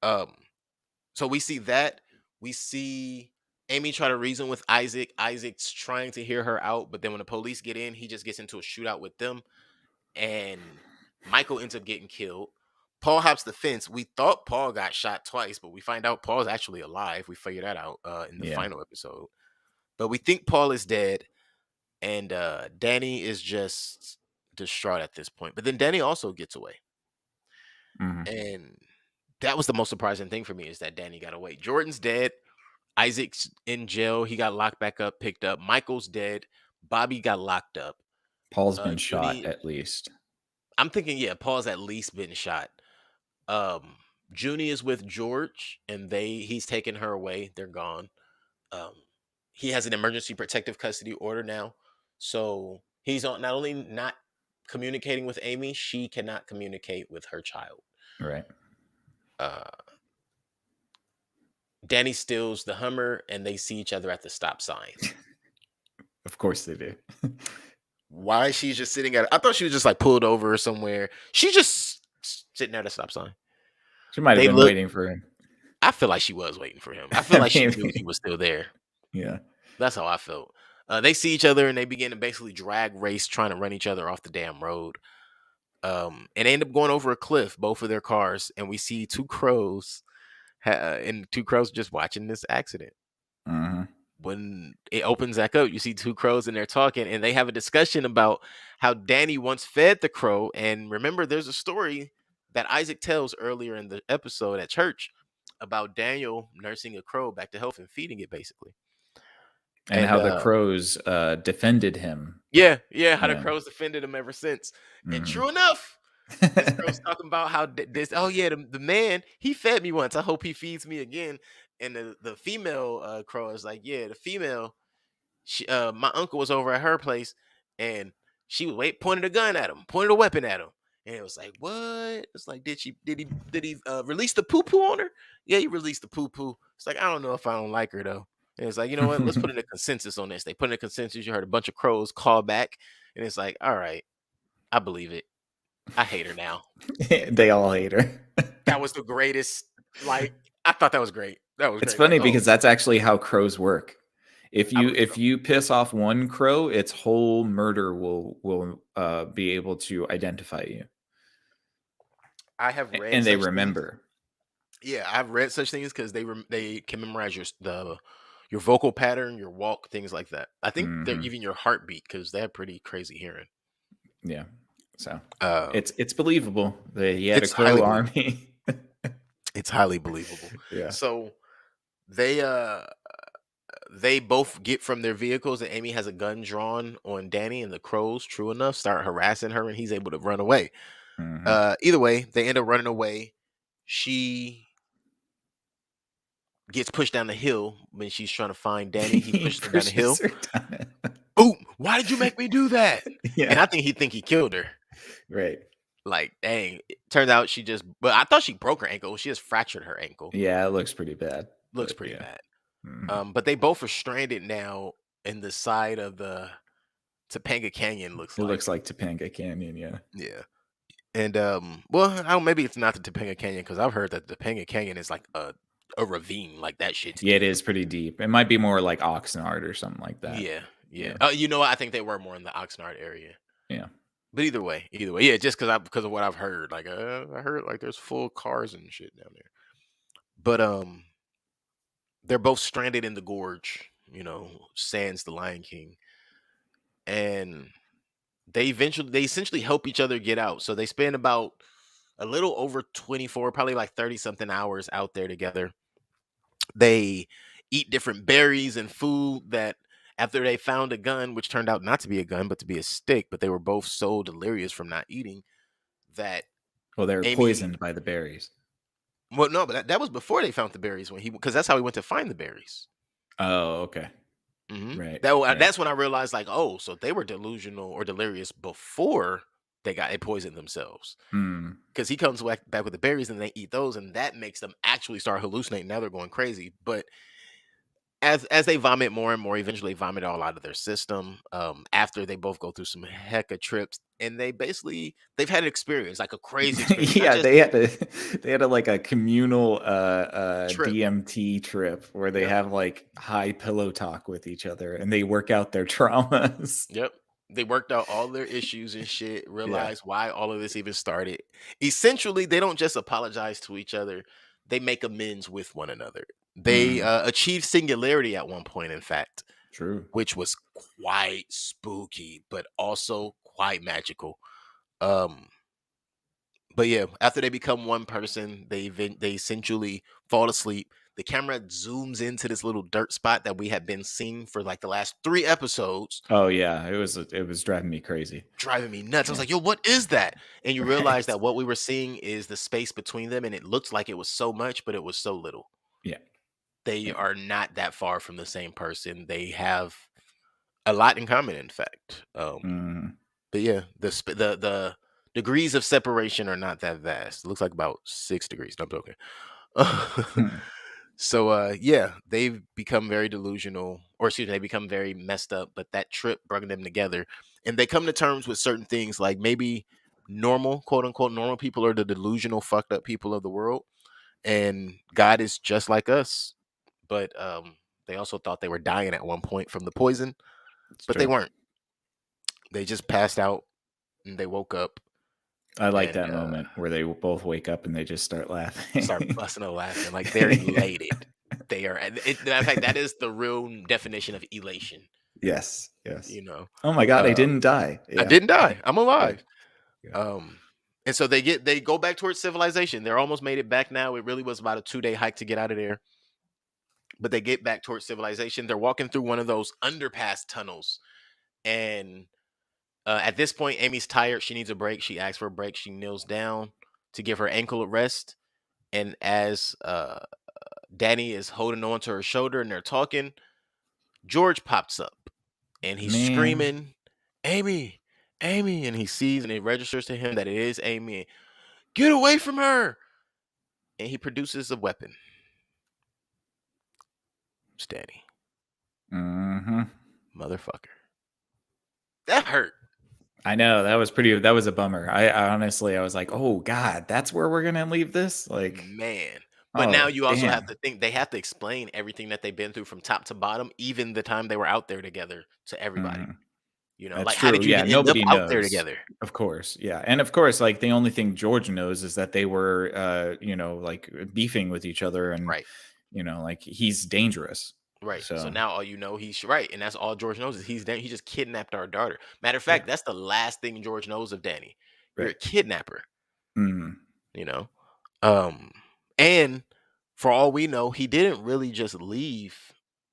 So we see that. We see Amy try to reason with Isaac. Isaac's trying to hear her out, but then when the police get in, he just gets into a shootout with them. And Michael ends up getting killed. Paul hops the fence. We thought Paul got shot twice, but we find out Paul's actually alive. We figure that out in the Yeah. final episode. But we think Paul is dead, and Danny is just distraught at this point. But then Danny also gets away. Mhm. And that was the most surprising thing for me is that Danny got away. Jordan's dead. Isaac's in jail. He got locked back up, picked up. Michael's dead. Bobby got locked up. Paul's been shot Junie, at least. I'm thinking, yeah, Paul's at least been shot. Junie is with George, and he's taken her away. They're gone. Um, he has an emergency protective custody order now, so he's not only not communicating with Amy, she cannot communicate with her child. Right. Uh, Danny steals the Hummer, and they see each other at the stop sign. Of course they do. Why she's just sitting at? I thought she was just like pulled over somewhere. She's just sitting there at the stop sign. She might have been waiting for him. I feel like she was waiting for him. I feel like she knew Maybe. he was still there. Yeah. That's how I felt. They see each other and they begin to basically drag race, trying to run each other off the damn road. And they end up going over a cliff, both of their cars, and we see two crows, and two crows just watching this accident. Mhm. When it opens back up, you see two crows and they're talking, and they have a discussion about how Danny once fed the crow. And remember, there's a story that Isaac tells earlier in the episode at church about Daniel nursing a crow back to health and feeding it, basically. And And how the crows defended him. yeah, how the Yeah. crows defended him ever since. And Mhm. true enough, this girl's talking about how this. Oh yeah, the man he fed me once. I hope he feeds me again. And the female crow is like, yeah, the female. My uncle was over at her place, and she was pointed a gun at him, pointed a weapon at him, and it was like, what? It's like, did he release the poo poo on her? Yeah, he released the poo poo. It's like, I don't know if I don't like her though. And it's like, you know what? Let's put in a consensus on this. They put in a consensus. You heard a bunch of crows call back, and it's like, all right, I believe it. I hate her now. They all hate her. That was the greatest. Like, I thought that was great. That was It's great. Like, funny oh, because that's actually how crows work. I believe If you piss off one crow, its whole murder will be able to identify you, I have read and they such things. remember. Yeah, I've read such things because they can memorize your vocal pattern, your walk, things like that. I think they're Mhm. even your heartbeat because they have pretty crazy hearing. Yeah, so Um, it's believable. He had a it's highly crow believable. army. It's highly believable. Yeah. So they uh they both get from their vehicles, and Amy has a gun drawn on Danny, and the crows, true enough, start harassing her, and he's able to run away. Mhm. Either way, they end up running away. She gets pushed down the hill when she's trying to find Danny. He He pushes her down the pushes hill. her down it. Boom! Why did you make me do that? And Yeah, I think he killed her. right. Like, dang. It turns out she just, but I thought she broke her ankle. She just fractured her ankle. Yeah, it looks pretty bad, Looks but pretty yeah. bad. Mhm. But they both are stranded now in the side of the Topanga Canyon. Looks It like, looks like Topanga Canyon, yeah. yeah. And well, I don't, maybe it's not the Topanga Canyon because I've heard that the Topanga Canyon is like a ravine. Like that shit's Yeah, it deep. is pretty deep. It might be more like Oxnard or something like that. Yeah, yeah. Yeah. You know what? I think they were more in the Oxnard area. Yeah. But either way, yeah. Just because of what I've heard, like I heard like there's full cars and shit down there. But they're both stranded in the gorge. You know, sans the Lion King, and they essentially help each other get out. So they spend about a little over 24, probably like 30 something hours out there together. They eat different berries and food that after they found a gun, which turned out not to be a gun, but to be a stick, but they were both so delirious from not eating that Well, they were Amy, poisoned by the berries. well, no, but that was before they found the berries when because that's how he went to find the berries. Oh, okay. Hmm. Right. That's when I realized, like, oh, so they were delusional or delirious before they poisoned themselves. Mm. Because he comes back with the berries and they eat those, and that makes them actually start hallucinating. Now they're going crazy. But as they vomit more and more, eventually vomit all out of their system. After they both go through some hecka trips, and they've had an experience, like a crazy experience, not Yeah, just they had a like a communal trip. DMT trip where they Yep, have like high pillow talk with each other and they work out their traumas. yep. They worked out all their issues and shit. Yeah. Realized why all of this even started. Essentially, they don't just apologize to each other; they make amends with one another. They Mm, achieved singularity at one point, in fact, true. which was quite spooky, but also quite magical. Um, but yeah, after they become one person, they essentially fall asleep. The camera zooms into this little dirt spot that we have been seeing for like the last 3 episodes, Oh yeah, it was driving me crazy. driving me nuts. I was Yeah. like, "Yo, what is that?" And you realize Right. that what we were seeing is the space between them, and it looks like it was so much, but it was so little. Yeah. They Yeah. are not that far from the same person. They have a lot in common, in fact. Mm. But yeah, the degrees of separation are not that vast. It looks like about 6 degrees. No, I'm joking. Hmm. So yeah, they've become very delusional, or excuse me, they become very messed up, but that trip brought them together. And they come to terms with certain things, like maybe normal, quote unquote, normal people are the delusional, fucked up people of the world. And God is just like us. But they also thought they were dying at one point from the poison, It's but they true. weren't. They just passed out and they woke up I like and that moment where they both wake up and they just start start laughing. busting a laughing. Like they're elated. They are, in fact, that is the real definition of elation. Yes, yes. You know, Oh my god, I uh, didn't die. I Yeah. didn't die. I'm Yeah. alive. Yeah. And so they go back towards civilization. They're almost made it back now. It really was about a 2-day hike to get out of there. but they get back towards civilization. They're walking through one of those underpass tunnels, and at this point, Amy's tired. She needs a break. She asks for a break. She kneels down to give her ankle a rest, and as Danny is holding on to her shoulder and they're talking, George pops up and he's Man, screaming, "Amy, Amy!" And he sees and it registers to him that it is Amy. Get away from her! And he produces a weapon. It's Danny, hmm motherfucker. That hurt. I know that was a bummer. I honestly, I was like, oh God, that's where we're gonna leave this. Like, Man. But now oh you also have damn. to think they have to explain everything that they've been through from top to bottom, even the time they were out there together to everybody. Mhm. You know, That's like how true. did you Yeah, even end up nobody out there knows. together? Of course. Yeah. And of course, like the only thing George knows is that they were like beefing with each other and Right. like he's dangerous. Right. So So now all you know, he's right, and that's all George knows is he just kidnapped our daughter. Matter of yeah. fact, that's the last thing George knows of Danny. You're a Right. kidnapper, Mm, you know. Um, and for all we know, he didn't really just leave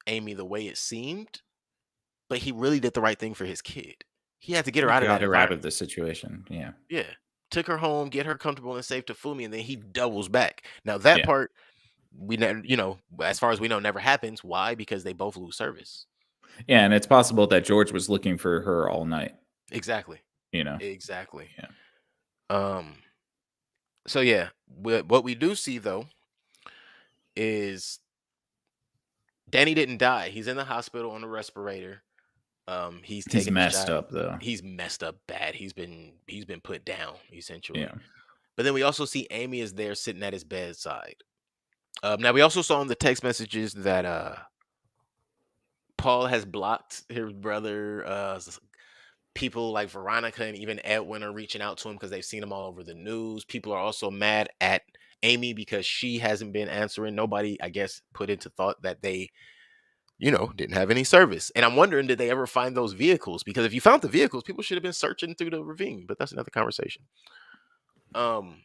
Amy the way it seemed, but he really did the right thing for his kid. He had to get her he out of got that her out of environment. the situation. Yeah. Yeah. Took her home, get her comfortable and safe to Fumi, and then he doubles back. Now that Yeah. part we never, as far as we know, never happens. Why? Because they both lose service. Yeah. And it's possible that George was looking for her all night, Exactly. you know. Exactly. Yeah. Um. So yeah, what we do see though is Danny didn't die. He's in the hospital on a respirator. He's He's taking a messed shot. up though. He's messed up bad. He's been put down essentially. Yeah. But then we also see Amy is there sitting at his bedside. Now we also saw in the text messages that Paul has blocked his brother. People like Veronica and even Edwin are reaching out to him because they've seen him all over the news. People are also mad at Amy because she hasn't been answering. Nobody, I guess, put into thought that they, didn't have any service. And I'm wondering, did they ever find those vehicles? Because if you found the vehicles, people should have been searching through the ravine. But that's another conversation. Um,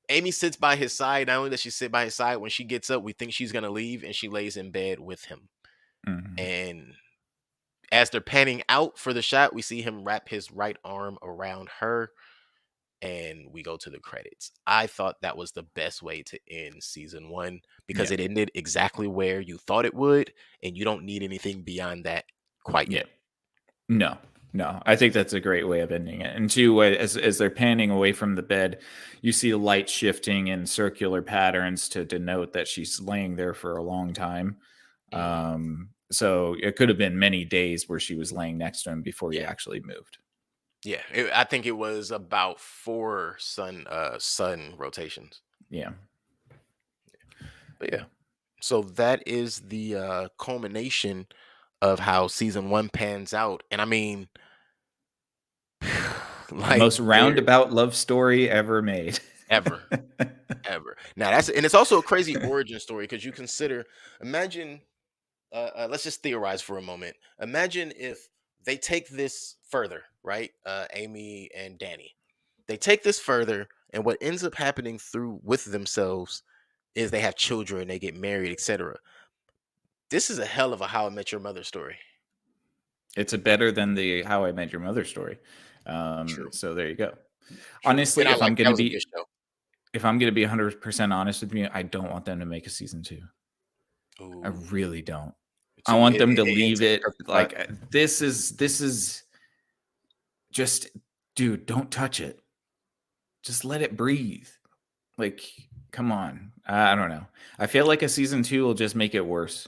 Amy sits by his side. Not only does she sit by his side, when she gets up, we think she's gonna leave, and she lays in bed with him. Mhm. And as they're panning out for the shot, we see him wrap his right arm around her, and we go to the credits. I thought that was the best way to end season one because Yeah. it ended exactly where you thought it would, and you don't need anything beyond that quite Yeah. yet. No, no. I think that's a great way of ending it. And two, as they're panning away from the bed, you see the light shifting in circular patterns to denote that she's laying there for a long time. Mhm. So it could have been many days where she was laying next to him before he Yeah, actually moved. yeah. I think it was about four sun rotations. Yeah. But yeah, so that is the culmination of how season one pans out, and I mean, like Most there roundabout love story ever made. ever. Ever. Now and it's also a crazy origin story because you consider, imagine, let's just theorize for a moment. Imagine if they take this further, right? Amy and Danny, they take this further, and what ends up happening through with themselves is they have children, they get married, etc. This is a hell of a How I Met Your Mother story. It's a better than the How I Met Your Mother story. True, So there you go. true. And Honestly, I like that was a good show. if I'm gonna be 100% honest with you, I don't want them to make a season two. I Ooh, really don't. I so want them to it ends leave in a it perfect spot. like this is just dude, don't touch it. Just let it breathe. Like, come on. I don't know. I feel like a season two will just make it worse.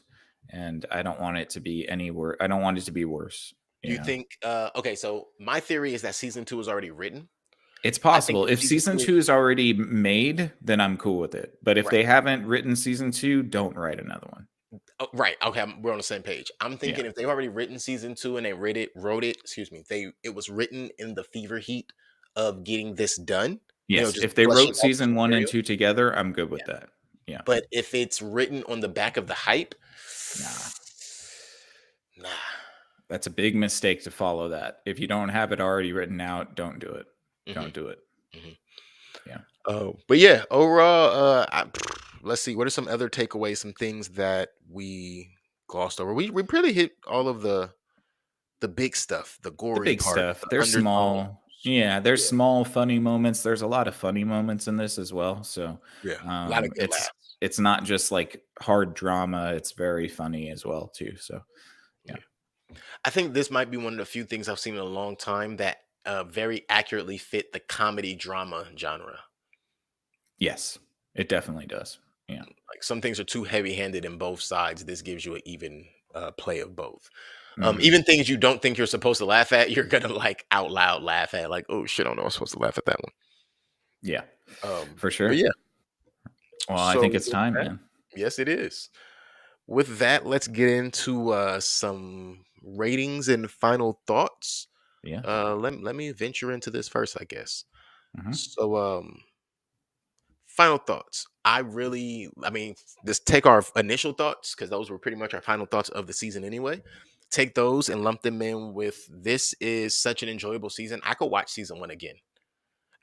And I don't want it to be any worse. I don't want it to be worse. Do You you know, think? Okay, so my theory is that season two is already written. it's I think possible. that If season season two, two is already made, then I'm cool with it. But if right? they haven't written season two, don't write another one. Oh, right. Okay, we're on the same page. I'm Yeah. thinking if they've already written season two and they wrote it. Excuse me. It was written in the fever heat of getting this done. Yes. Just If they brushing wrote off this season one and material. two together, I'm good Yeah. with that. Yeah. But if it's written on the back of the hype, Nah. nah. That's a big mistake to follow that. If you don't have it already written out, don't do it. Hmm. Don't do it. Hmm. Yeah. Oh, but yeah, overall, let's see. What are some other takeaways? Some things that we glossed over. We pretty hit all of the big stuff, the The gory big parts, stuff. the There's undertones. small. Yeah, there's Yeah, small funny moments. There's a lot of funny moments in this as well. So yeah, a lot of good it's laughs. it's not just like hard drama. It's very funny as well too. So yeah. Yeah. I think this might be one of the few things I've seen in a long time that very accurately fit the comedy drama genre. Yes, it definitely does. Yeah. Like some things are too heavy handed in both sides. This gives you an even play of both. Hmm. Even things you don't think you're supposed to laugh at, you're gonna like out loud laugh at. Like, oh shit, I don't know I'm supposed to laugh at that Yeah, one. for But sure. yeah. Well, I think So it's with time, that, man. yes, it is. With that, let's get into some ratings and final thoughts. Yeah. Let me venture into this first, I guess. Hmm. So, final thoughts. I mean, just take our initial thoughts because those were pretty much our final thoughts of the season anyway. Take those and lump them in with this is such an enjoyable season. I could watch season one again.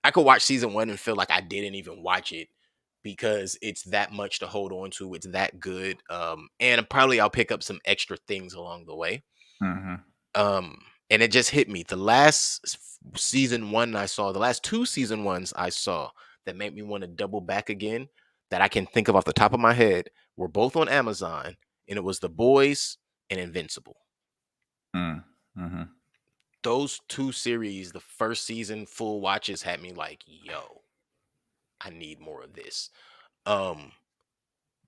I could watch season one and feel like I didn't even watch it because it's that much to hold on to. It's that good. And probably I'll pick up some extra things along the way. Hmm. Um, and it just hit me. The last season one I saw, the last two season ones I saw that made me want to double back again, that I can think of off the top of my head, were both on Amazon, and it was The Boys and Invincible. Mm-hmm. Those two series, the first season full watches had me like, yo, I need more of this. Um,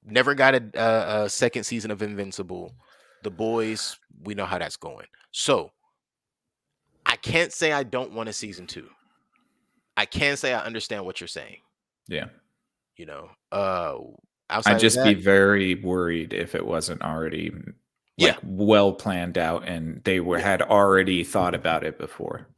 Never got a second season of Invincible. The Boys, we know how that's going. So I can't say I don't want a season two. I can say I understand what you're saying. Yeah. You know, I'd outside of just be that, very worried if it wasn't already yeah, like well planned out and they were yeah, had already thought about it before.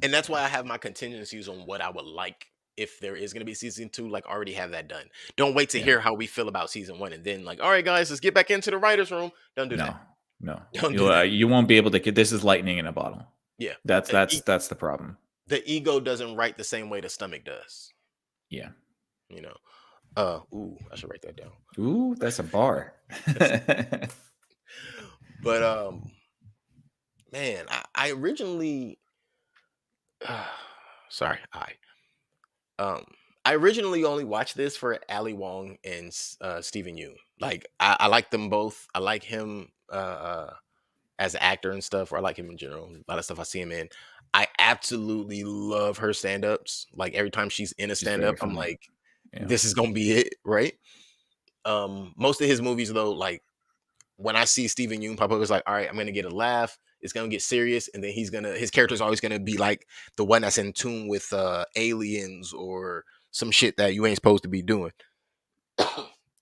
and that's why I have my contingencies on what I would like if there is going to be season two. Like, already have that done. Don't wait to Yeah. hear how we feel about season one and then like, all right, guys, let's get back into the writers' room. Don't do that. No. No. Don't do that. You won't be able to get this is lightning in a bottle. Yeah, That's the, that's e- that's the problem. the ego doesn't write the same way the stomach does. Yeah. You know. Ooh, I should write that down. Ooh, that's a bar. But man, I originally sorry, um I originally only watched this for Ali Wong and Stephen Yeun. Like I like them both. I like him as an actor and stuff, or I like him in general. A lot of stuff I see him in. I absolutely love her stand-ups. Like every time she's in a She's stand-up, very I'm funny. like, Yeah. this is gonna be it, right? Most of his movies though, like when I see Stephen Yeun pop up, it's like, all right, I'm gonna get a laugh. It's gonna get serious, and then his character's always gonna be like the one that's in tune with aliens or some shit that you ain't supposed to be doing.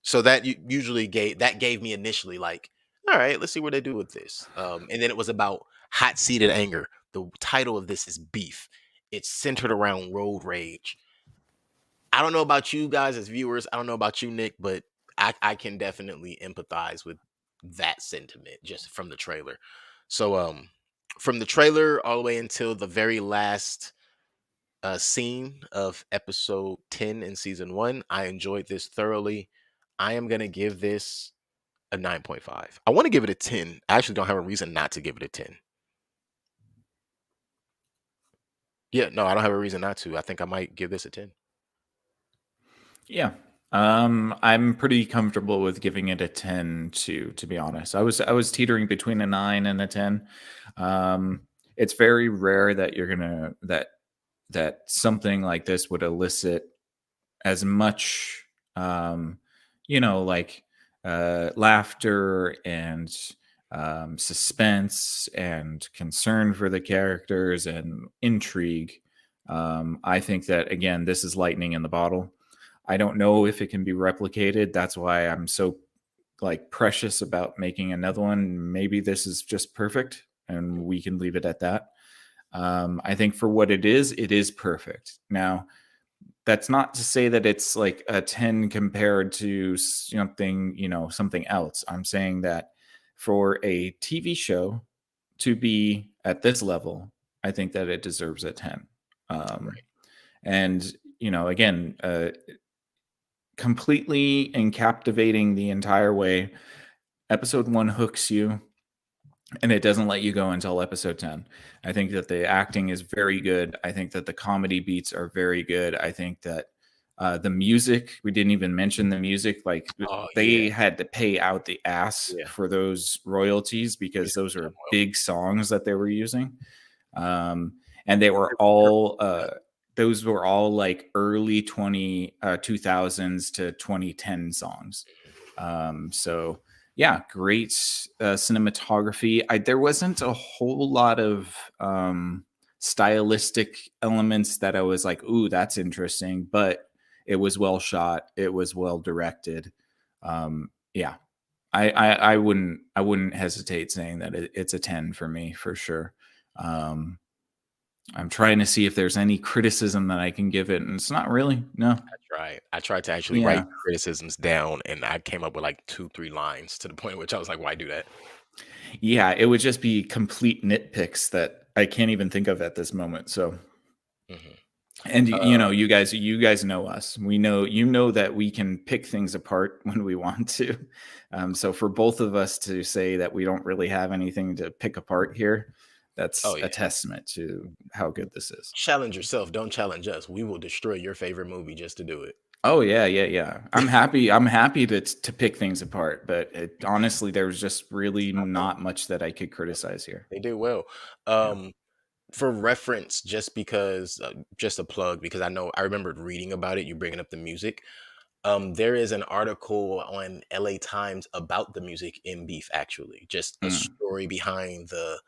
So that usually gave me initially like, all right, let's see what they do with this. And then it was about hot seated anger. The title of this is Beef. It's centered around road rage. I don't know about you guys as viewers. I don't know about you, Nick, but I can definitely empathize with that sentiment just from the trailer. So from the trailer all the way until the very last scene of episode 10 in season 1, I enjoyed this thoroughly. I am going to give this a 9.5. I want to give it a 10. I actually don't have a reason not to give it a 10. Yeah, no, I don't have a reason not to. I think I might give this a 10. Yeah. I'm pretty comfortable with giving it a 10 too, to be honest. I was teetering between a 9 and a 10. It's very rare that you're gonna that something like this would elicit as much like laughter and suspense and concern for the characters and intrigue. I think that again, this is lightning in the bottle. I don't know if it can be replicated. That's why I'm so like precious about making another one. Maybe this is just perfect and we can leave it at that. I think for what it is perfect. Now, that's not to say that it's like a 10 compared to something else. I'm saying that for a TV show to be at this level, I think that it deserves a 10. Um, Right. and again, completely and captivating the entire way. Episode 1 hooks you, and it doesn't let you go until episode 10. I think that the acting is very good. I think that the comedy beats are very good. I think that the music, we didn't even mention the music. Like Oh yeah, they had to pay out the ass yeah. for those royalties because Music those was done are well. big songs that they were using. And they were all those were all like early 2000s to 2010 songs. So yeah, great cinematography. There wasn't a whole lot of stylistic elements that I was like, ooh, that's interesting, but it was well shot. It was well directed. Yeah, I wouldn't hesitate saying that it's a 10 for me for sure. I'm trying to see if there's any criticism that I can give it, and it's not really. No. I tried to actually write Yeah. criticisms down, and I came up with like 2, 3 lines to the point which I was like, "Why do that?" Yeah, it would just be complete nitpicks that I can't even think of at this moment. So, Mhm. and you Uh, know, you guys know us. We know, you know, that we can pick things apart when we want to. So for both of us to say that we don't really have anything to pick apart here, that's oh yeah. a testament to how good this is. Challenge yourself. Don't challenge us. We will destroy your favorite movie just to do it. Oh yeah, yeah, yeah. I'm happy to pick things apart, but honestly, there was just really not much that I could criticize here. They did well. Yeah. Um, for reference, just because, just a plug, because I know I remembered reading about it. You bringing up the music. There is an article on LA Times about the music in Beef. Actually, just a Mm, story behind the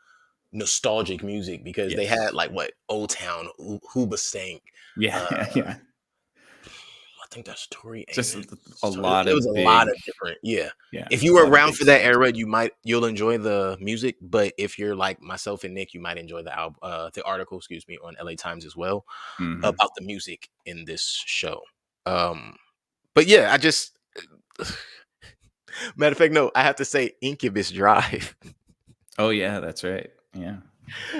nostalgic music because they had yes. like what Old Town, Hooba Stank. Yeah, Uh, yeah, yeah. I think that's Tori Just Amos. a So lot it was of a lot big, of different, yeah. yeah, If you a were lot of around big for that songs. era, you'll enjoy the music. But if you're like myself and Nick, you might enjoy the article, excuse me, on LA Times as well Hmm. about the music in this show. Um, but yeah, I just matter of fact, no, I have to say Incubus Drive. Oh yeah, that's right. Yeah.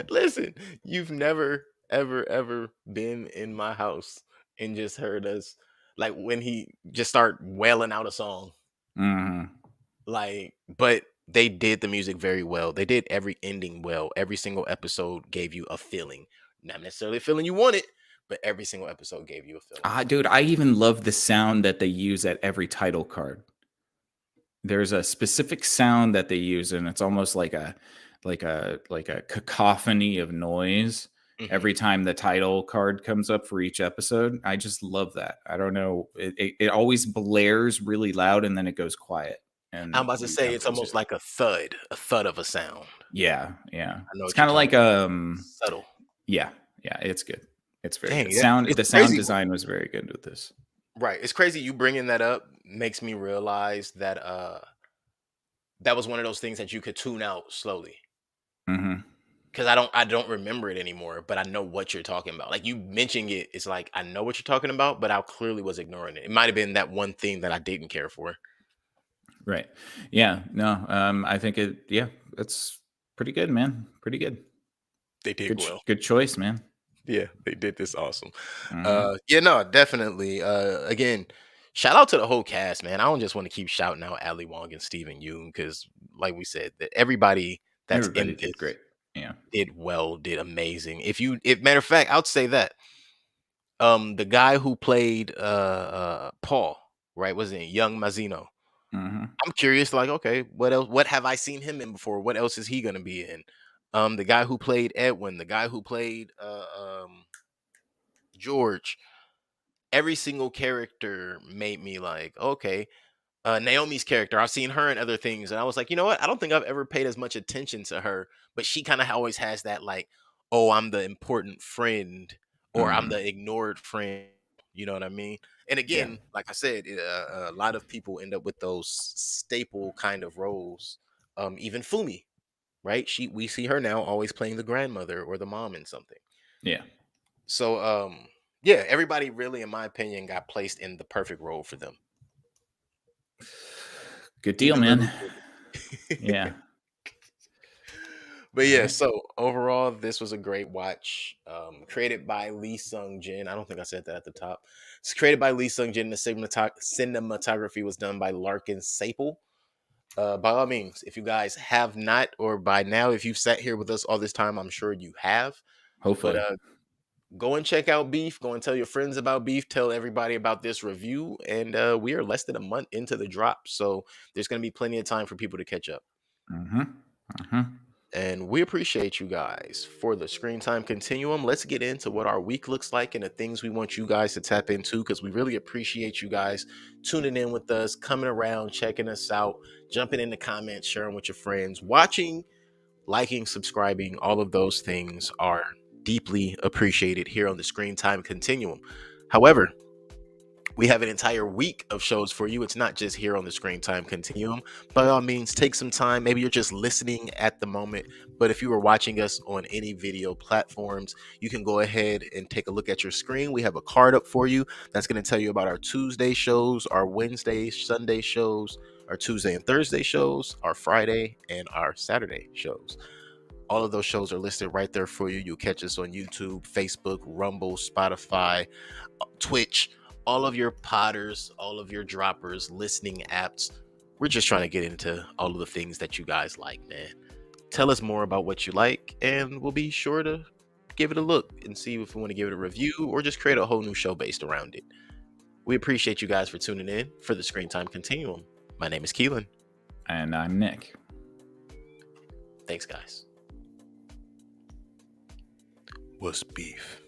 Listen, you've never ever been in my house and just heard us like when he just start wailing out a song. Hmm. Like, but they did the music very well. They did every ending well. Every single episode gave you a feeling. Not necessarily a feeling you wanted, but every single episode gave you a feeling. Dude, I even love the sound that they use at every title card. There's a specific sound that they use, and it's almost like a cacophony of noise Mhm. every time the title card comes up for each episode. I just love that. I don't know. It always blares really loud and then it goes quiet I'm and about to you say jump it's into almost it. like a thud of a sound. Yeah, yeah. I know It's what you're kind of talking like about. Subtle. yeah, yeah, it's good. It's very good. Dang, that it's The sound crazy. design was very good with this. Right. It's crazy you bringing that up makes me realize that that was one of those things that you could tune out slowly. Mhm. Cause I don't remember it anymore, but I know what you're talking about. Like you mentioning it, it's like I know what you're talking about, but I clearly was ignoring it. It might have been that one thing that I didn't care for. Right. Yeah, no, I think yeah, it's pretty good, man. Pretty good. They did well. Good choice, man. Yeah, they did this awesome. Mhm. Yeah, no, definitely. Again, shout out to the whole cast, man. I don't just want to keep shouting out Ali Wong and Stephen Yoon because, like we said, that everybody that's Everybody in did this great. Yeah. did well, did amazing. If matter of fact, I'd say that the guy who played Paul, right, was it Young Mazino? Mhm. I'm curious, like, okay, what else? What have I seen him in before? What else is he gonna be in? The guy who played Edwin, the guy who played George. Every single character made me like, okay. Naomi's character, I've seen her in other things, and I was like, you know what? I don't think I've ever paid as much attention to her, but she kind of always has that like, oh, I'm the important friend, or I'm Mhm. the ignored friend. You know what I mean? And Yeah. again, like I said, a lot of people end up with those staple kind of roles. Even Fumi, right? We see her now always playing the grandmother or the mom in something. Yeah. So yeah, everybody really, in my opinion, got placed in the perfect role for them. Good deal, Even man. little Jimmy. Yeah. But All yeah, right. so overall, this was a great watch. Created by Lee Sung Jin. I don't think I said that at the top. It's created by Lee Sung Jin. The cinematography was done by Larkin Saple. By all means, if you guys have not, or by now, if you've sat here with us all this time, I'm sure you have. But Hopefully. go and check out Beef. Go and tell your friends about Beef. Tell everybody about this review. And we are less than a month into the drop, so there's going to be plenty of time for people to catch up. Mm-hmm. Mm-hmm. And we appreciate you guys for the screen time continuum. Let's get into what our week looks like and the things we want you guys to tap into, because we really appreciate you guys tuning in with us, coming around, checking us out, jumping in the comments, sharing with your friends, watching, liking, subscribing. All of those things are deeply appreciated here on the screen time continuum. However, we have an entire week of shows for you. It's not just here on the Screen Time Continuum. By all means, take some time. Maybe you're just listening at the moment, but if you were watching us on any video platforms, you can go ahead and take a look at your screen. We have a card up for you that's going to tell you about our Tuesday shows, our Wednesday, Sunday shows, our Tuesday and Thursday shows, our Friday and our Saturday shows. All of those shows are listed right there for you. You'll catch us on YouTube, Facebook, Rumble, Spotify, Twitch, all of your podders, all of your droppers, listening apps. We're just trying to get into all of the things that you guys like, man. Tell us more about what you like, and we'll be sure to give it a look and see if we want to give it a review or just create a whole new show based around it. We appreciate you guys for tuning in for the Screen Time Continuum. My name is Keelan. And I'm Nick. Thanks, guys. What's beef?